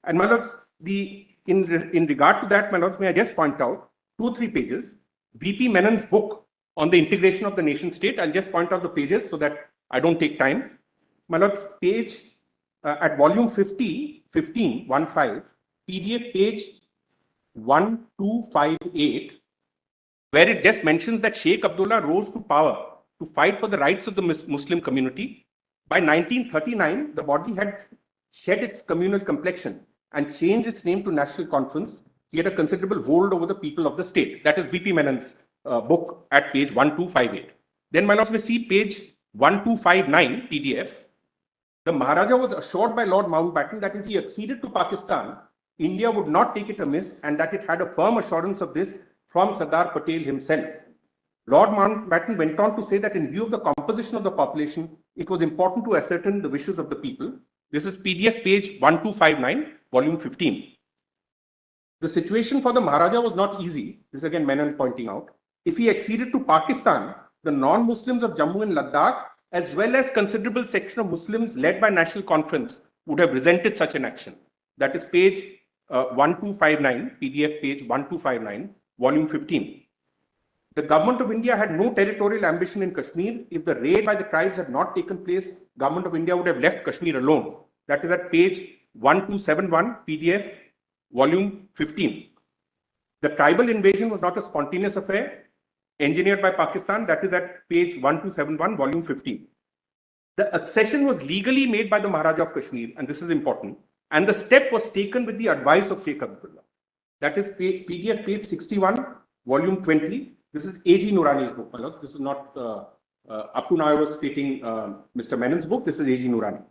And my lords, in regard to that, my lords, may I just point out 2 or 3 pages, VP Menon's book on the integration of the nation state. I'll just point out the pages so that I don't take time. My lords, page at volume 15, PDF page 1258, where it just mentions that Sheikh Abdullah rose to power to fight for the rights of the Muslim community. By 1939, the body had shed its communal complexion and changed its name to National Conference. He had a considerable hold over the people of the state. That is B.P. Menon's book at page 1258. Then, my lords, may see page 1259 PDF. The Maharaja was assured by Lord Mountbatten that if he acceded to Pakistan, India would not take it amiss, and that it had a firm assurance of this from Sardar Patel himself. Lord Mountbatten went on to say that in view of the composition of the population, it was important to ascertain the wishes of the people. This is PDF page 1259, volume 15. The situation for the Maharaja was not easy. This is again Menon pointing out. If he acceded to Pakistan, the non-Muslims of Jammu and Ladakh, as well as considerable section of Muslims led by National Conference, would have resented such an action. That is page 1259, PDF page 1259, volume 15. The government of India had no territorial ambition in Kashmir. If the raid by the tribes had not taken place, government of India would have left Kashmir alone. That is at page 1271, PDF, volume 15. The tribal invasion was not a spontaneous affair engineered by Pakistan. That is at page 1271, volume 15. The accession was legally made by the Maharaja of Kashmir, and this is important. And the step was taken with the advice of Sheikh Abdullah. That is PDF page 61, volume 20. This is A.G. Noorani's book. This is not, up to now I was stating Mr. Menon's book. This is A.G. Noorani.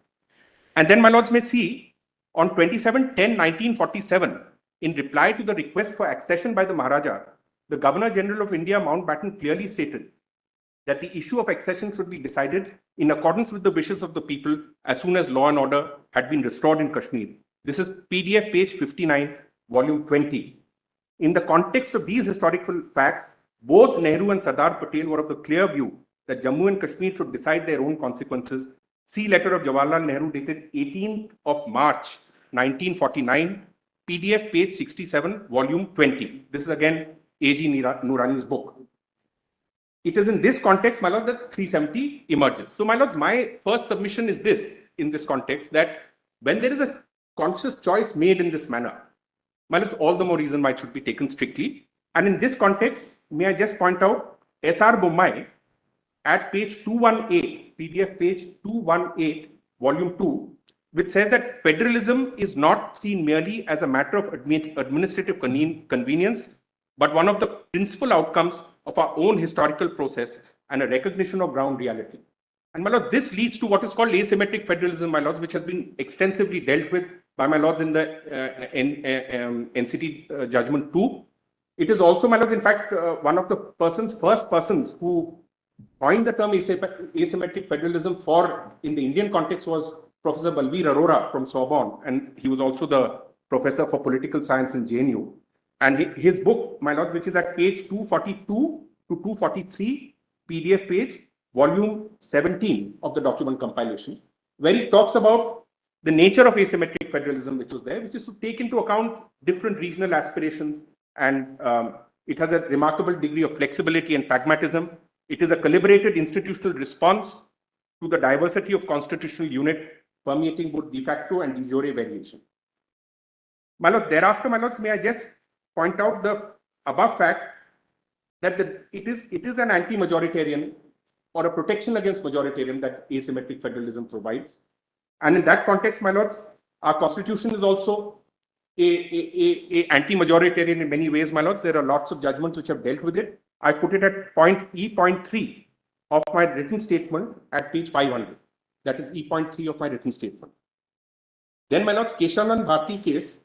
And then, my lords, may see on 27/10/1947, in reply to the request for accession by the Maharaja, the Governor General of India, Mountbatten, clearly stated that the issue of accession should be decided in accordance with the wishes of the people as soon as law and order had been restored in Kashmir. This is PDF page 59, volume 20. In the context of these historical facts, both Nehru and Sardar Patel were of the clear view that Jammu and Kashmir should decide their own consequences. See letter of Jawaharlal Nehru dated 18th of March 1949, PDF page 67, volume 20. This is again A.G. Noorani's book. It is in this context, my lord, that 370 emerges. So, my lords, my first submission is this, in this context, that when there is a conscious choice made in this manner, my lords, all the more reason why it should be taken strictly. And in this context, may I just point out S.R. Bommai at page 218, PDF page 218, volume 2, which says that federalism is not seen merely as a matter of administrative convenience, but one of the principal outcomes of our own historical process and a recognition of ground reality. And, my lord, this leads to what is called asymmetric federalism, my lords, which has been extensively dealt with by my lords in the NCT judgment 2. It is also, my lords, in fact, one of the first persons who coined the term asymmetric federalism in the Indian context was Professor Balbir Arora from Sorbonne, and he was also the professor for political science in JNU. And his book, my lord, which is at page 242 to 243, PDF page, volume 17 of the document compilation, where he talks about the nature of asymmetric federalism, which was there, which is to take into account different regional aspirations, and it has a remarkable degree of flexibility and pragmatism. It is a calibrated institutional response to the diversity of constitutional unit permeating both de facto and de jure variation. My lord, thereafter, my lords, may I just point out the above fact that it is an anti-majoritarian or a protection against majoritarian that asymmetric federalism provides. And in that context, my lords, our constitution is also a anti-majoritarian in many ways, my lords. There are lots of judgments which have dealt with it. I put it at point E.3 of my written statement at page 500. That is E.3 of my written statement. Then, my lords, Keshavanand Bharti case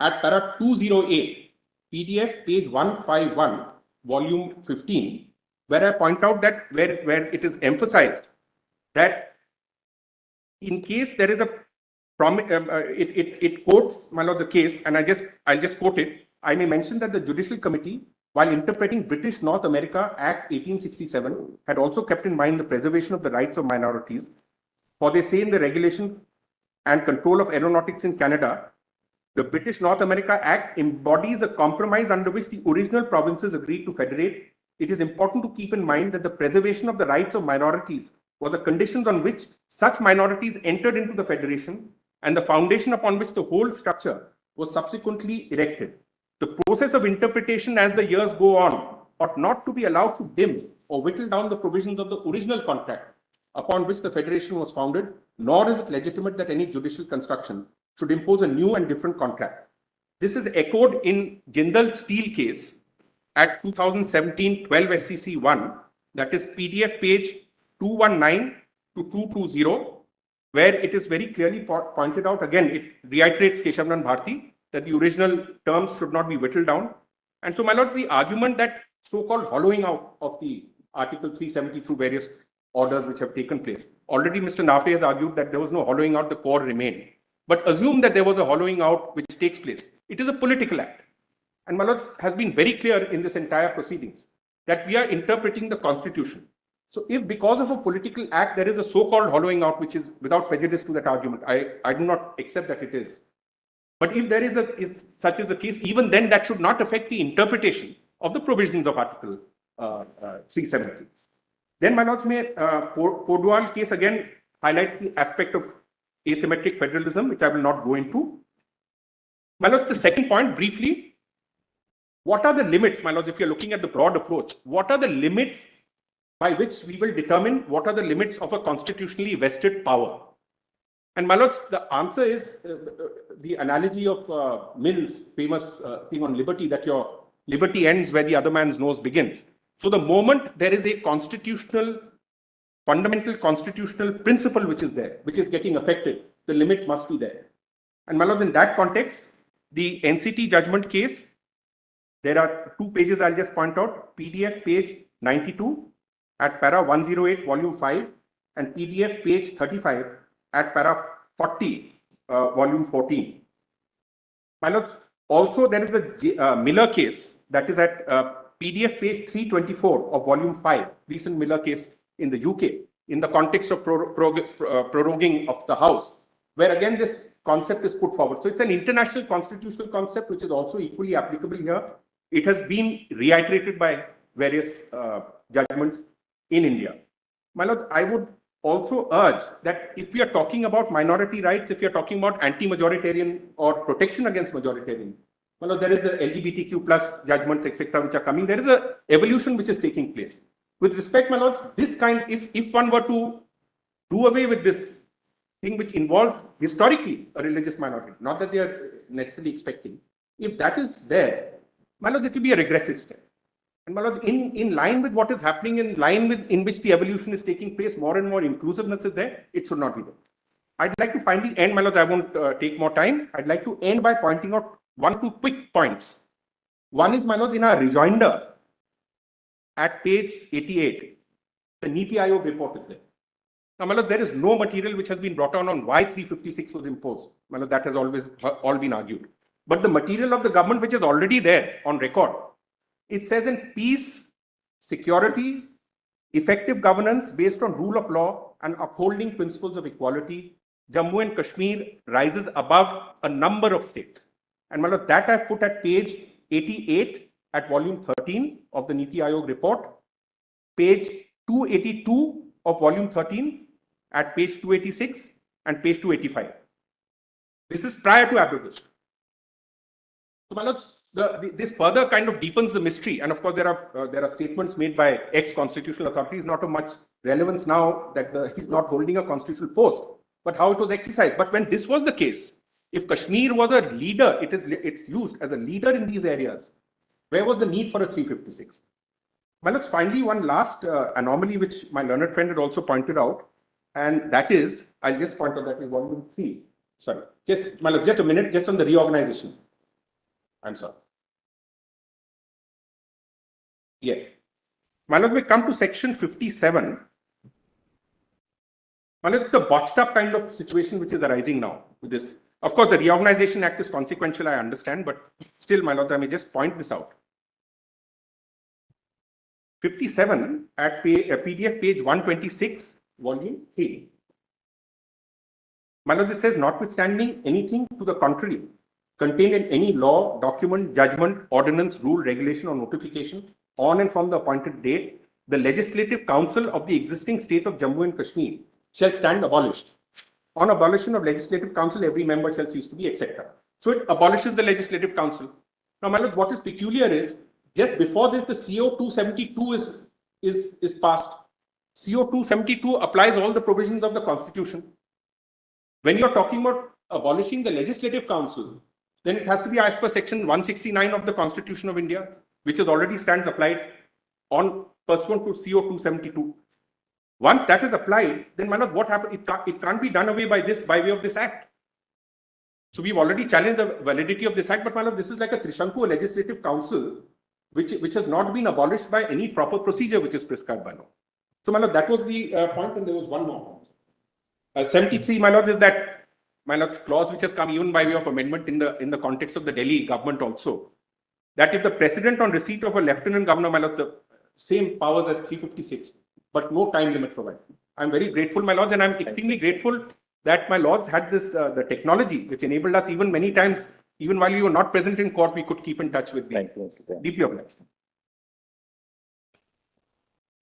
at para 208, PDF page 151, volume 15, where I point out that where it is emphasized that in case there is a it quotes, my lord, the case, and I'll just quote it. I may mention that the Judicial Committee, while interpreting British North America Act 1867, had also kept in mind the preservation of the rights of minorities, for they say in the regulation and control of aeronautics in Canada, The British North America Act embodies a compromise under which the original provinces agreed to federate. It is important to keep in mind that the preservation of the rights of minorities was a condition on which such minorities entered into the federation and the foundation upon which the whole structure was subsequently erected. The process of interpretation as the years go on ought not to be allowed to dim or whittle down the provisions of the original contract upon which the federation was founded, nor is it legitimate that any judicial construction should impose a new and different contract. This is echoed in Jindal Steel case at 2017 12 SCC 1, that is PDF page 219 to 220, where it is very clearly pointed out, again, it reiterates Keshavnan Bharti, that the original terms should not be whittled down. And so, my lords, the argument that so-called hollowing out of the Article 370 through various orders which have taken place. Already Mr. Nafe has argued that there was no hollowing out, the core remained. But assume that there was a hollowing out which takes place. It is a political act. And my lords, has been very clear in this entire proceedings that we are interpreting the constitution. So if because of a political act, there is a so-called hollowing out, which is without prejudice to that argument, I do not accept that it is. But if there is such is the case, even then that should not affect the interpretation of the provisions of Article 370. Then, my lords, Podwal case again highlights the aspect of asymmetric federalism, which I will not go into. My lords, the second point, briefly, what are the limits, my lords, if you're looking at the broad approach, what are the limits by which we will determine what are the limits of a constitutionally vested power? And my lords, the answer is the analogy of Mill's famous thing on liberty, that your liberty ends where the other man's nose begins. So the moment there is a fundamental constitutional principle which is there, which is getting affected, the limit must be there. And my lords, in that context, the NCT judgment case, there are 2 pages I'll just point out, PDF page 92 at para 108 volume 5 and PDF page 35 at para 40 volume 14. My lords, also there is the Miller case, that is at PDF page 324 of volume 5, recent Miller case in the UK, in the context of proroguing of the House, where again this concept is put forward. So it's an international constitutional concept which is also equally applicable here. It has been reiterated by various judgments in India. My lords, I would also urge that if we are talking about minority rights, if we are talking about anti-majoritarian or protection against majoritarian, well, there is the LGBTQ plus judgments, etc., which are coming. There is a evolution which is taking place. With respect, my lords, this kind, if one were to do away with this thing which involves historically a religious minority, not that they are necessarily expecting, if that is there, my lords, it will be a regressive step. And my lords, in line with what is happening, in which the evolution is taking place, more and more inclusiveness is there, it should not be there. I'd like to finally end, my lords, I won't take more time. I'd like to end by pointing out 1-2 quick points. One is, my lords, in our rejoinder at page 88, the Niti Aayog report is there. Now, my lords, there is no material which has been brought on why 356 was imposed. My lords, that has always all been argued. But the material of the government which is already there on record, it says in peace, security, effective governance based on rule of law and upholding principles of equality, Jammu and Kashmir rises above a number of states. And my lord, that I put at page 88 at volume 13 of the Niti Aayog report, page 282 of volume 13 at page 286 and page 285. This is prior to abrogation. So my lords, this further kind of deepens the mystery. And of course, there are statements made by ex-constitutional authorities, not of much relevance now that he's not holding a constitutional post, but how it was exercised. But when this was the case, if Kashmir was a leader, it's used as a leader in these areas, where was the need for a 356? My lords, finally, one last anomaly which my learned friend had also pointed out, and that is, I'll just point out that is volume 3. Sorry, my lord, just a minute, just on the reorganization. I'm sorry. Yes. My lord, we come to section 57. My lord, it's the botched up kind of situation which is arising now with this. Of course, the Reorganization Act is consequential, I understand, but still, my lord, I may just point this out. 57 at PDF page 126, volume 3. My lord, it says, notwithstanding anything to the contrary, contained in any law, document, judgment, ordinance, rule, regulation, or notification on and from the appointed date, the Legislative Council of the existing state of Jammu and Kashmir shall stand abolished. On abolition of Legislative Council, every member shall cease to be, etc. So it abolishes the Legislative Council. Now, my lords, what is peculiar is, just before this, the CO 272 is passed. CO 272 applies all the provisions of the Constitution. When you're talking about abolishing the Legislative Council, then it has to be as per section 169 of the Constitution of India, which is already stands applied on pursuant to CO 272. Once that is applied, then my lord, what happens? It can't be done away by way of this act. So we've already challenged the validity of this act, but my lord, this is like a Trishanku Legislative Council, which has not been abolished by any proper procedure which is prescribed by law. So my lord, that was the point, and there was one more. 73, my lords, is that, my lords, clause which has come even by way of amendment in the context of the Delhi government also, that if the president on receipt of a lieutenant governor, my lords, the same powers as 356, but no time limit provided. I'm very grateful, my lords, and I'm extremely grateful that my lords had this the technology which enabled us even many times, even while you were not present in court, we could keep in touch with the deeply obliged.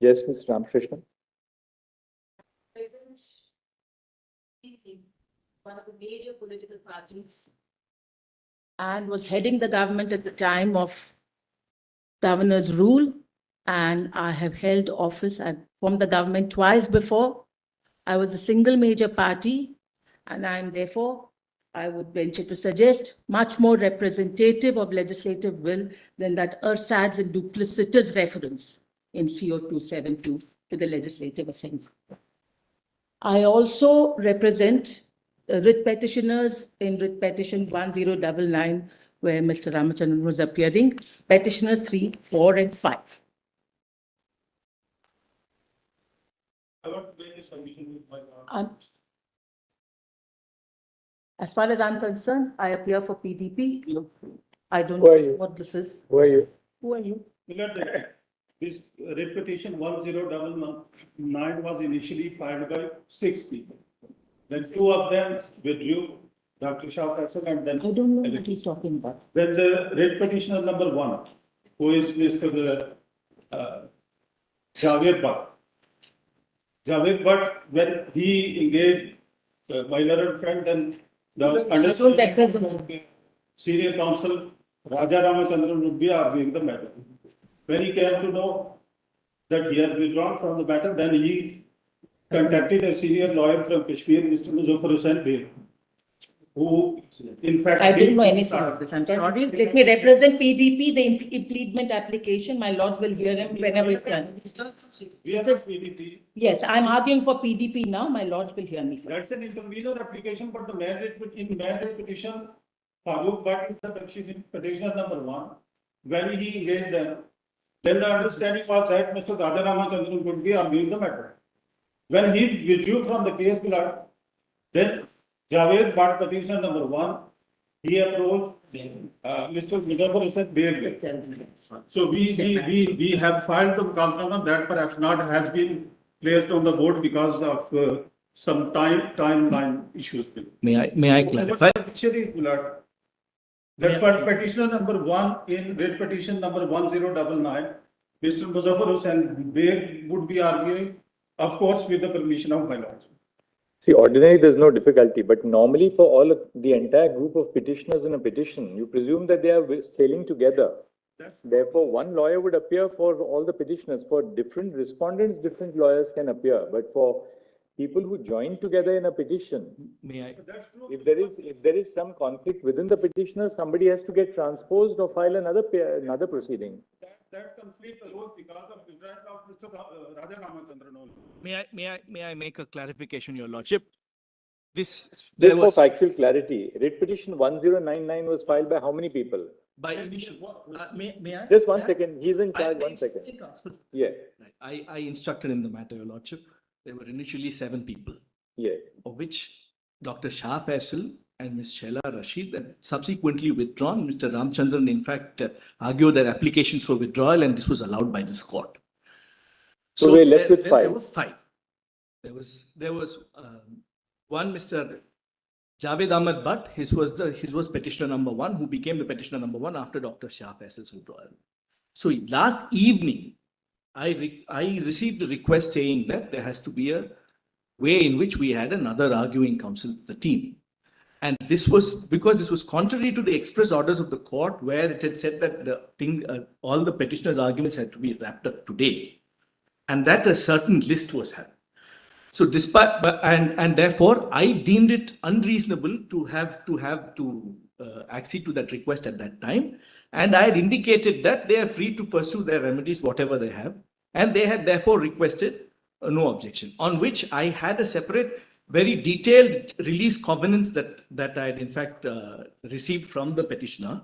Yes, Mr. Ramakrishnan. One of the major political parties and was heading the government at the time of governor's rule, and I have held office and formed the government twice before. I was a single major party, and I am therefore, I would venture to suggest, much more representative of legislative will than that ersatz and duplicitous reference in CO 272 to the Legislative Assembly. I also represent writ petitioners in writ petition 1099, where Mr. Ramachandran was appearing, petitioners 3, 4, and 5. I want to make a submission with my. As far as I'm concerned, I appear for PDP. I don't Who are know you? what this is. Who are you? Who are you? This writ petition 1099 was initially filed by 6 people. Then 2 of them withdrew, Dr. Shah Faisal, and then. I don't know what he's talking about. Then the writ petitioner number 1, who is Mr. Javed Bhatt. Javed Bhatt, when he engaged my learned friend, then the understanding senior counsel Raja Ramachandran would be arguing the matter. When he came to know that he has withdrawn from the matter, then he contacted a senior lawyer from Kashmir, Mr. Muzaffar Hussain Bey, who in fact. I didn't know anything of this. I'm sorry. Let me represent PDP, the impleadment application. My lords will hear him whenever it's done. We are not PDP. Yes, I'm arguing for PDP now. My lords will hear me first. That's an intervenor application, but the mandate petition, Farooq Bhatt is the petitioner number 1. When he engaged them, then the understanding was that Mr. Raja Ramachandran would be arguing the matter. When he withdrew from the case, then Javed Bhatt, petitioner number 1, he approached Mr. Muzaffar Hussain Bey. So we have filed the Muqaddimah that perhaps not has been placed on the board because of some timeline issues. May I clarify? That petitioner number 1 in writ petition number 1099, Mr. Muzaffar Hussain Bey would be arguing, of course, with the permission of my lords. See, ordinarily there's no difficulty, but normally for all of the entire group of petitioners in a petition, you presume that they are sailing together. Therefore, one lawyer would appear for all the petitioners. For different respondents, different lawyers can appear. But for people who join together in a petition, May I? if there is some conflict within the petitioner, somebody has to get transposed or file another proceeding. That conflict arose because of the grant of Mr. Raja Ramachandran. May I make a clarification, Your Lordship? Just for factual clarity, writ petition 1099 was filed by how many people? By initial. May I? Just 1 second. He's in charge. 1 second. Yeah. I instructed in the matter, Your Lordship. There were initially 7 people. Yeah. Of which Dr. Shah Faisal and Ms. Shaila Rashid, and subsequently withdrawn. Mr. Ramachandran, in fact, argued their applications for withdrawal, and this was allowed by this court. So we're left with 5. There were 5. There was one Mr. Javed Ahmed Butt, his was petitioner number 1, who became the petitioner number 1 after Dr. Shah Faisal's withdrawal. So last evening, I received a request saying that there has to be a way in which we had another arguing counsel, the team. And this was because this was contrary to the express orders of the court, where it had said that all the petitioners' arguments had to be wrapped up today, and that a certain list was had. So despite and therefore I deemed it unreasonable to accede to that request at that time, and I had indicated that they are free to pursue their remedies, whatever they have, and they had therefore requested no objection. On which I had a separate, very detailed release covenant that I had in fact received from the petitioner,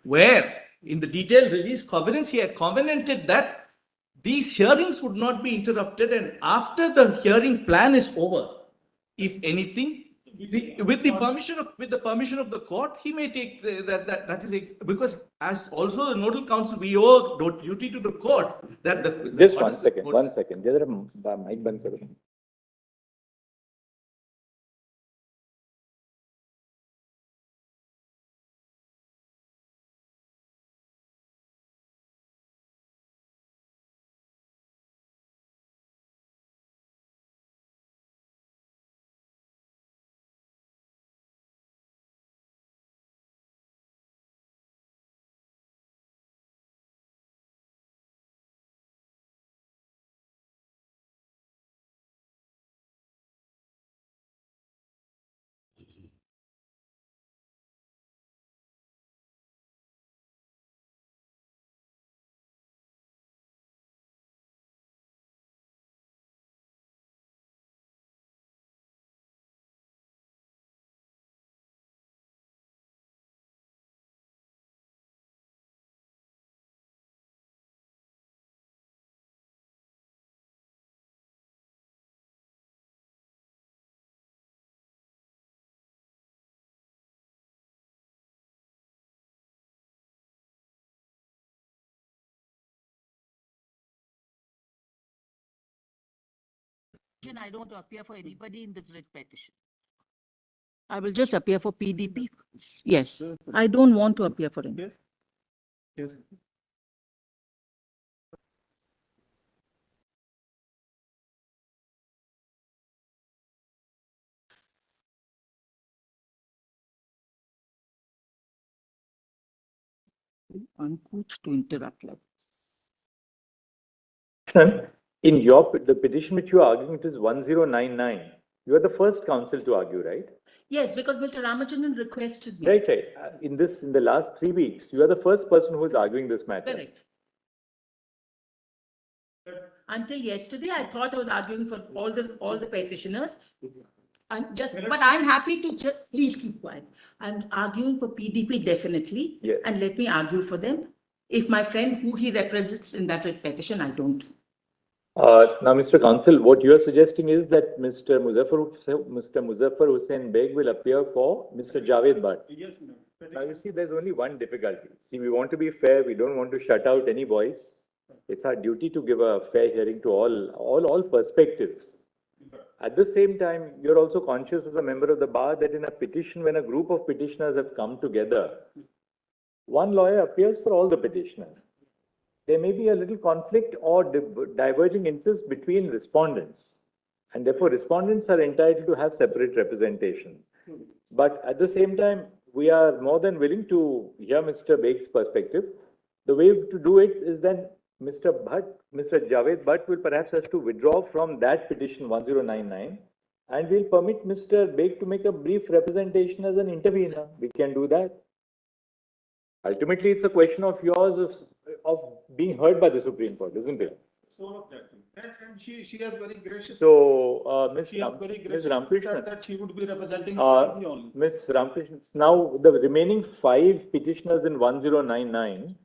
where in the detailed release covenants he had covenanted that these hearings would not be interrupted, and after the hearing plan is over, if anything, with the permission of the court, he may take that is because as also the nodal counsel, we owe duty to the court that the. Just 1 second, 1 second. Jadara mic ban karo. I don't appear for anybody in this writ petition. I will just appear for PDP. Yes, I don't want to appear for him. Uncouth to interrupt like. In the petition which you are arguing, it is 1099. You are the first counsel to argue, right? Yes, because Mr. Ramachandran requested me. Right. In the last 3 weeks, you are the first person who is arguing this matter. Correct. Until yesterday, I thought I was arguing for all the petitioners. But I'm happy to please keep quiet. I'm arguing for PDP definitely. Yes. And let me argue for them. If my friend who he represents in that petition, I don't. Now, Mr. Counsel, what you are suggesting is that Mr. Muzaffar Hussain Beg will appear for Mr. Javed Butt. Yes, ma'am. Now, you see, there's only one difficulty. See, we want to be fair. We don't want to shut out any voice. It's our duty to give a fair hearing to all perspectives. At the same time, you're also conscious as a member of the bar that in a petition, when a group of petitioners have come together, one lawyer appears for all the petitioners. There may be a little conflict or diverging interest between respondents, and therefore respondents are entitled to have separate representation. But at the same time, we are more than willing to hear Mr. Beg's perspective. The way to do it is then Mr. Javed Butt will perhaps have to withdraw from that petition 1099, and we'll permit Mr. Beg to make a brief representation as an intervener. We can do that. Ultimately, it's a question of yours of being heard by the Supreme Court, isn't it? So and she has very gracious. So, Ms. She has very Ms. gracious Ramkrishnan, that she would be representing PDP only. Ms. Ramkrishnan, now the remaining 5 petitioners in 1099,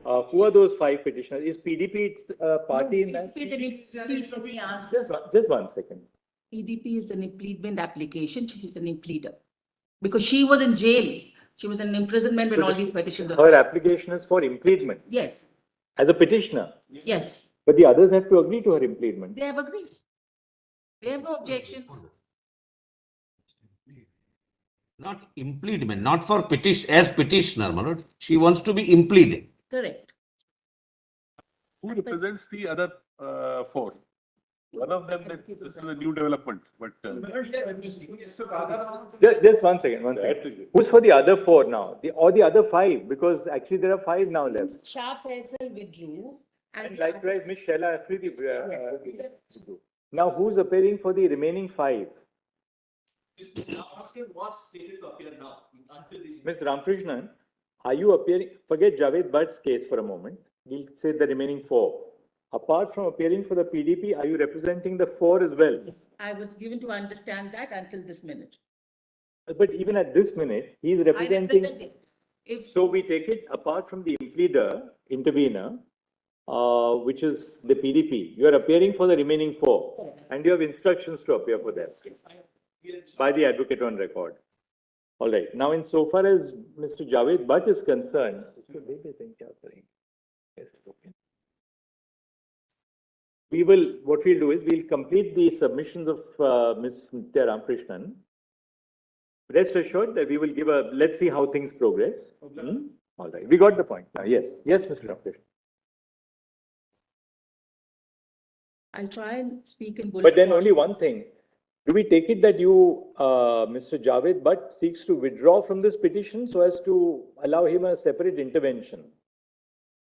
who are those 5 petitioners? Is PDP party in that? Just 1 second. PDP is an impleadment application. She is an impleader. Because she was in jail. She was in imprisonment when all these petitions were. Her application is for impleadment. Yes. As a petitioner. Yes. But the others have to agree to her impleadment. They have agreed. They have no objection. Not impleadment, not for petition, as petitioner, my lord. She wants to be impleaded. Correct. Who represents the other four? One of them, this is a new development, but. Just one second, one second. Who's for the other four now? Or the other five? Because actually there are five now left. Shah Faisal withdrew. And likewise, Ms. Sheila Afridi. Now who's appearing for the remaining five? Was stated to appear now until this. Ms. Ramkrishnan, are you appearing, forget Javed Bhatt's case for a moment. We'll say the remaining four. Apart from appearing for the PDP, are you representing the four as well? I was given to understand that until this minute. But even at this minute, he is I representing. represent it. If So we take it apart from the impleader, intervener, which is the PDP, you are appearing for the remaining four. And you have instructions to appear for them by the advocate on record. All right. Now, insofar as Mr. Javed Bhatt is concerned, what we'll do is we'll complete the submissions of Ms. Nitya Ramkrishnan. Rest assured that we will give a, let's see how things progress. All right. We got the point. Now, yes. Yes, Mr. Ramkrishnan. I'll try and speak in bullet But then point. only one thing. Do we take it that you, Mr. Javed Bhatt, seeks to withdraw from this petition so as to allow him a separate intervention?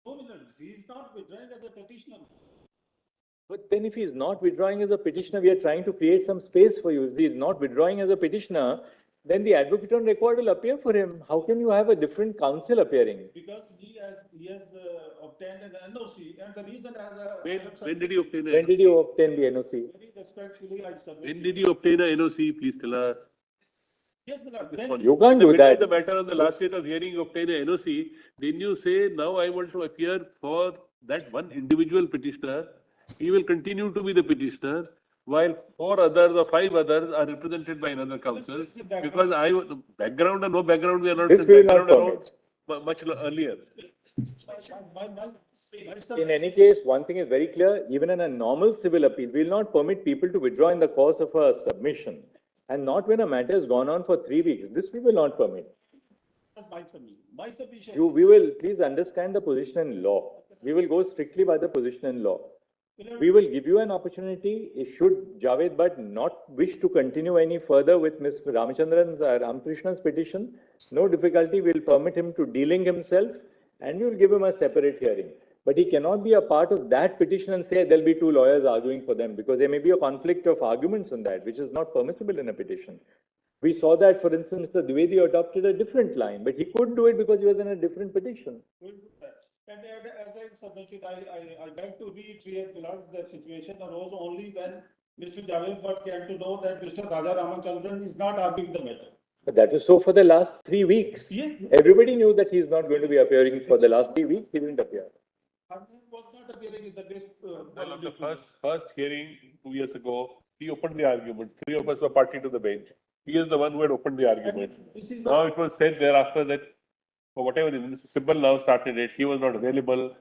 No, he is not withdrawing as a petitioner. But then if he is not withdrawing as a petitioner, we are trying to create some space for you. If he is not withdrawing as a petitioner, then the advocate on record will appear for him. How can you have a different counsel appearing? Because he has obtained an NOC, and the reason as a. When did you obtain When did you obtain the NOC? Very respectfully, I submit. When did you obtain a NOC? Please tell us. Yes, my lord. Then You can't do In the middle that. of the matter on the last date of hearing, you obtain a NOC, then you say, now I want to appear for that one individual petitioner. He will continue to be the petitioner, while four others or five others are represented by another counsel. Because background or no background, we are not. This will not background permit. much earlier. In any case, one thing is very clear, even in a normal civil appeal, we will not permit people to withdraw in the course of a submission. And not when a matter has gone on for 3 weeks. This we will not permit. my submission. We will, please understand the position in law. We will go strictly by the position in law. We will give you an opportunity, should Javed Bhatt not wish to continue any further with Ms. Ramkrishnan's petition, no difficulty, we will permit him to de-link himself and we will give him a separate hearing. But he cannot be a part of that petition and say there will be two lawyers arguing for them, because there may be a conflict of arguments on that, which is not permissible in a petition. We saw that, for instance, the Dwivedi adopted a different line, but he couldn't do it because he was in a different petition. And as I submitted, I beg to reiterate, the situation arose only when Mr. Javed Bhatt came to know that Mr. Raja Ramachandran is not arguing the matter. But that was so for the last 3 weeks. Yes. Everybody knew that he is not going to be appearing for the last 3 weeks. He didn't appear. Was not appearing in the list. On the first hearing 2 years ago, he opened the argument. 3 of us were party to the bench. He is the one who had opened the argument. Now it was said thereafter that for whatever reason, Mr. Sibbal now started it. He was not available.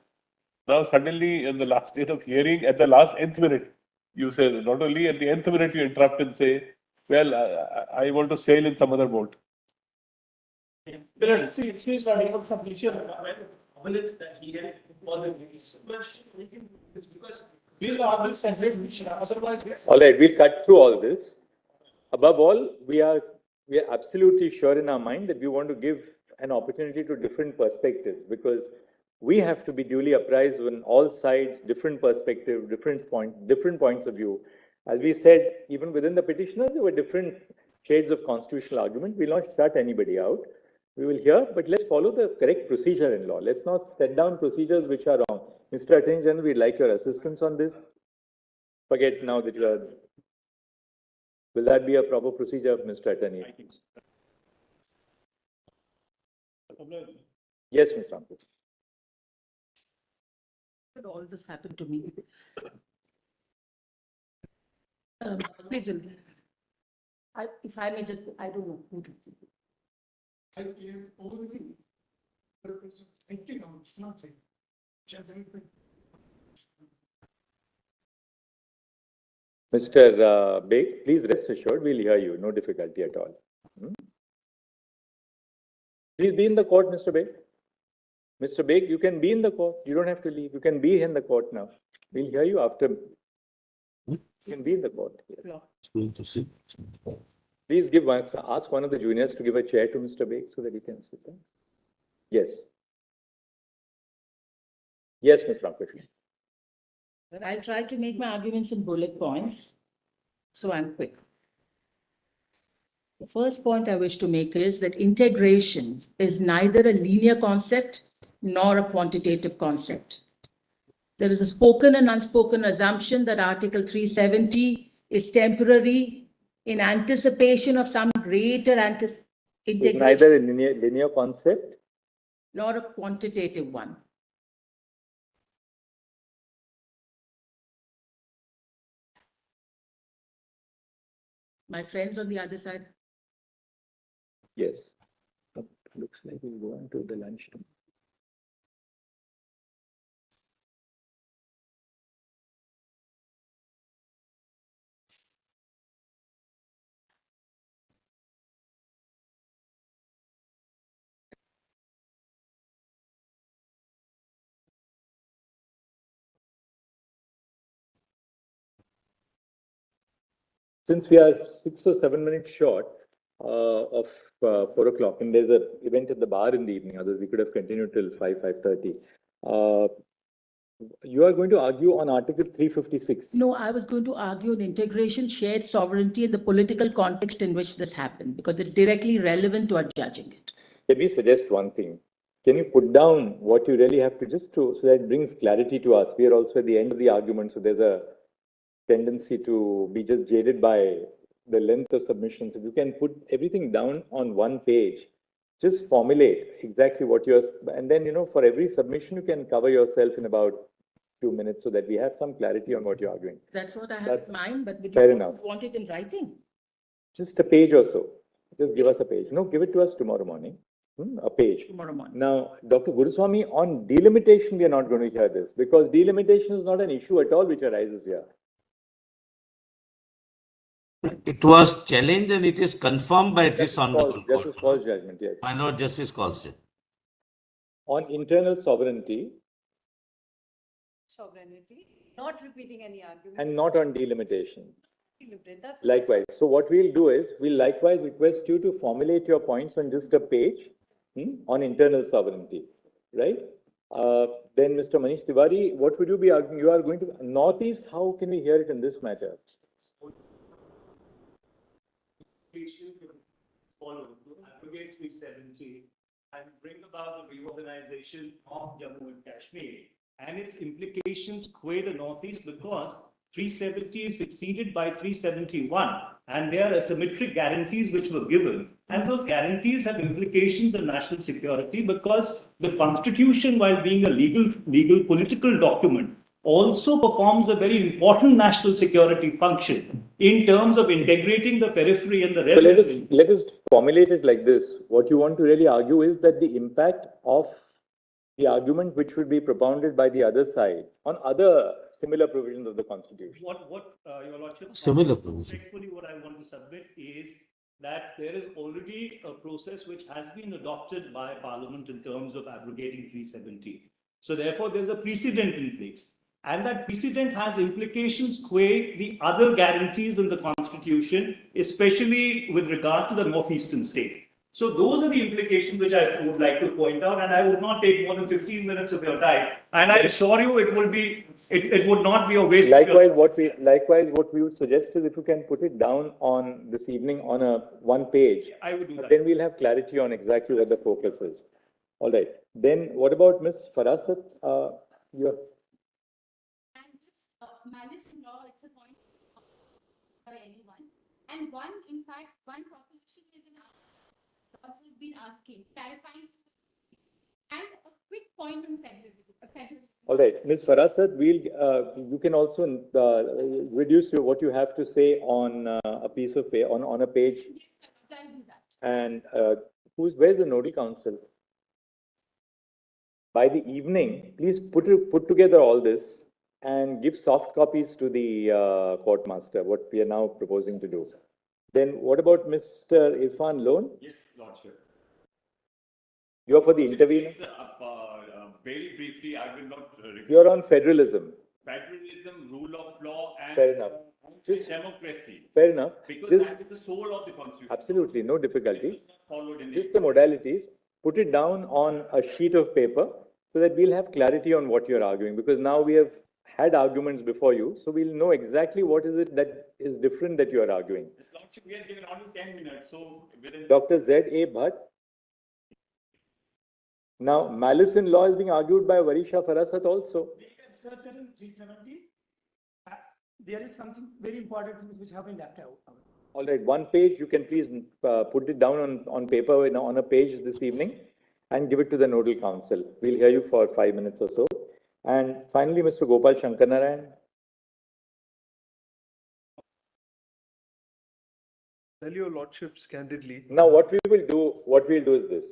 Now suddenly in the last date of hearing, at the last nth minute, you say, not only at the nth minute you interrupt and say, well, I want to sail in some other boat. All right, we'll cut through all this. Above all, we are absolutely sure in our mind that we want to give an opportunity to different perspectives, because we have to be duly apprised on all sides, different perspectives, different points of view. As we said, even within the petitioner, there were different shades of constitutional argument. We'll not shut anybody out. We will hear, but let's follow the correct procedure in law. Let's not set down procedures which are wrong. Mr. Attorney General, we'd like your assistance on this. Forget now that you are. Will that be a proper procedure, Mr. Attorney? I think so. Yes, Mr. Ramprasad. All this happened to me. Please, if I may just, I don't know who to. I gave only representing on something. Mr. Beg, please rest assured, we'll hear you. No difficulty at all. Please be in the court, Mr. Beg. Mr. Beg, you can be in the court. You don't have to leave. You can be in the court now. We'll hear you after. You can be in the court. Yes. Please give one, ask one of the juniors to give a chair to Mr. Beg so that he can sit down. Yes. Yes, Ms. Ramkrishnan. I'll try to make my arguments in bullet points, so I'm quick. The first point I wish to make is that integration is neither a linear concept nor a quantitative concept. There is a spoken and unspoken assumption that Article 370 is temporary in anticipation of some greater It's integration, neither a linear concept. nor a quantitative one. My friends on the other side. Yes. Looks like we'll go on to the lunch. Since we are 6 or 7 minutes short of 4 o'clock, and there's an event at the bar in the evening, otherwise we could have continued till 5:30. You are going to argue on Article 356. No, I was going to argue on integration, shared sovereignty, and the political context in which this happened, because it's directly relevant to our judging it. Let me suggest one thing. Can you put down what you really have to so that it brings clarity to us? We are also at the end of the argument, so there's a tendency to be just jaded by the length of submissions. If you can put everything down on one page, just formulate exactly what you're, and then, for every submission, you can cover yourself in about 2 minutes so that we have some clarity on what you're arguing. That's what I have in mind, but would fair you enough. want it in writing? Just a page or so. Just give us a page. No, give it to us tomorrow morning. A page. Tomorrow morning. Now, Dr. Guruswamy, on delimitation, we are not going to hear this because delimitation is not an issue at all which arises here. It was challenged and it is confirmed by this honorable court. Justice Paul's judgment, yes. My Lord Justice calls it. On internal sovereignty. Sovereignty, not repeating any argument. And not on delimitation. That's Likewise. So what we'll do is, we'll likewise request you to formulate your points on just a page on internal sovereignty, right? Then Mr. Manish Tiwari, what would you be arguing? You are going to Northeast, how can we hear it in this matter? Follow to abrogate 370 and bring about the reorganization of Jammu and Kashmir and its implications qua the Northeast, because 370 is succeeded by 371 and there are asymmetric guarantees which were given, and those guarantees have implications on national security because the Constitution, while being a legal political document, also performs a very important national security function in terms of integrating the periphery and the revenue. So let us formulate it like this. What you want to really argue is that the impact of the argument which would be propounded by the other side on other similar provisions of the Constitution. What Your Lordship, similar provision. Respectfully, what I want to submit is that there is already a process which has been adopted by Parliament in terms of abrogating 370. So therefore, there's a precedent in place. And that precedent has implications qua the other guarantees in the Constitution, especially with regard to the northeastern state. So those are the implications which I would like to point out, and I would not take more than 15 minutes of your time. And I assure you, it would not be a waste. Likewise, what we would suggest is if you can put it down on this evening on a one page. I would do that. Then we'll have clarity on exactly what the focus is. All right. Then what about Ms. Farasat? Malice in law, it's a point for anyone. And in fact, one proposition is in our has been asking, clarifying, and a quick point on federalism. All right, Ms. Farasat, you can also reduce what you have to say on a piece of paper, on a page. Yes, I'll do that. And where's the nodal council? By the evening, please put together all this and give soft copies to the court master, what we are now proposing to do. Then what about Mr. Irfan Lone? Yes, Lordship. You're for the intervener? Very briefly, I will not. You're on federalism. Federalism, rule of law, and Fair enough. Just democracy. fair enough. Because This, that is the soul of the constitution. absolutely, no difficulty. This is not followed in Just the modalities. Put it down on a sheet of paper so that we'll have clarity on what you're arguing. Because now we have had arguments before you, so we'll know exactly what is it that is different that you are arguing. This lordship, we are given only 10 minutes, so within. Dr. Z.A. Bhatt. Now, malice in law is being argued by Varisha Farasat also. Search in 370. There is something very important things which have been left out. All right, one page, you can please put it down on paper on a page this evening and give it to the nodal council. We'll hear you for 5 minutes or so. And finally, Mr. Gopal Shankarnarayan. Tell your lordships candidly. Now, what we'll do is this.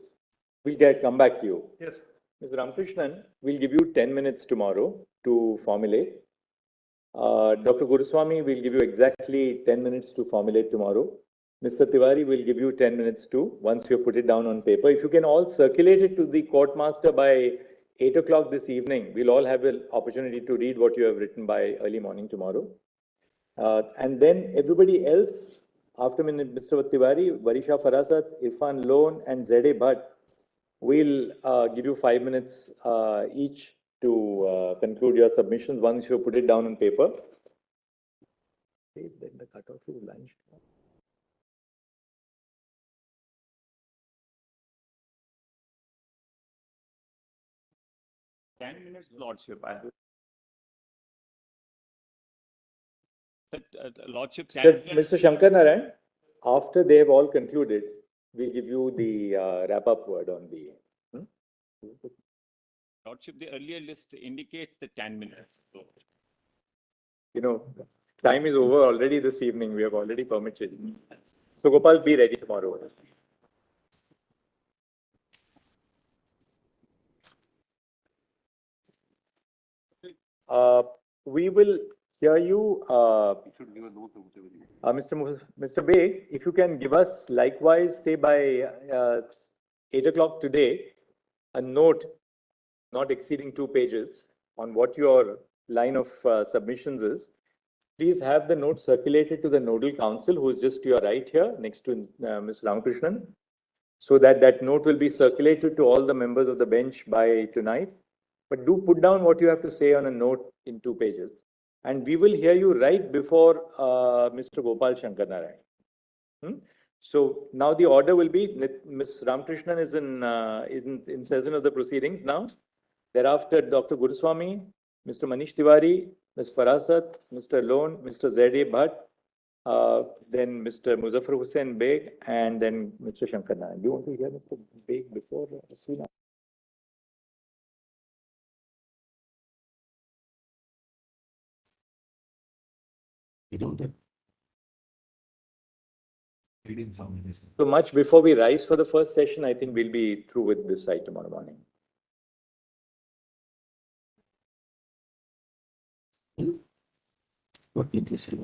We'll come back to you. Yes. Mr. Ramakrishnan, we'll give you 10 minutes tomorrow to formulate. Dr. Guruswamy will give you exactly 10 minutes to formulate tomorrow. Mr. Tiwari will give you 10 minutes too, once you put it down on paper. If you can all circulate it to the court master by 8 o'clock this evening, we'll all have an opportunity to read what you have written by early morning tomorrow. And then everybody else, after Mr. Tiwari, Varisha Farasat, Irfan Lone, and Z.A. Bhatt, we'll give you 5 minutes each to conclude your submissions once you put it down on paper. Then the cutoff is lunch. 10 minutes, lordship. Lordship, 10 minutes. Mr. Shankarnarayan, after they have all concluded, we'll give you the wrap-up word on the. Lordship, the earlier list indicates the 10 minutes. So. You know, time is over already this evening. We have already permitted. So Gopal, be ready tomorrow. We will hear you, Mr. Beg, if you can give us likewise, say by 8 o'clock today, a note not exceeding 2 pages on what your line of submissions is. Please have the note circulated to the nodal council, who is just to your right here, next to Ms. Ramakrishnan, so that that note will be circulated to all the members of the bench by tonight. But do put down what you have to say on a note in 2 pages. And we will hear you right before Mr. Gopal Shankarnarayan. So now the order will be, Ms. Ramakrishnan is in session of the proceedings now. Thereafter, Dr. Guruswamy, Mr. Manish Tiwari, Ms. Farasat, Mr. Lone, Mr. Z.A. Bhatt, then Mr. Muzaffar Hussain Beg, and then Mr. Shankarnarayan. Do you want to hear Mr. Beg before Asina? We don't have. So much before we rise for the first session, I think we'll be through with this side tomorrow morning. What did you say?